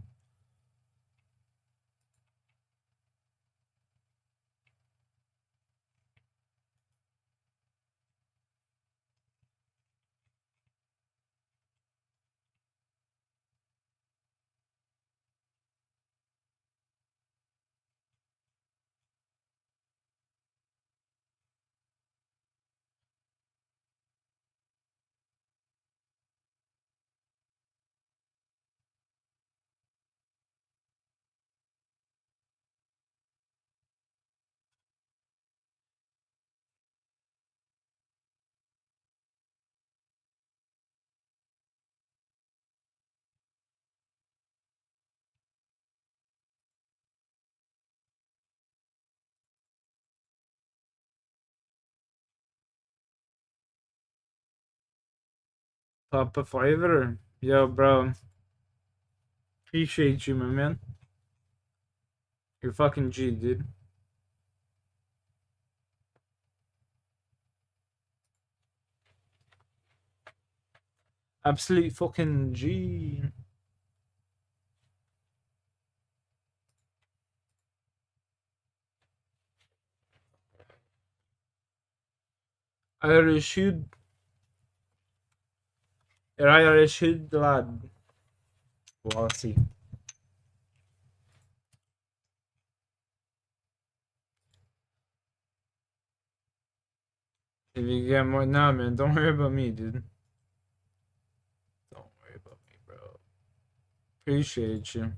Papa Flavor. Yo, bro. Appreciate you, my man. You're fucking G, dude. Absolute fucking G. Irish hood. Irish hood, lad. Quality. If you get more, nah, man, don't worry about me, dude. Don't worry about me, bro. Appreciate you.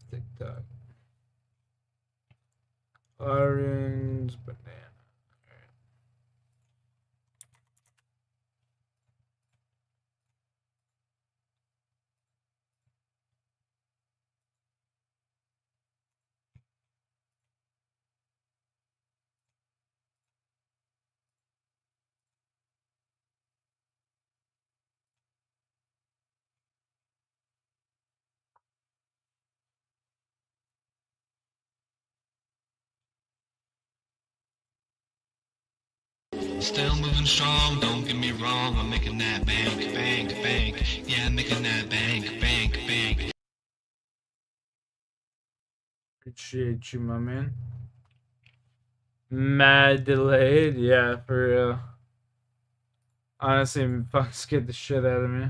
TikTok. Orange banana. Still moving strong, don't get me wrong. I'm making that bank, bank, bank. Yeah, I'm making that bank, bank, bank. Appreciate you, my man. Mad delayed, yeah, for real. Honestly, fuck scared the shit out of me.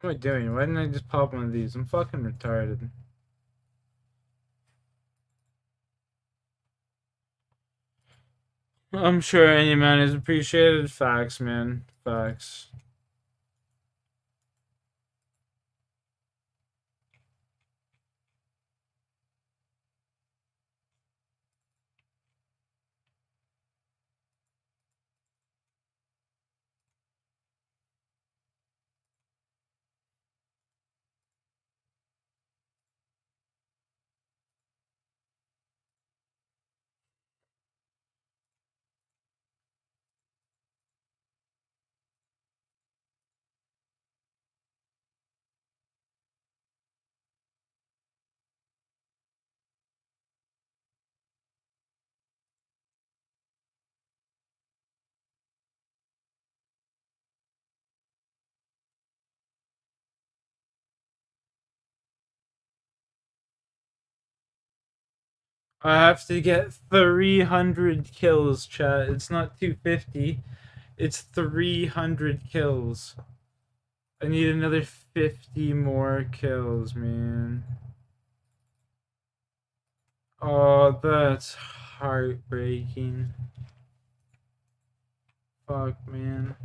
What am I doing? Why didn't I just pop one of these? I'm fucking retarded. I'm sure any man is appreciated. Facts, man. Facts. I have to get 300 kills, chat. It's not 250. It's 300 kills. I need another 50 more kills, man. Oh, that's heartbreaking. Fuck, man.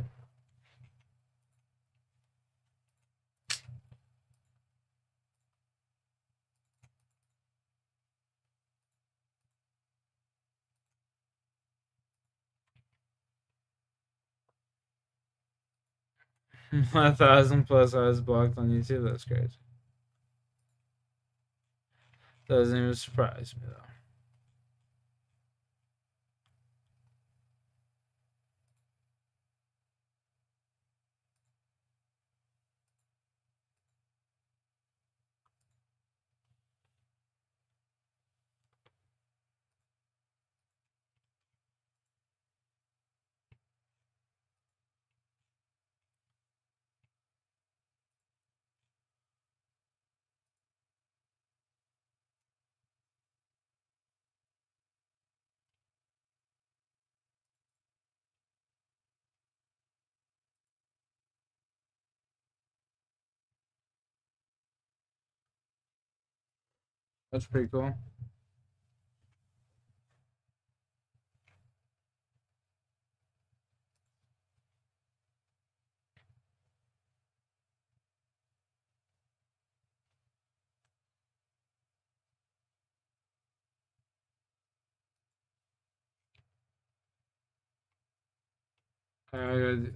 A 1,000 plus eyes blocked on YouTube. That's crazy. Doesn't even surprise me though. That's pretty cool. I gotta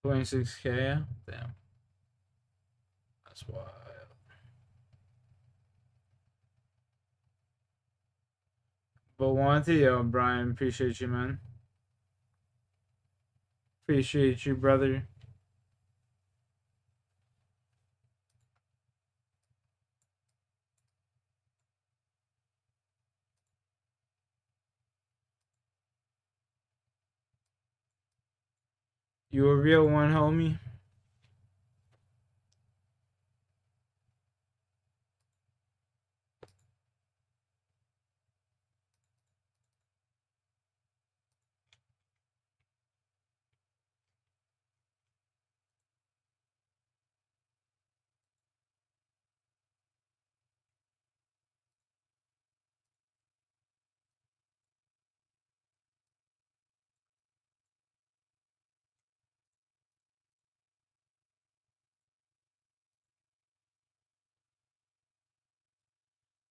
26K. Damn. That's wild. But wanted, yo, Brian, appreciate you, man. Appreciate you, brother. You a real one, homie.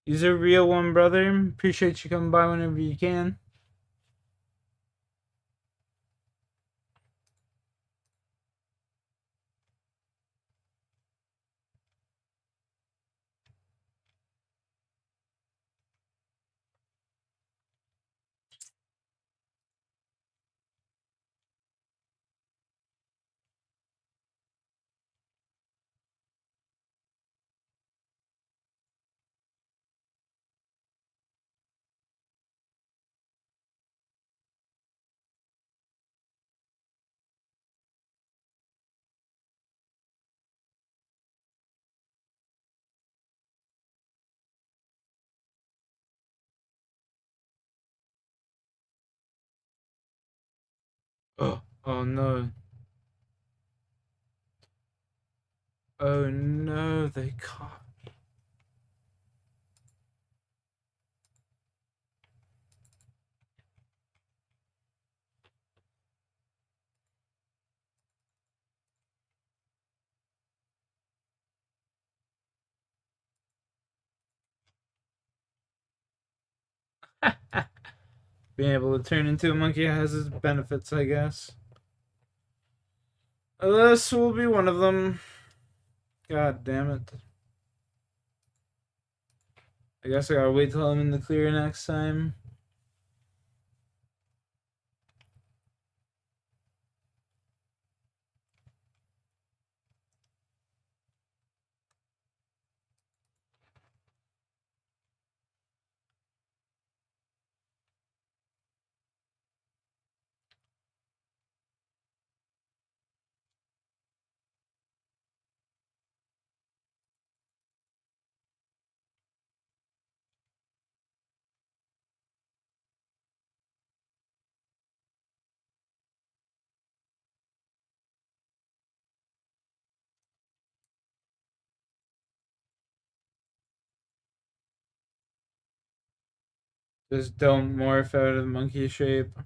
He's a real one, brother. Appreciate you coming by whenever you can. Oh no. Oh no, they caught me. Being able to turn into a monkey has its benefits, I guess. This will be one of them. God damn it. I guess I gotta wait till I'm in the clear next time. Just don't morph out of monkey shape.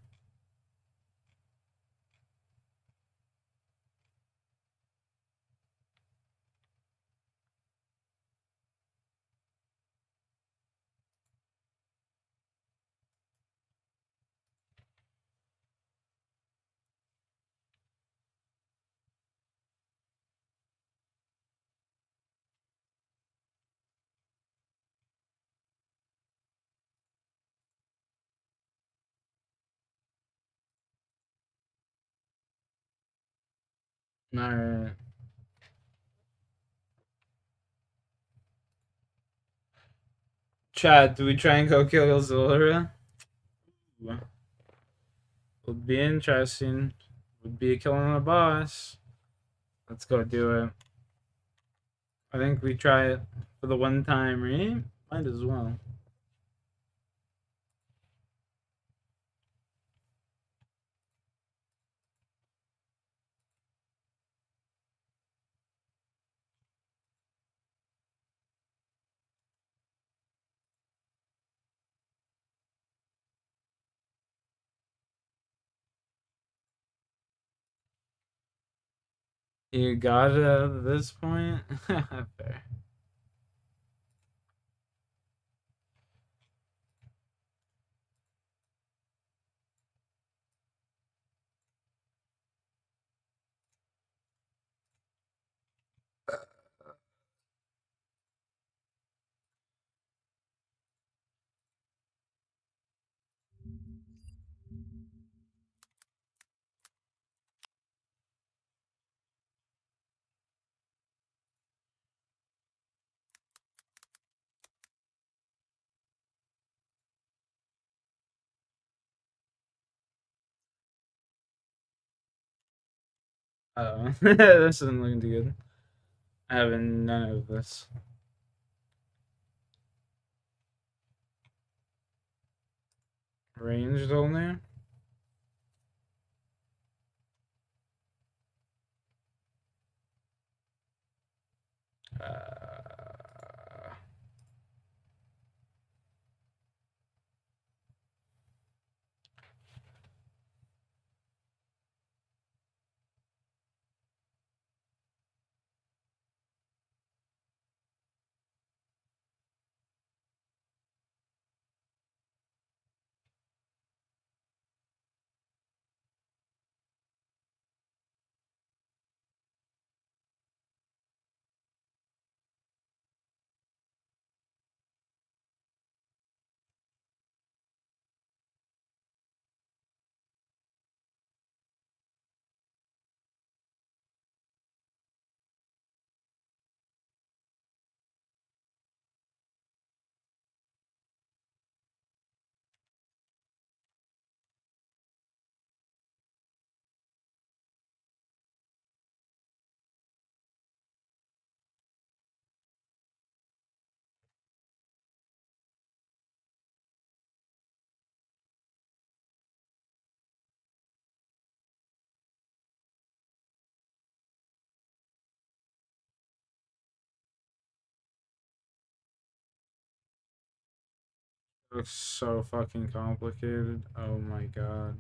Alright. Chad, do we try and go kill Zora? Would be interesting. Would be killing a boss. Let's go do it. I think we try it for the one time, right? Might as well. You got it at this point? Fair. Oh, this isn't looking too good. I have none of this. Ranged only. Looks so fucking complicated. Oh my god.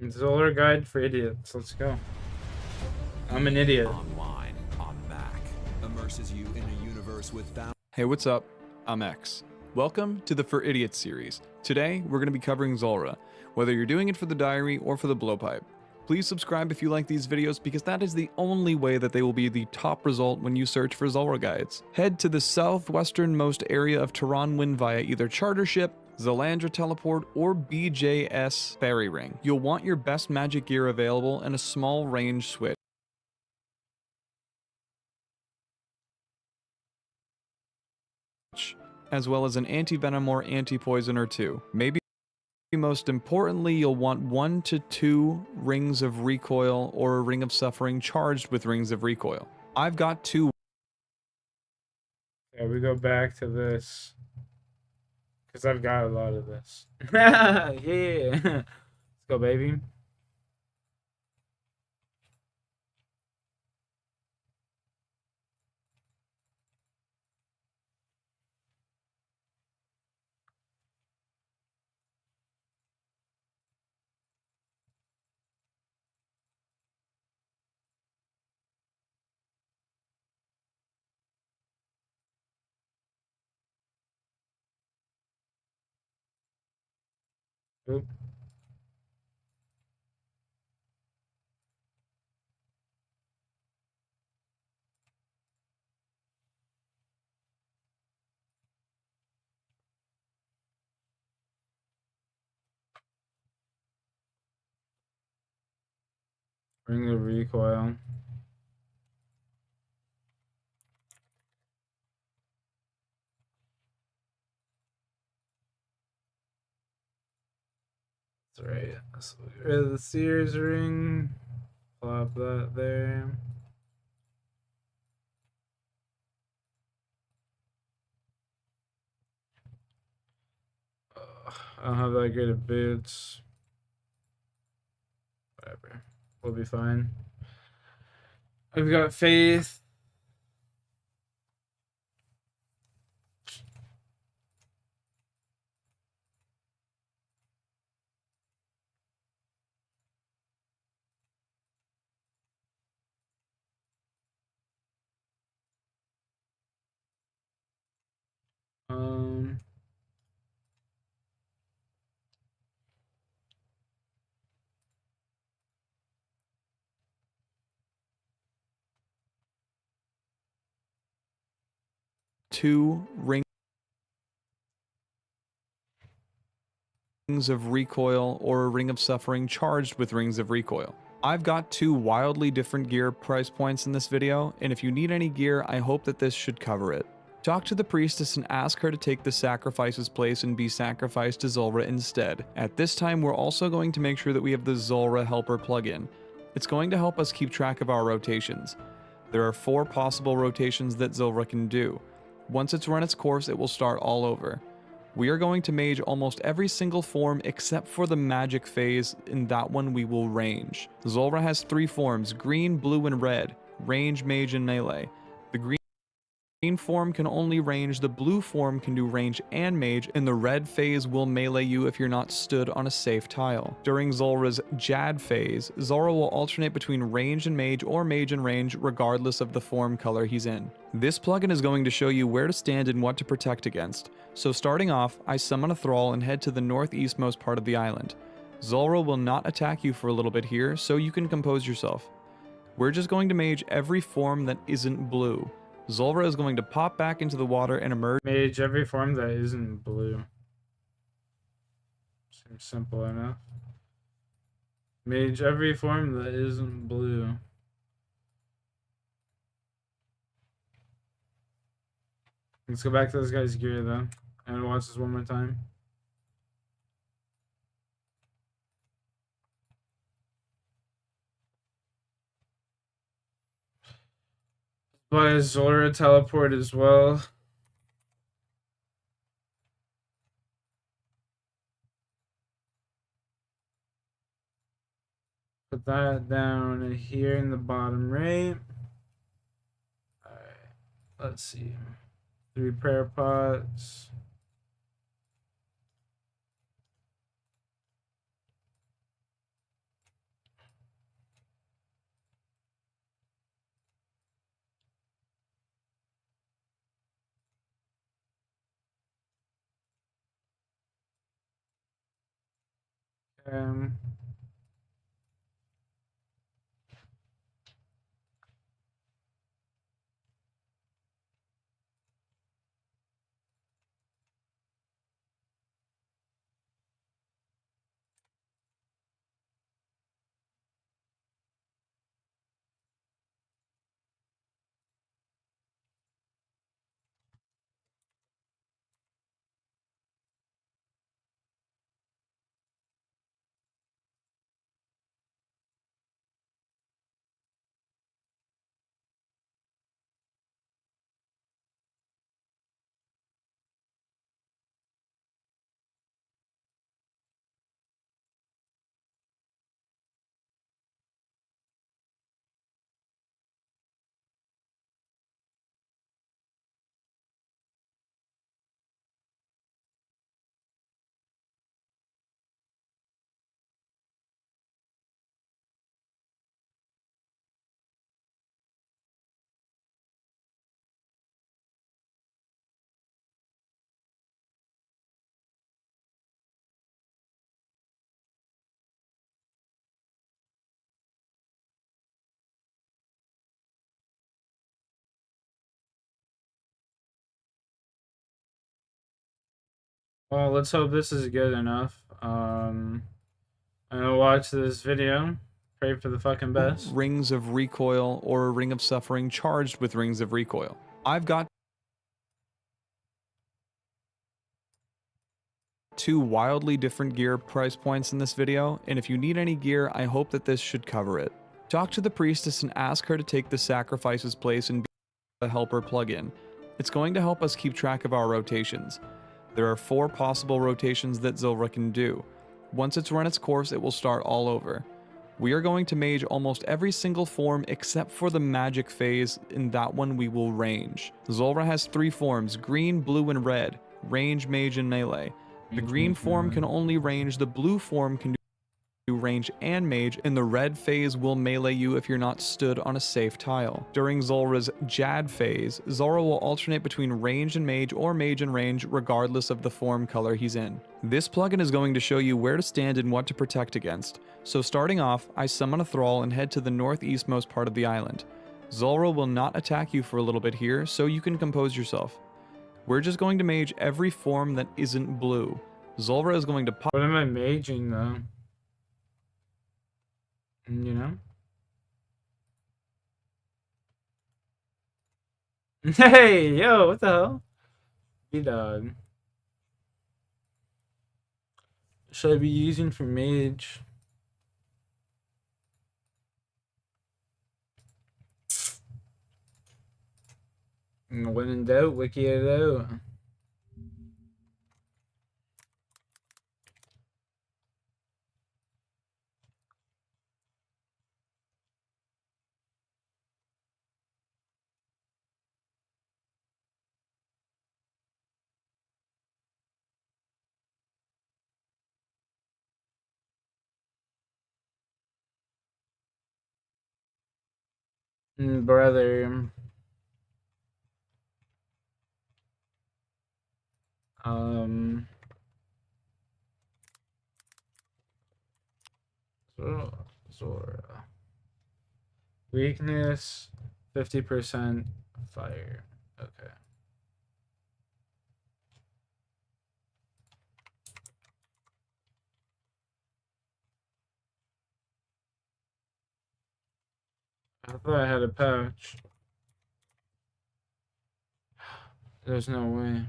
Solar Guide for Idiots. Let's go. I'm an idiot. Online on Mac immerses you in a universe with Hey, what's up? I'm X. Welcome to the For Idiots series. Today, we're going to be covering Zulrah, whether you're doing it for the diary or for the blowpipe. Please subscribe if you like these videos because that is the only way that they will be the top result when you search for Zulrah guides. Head to the southwesternmost area of Taranwyn via either charter ship, Zalandra teleport, or BJS ferry ring. You'll want your best magic gear available and a small range switch, as well as an anti-venom or anti-poison or two. Maybe most importantly, you'll want 1 to 2 rings of recoil or a ring of suffering charged with rings of recoil. I've got 2. Yeah, we go back to this. Because I've got a lot of this. Yeah. Let's go, baby. Oop. Bring the recoil. That's right. So get rid of the Sears ring. Plop that there. I don't have that great of boots. Whatever. We'll be fine. I've got faith. Um, 2 rings of recoil or a ring of suffering charged with rings of recoil. I've got 2 wildly different gear price points in this video, and if you need any gear, I hope that this should cover it. Talk to the priestess and ask her to take the sacrifice's place and be sacrificed to Zulrah instead. At this time, we're also going to make sure that we have the Zulrah helper plugin. It's going to help us keep track of our rotations. There are 4 possible rotations that Zulrah can do. Once it's run its course, it will start all over. We are going to mage almost every single form except for the magic phase. In that one we will range. Zulrah has 3 forms, green, blue, and red, range, mage, and melee. The green form can only range, the blue form can do range and mage, and the red phase will melee you if you're not stood on a safe tile. During Zulrah's Jad phase, Zulrah will alternate between range and mage or mage and range regardless of the form color he's in. This plugin is going to show you where to stand and what to protect against. So starting off, I summon a thrall and head to the northeastmost part of the island. Zulrah will not attack you for a little bit here, so you can compose yourself. We're just going to mage every form that isn't blue. Zulrah is going to pop back into the water and emerge. Mage every form that isn't blue. Seems simple enough. Mage every form that isn't blue. Let's go back to this guy's gear though, and watch this one more time. Buy a Zulrah teleport as well. Put that down here in the bottom right. Alright, let's see. 3 prayer pots. Um, well, let's hope this is good enough. I'm gonna watch this video. Pray for the fucking best. Rings of Recoil or a Ring of Suffering charged with Rings of Recoil. I've got 2 wildly different gear price points in this video, and if you need any gear, I hope that this should cover it. Talk to the priestess and ask her to take the sacrifice's place and be the helper plugin. It's going to help us keep track of our rotations. There are 4 possible rotations that Zulrah can do. Once it's run its course, it will start all over. We are going to mage almost every single form except for the magic phase. In that one we will range. Zulrah has 3 forms, green, blue, and red, range, mage, and melee. The green form can only range, the blue form can do range and mage, and the red phase will melee you if you're not stood on a safe tile. During Zulrah's Jad phase, Zulrah will alternate between range and mage or mage and range regardless of the form color he's in. This plugin is going to show you where to stand and what to protect against. So starting off, I summon a thrall and head to the northeastmost part of the island. Zulrah will not attack you for a little bit here, so you can compose yourself. We're just going to mage every form that isn't blue. Zulrah is going to pop. What am I maging though? You know? Hey, yo, what the hell? B-Dog. Should I be using for mage? When in doubt, wiki it out. Brother. Zora. Weakness, 50% fire. Okay. I thought I had a pouch. There's no way.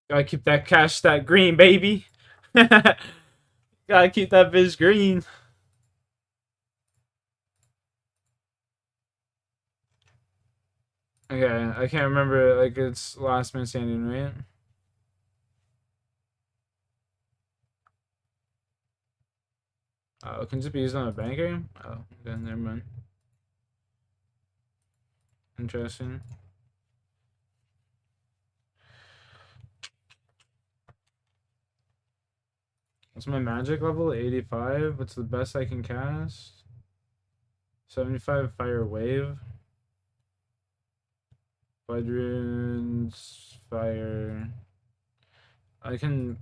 Gotta keep that cash stack green, baby. Gotta keep that biz green. Okay, I can't remember, like, it's last man standing, right? Oh, can it be used on a banker? Oh, then never mind. Interesting. What's my magic level? 85. What's the best I can cast? 75 fire wave. Blood runes, fire. I can.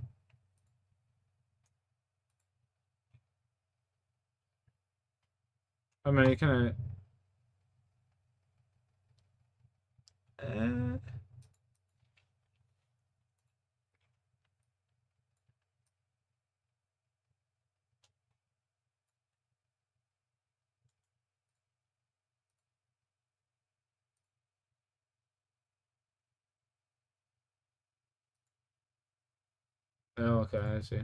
How many can I? Oh, okay, I see.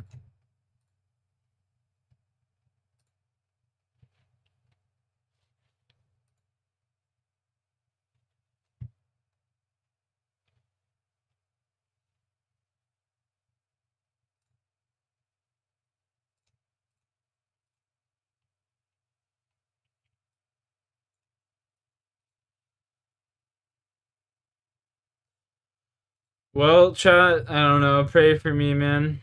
Well, chat, I don't know. Pray for me, man.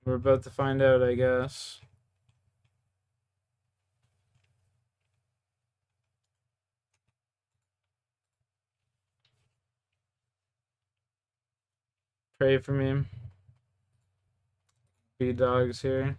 We're about to find out, I guess. Pray for me. B-Dog's here.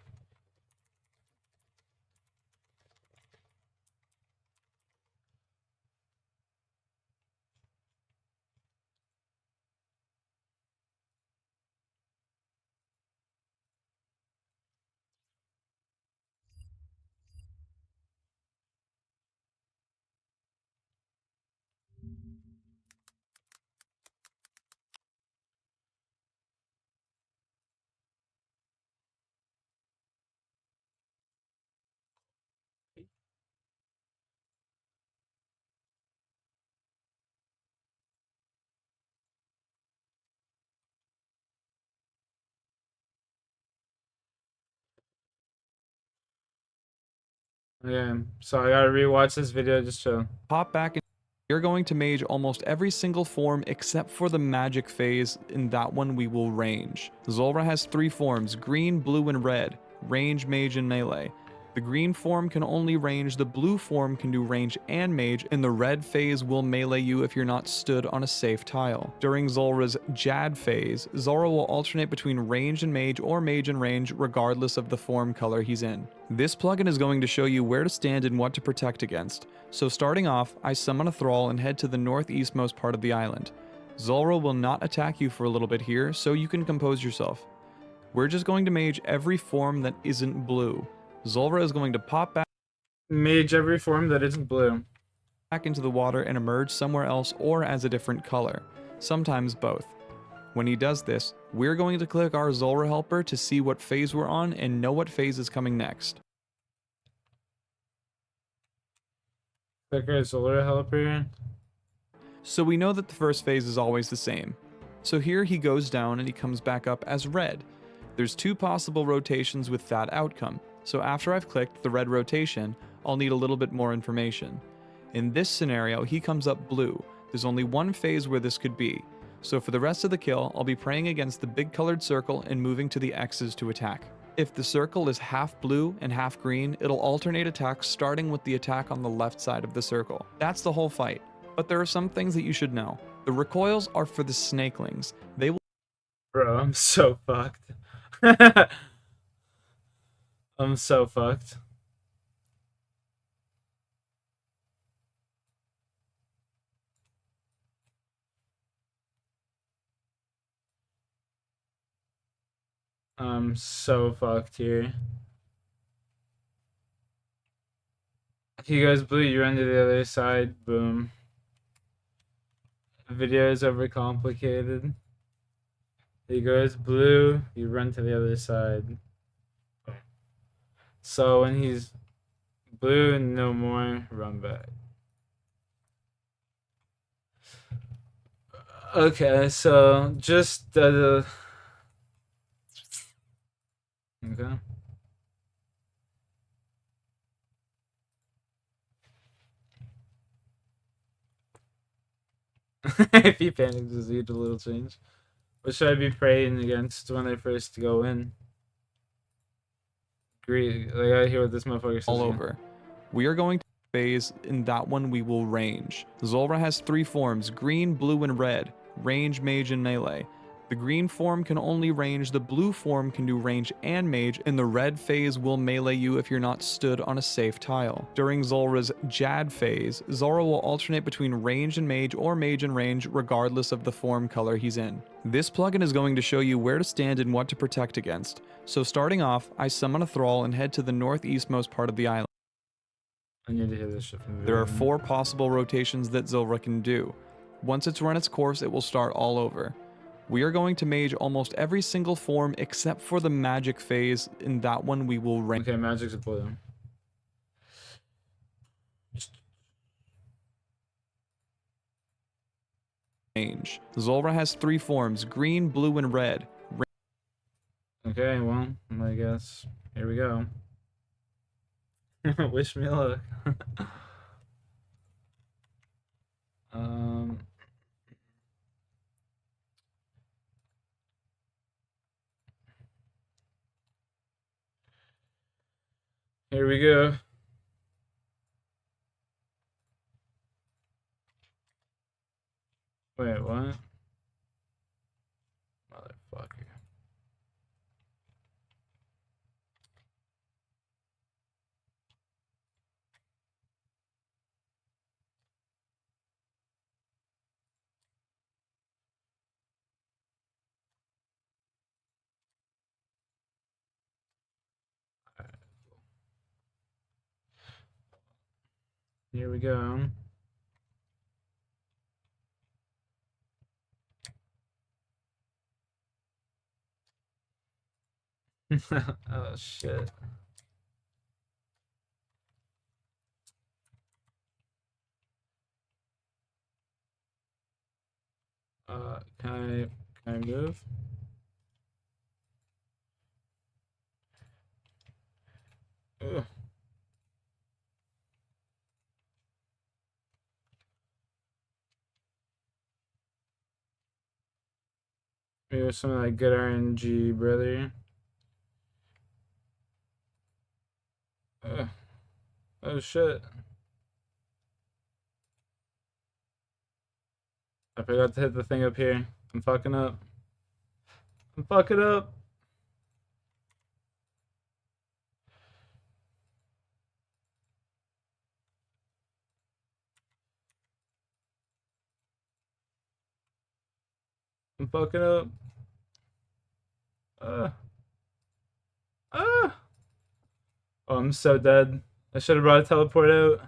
Okay, so I gotta rewatch this video just to pop back in. You're going to mage almost every single form except for the magic phase. In that one we will range. Zulrah has 3 forms, green, blue, and red. Range, mage, and melee. The green form can only range, the blue form can do range and mage, and the red phase will melee you if you're not stood on a safe tile. During Zulrah's Jad phase, Zulrah will alternate between range and mage or mage and range regardless of the form color he's in. This plugin is going to show you where to stand and what to protect against. So starting off, I summon a thrall and head to the northeastmost part of the island. Zulrah will not attack you for a little bit here, so you can compose yourself. We're just going to mage every form that isn't blue. Zulrah is going to pop back mage every form that isn't blue back into the water and emerge somewhere else or as a different color, sometimes both. When he does this, we're going to click our Zulrah helper to see what phase we're on and know what phase is coming next. click our Zulrah helper. So we know that the first phase is always the same. So here he goes down and he comes back up as red. There's 2 possible rotations with that outcome. So after I've clicked the red rotation, I'll need a little bit more information. In this scenario, he comes up blue. There's only one phase where this could be. So for the rest of the kill, I'll be praying against the big colored circle and moving to the X's to attack. If the circle is half blue and half green, it'll alternate attacks starting with the attack on the left side of the circle. That's the whole fight. But there are some things that you should know. The recoils are for the snakelings. They will— Bro, I'm so fucked. I'm so fucked. I'm so fucked here. He goes blue, you run to the other side, boom. The video is overcomplicated. He goes blue, you run to the other side. So when he's blue and no more, run back. Okay, so just okay. If he panics, just eat a little change. What should I be praying against when I first go in? Greed. Like, I hear what this motherfucker says. all again. over. We are going to phase. In that one we will range. Zulrah has 3 forms, green, blue, and red. Range, mage, and melee. The green form can only range, the blue form can do range and mage, and the red phase will melee you if you're not stood on a safe tile. During Zulrah's Jad phase, Zulrah will alternate between range and mage or mage and range regardless of the form color he's in. This plugin is going to show you where to stand and what to protect against. So starting off, I summon a thrall and head to the northeastmost part of the island. I need to hear this shit from the There are beginning. 4 possible rotations that Zulrah can do. Once it's run its course, it will start all over. We are going to mage almost every single form except for the magic phase. In that one we will range. Okay, magic's blue. Zulrah has 3 forms, green, blue, and red. Okay, well, I guess here we go. Wish me luck. Here we go. Wait, what? Motherfucker. Here we go. Oh shit. Can I move? Ugh. Maybe something like good RNG, brother. Oh shit. I forgot to hit the thing up here. I'm fucking up. I'm fucking up. I'm fucking up. Oh, I'm so dead. I should have brought a teleport out.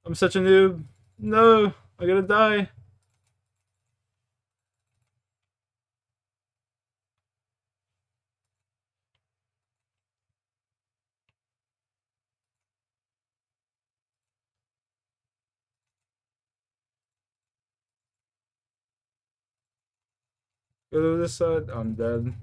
I'm such a noob. No, I gotta die. Go to this side. I'm dead.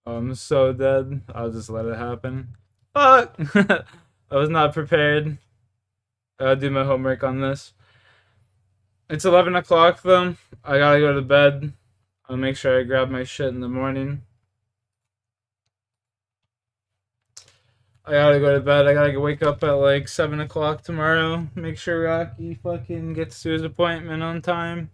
I'm so dead. I'll just let it happen. Fuck! I was not prepared. I gotta do my homework on this. It's 11 o'clock though. I gotta go to bed. I'll make sure I grab my shit in the morning. I gotta go to bed. I gotta wake up at like 7 o'clock tomorrow. Make sure Rocky fucking gets to his appointment on time.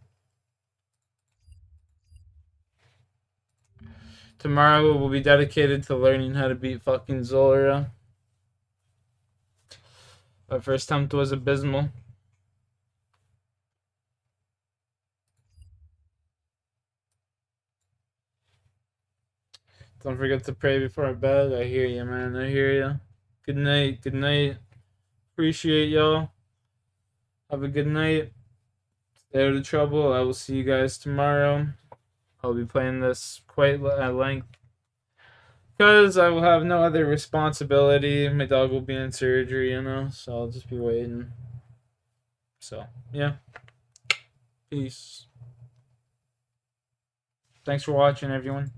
Tomorrow will be dedicated to learning how to beat fucking Zolra. My first attempt was abysmal. Don't forget to pray before bed. I hear you, man. I hear you. Good night. Good night. Appreciate y'all. Have a good night. Stay out of trouble. I will see you guys tomorrow. I'll be playing this quite at length. Because I will have no other responsibility. My dog will be in surgery, you know, so I'll just be waiting. So, yeah. Peace. Thanks for watching, everyone.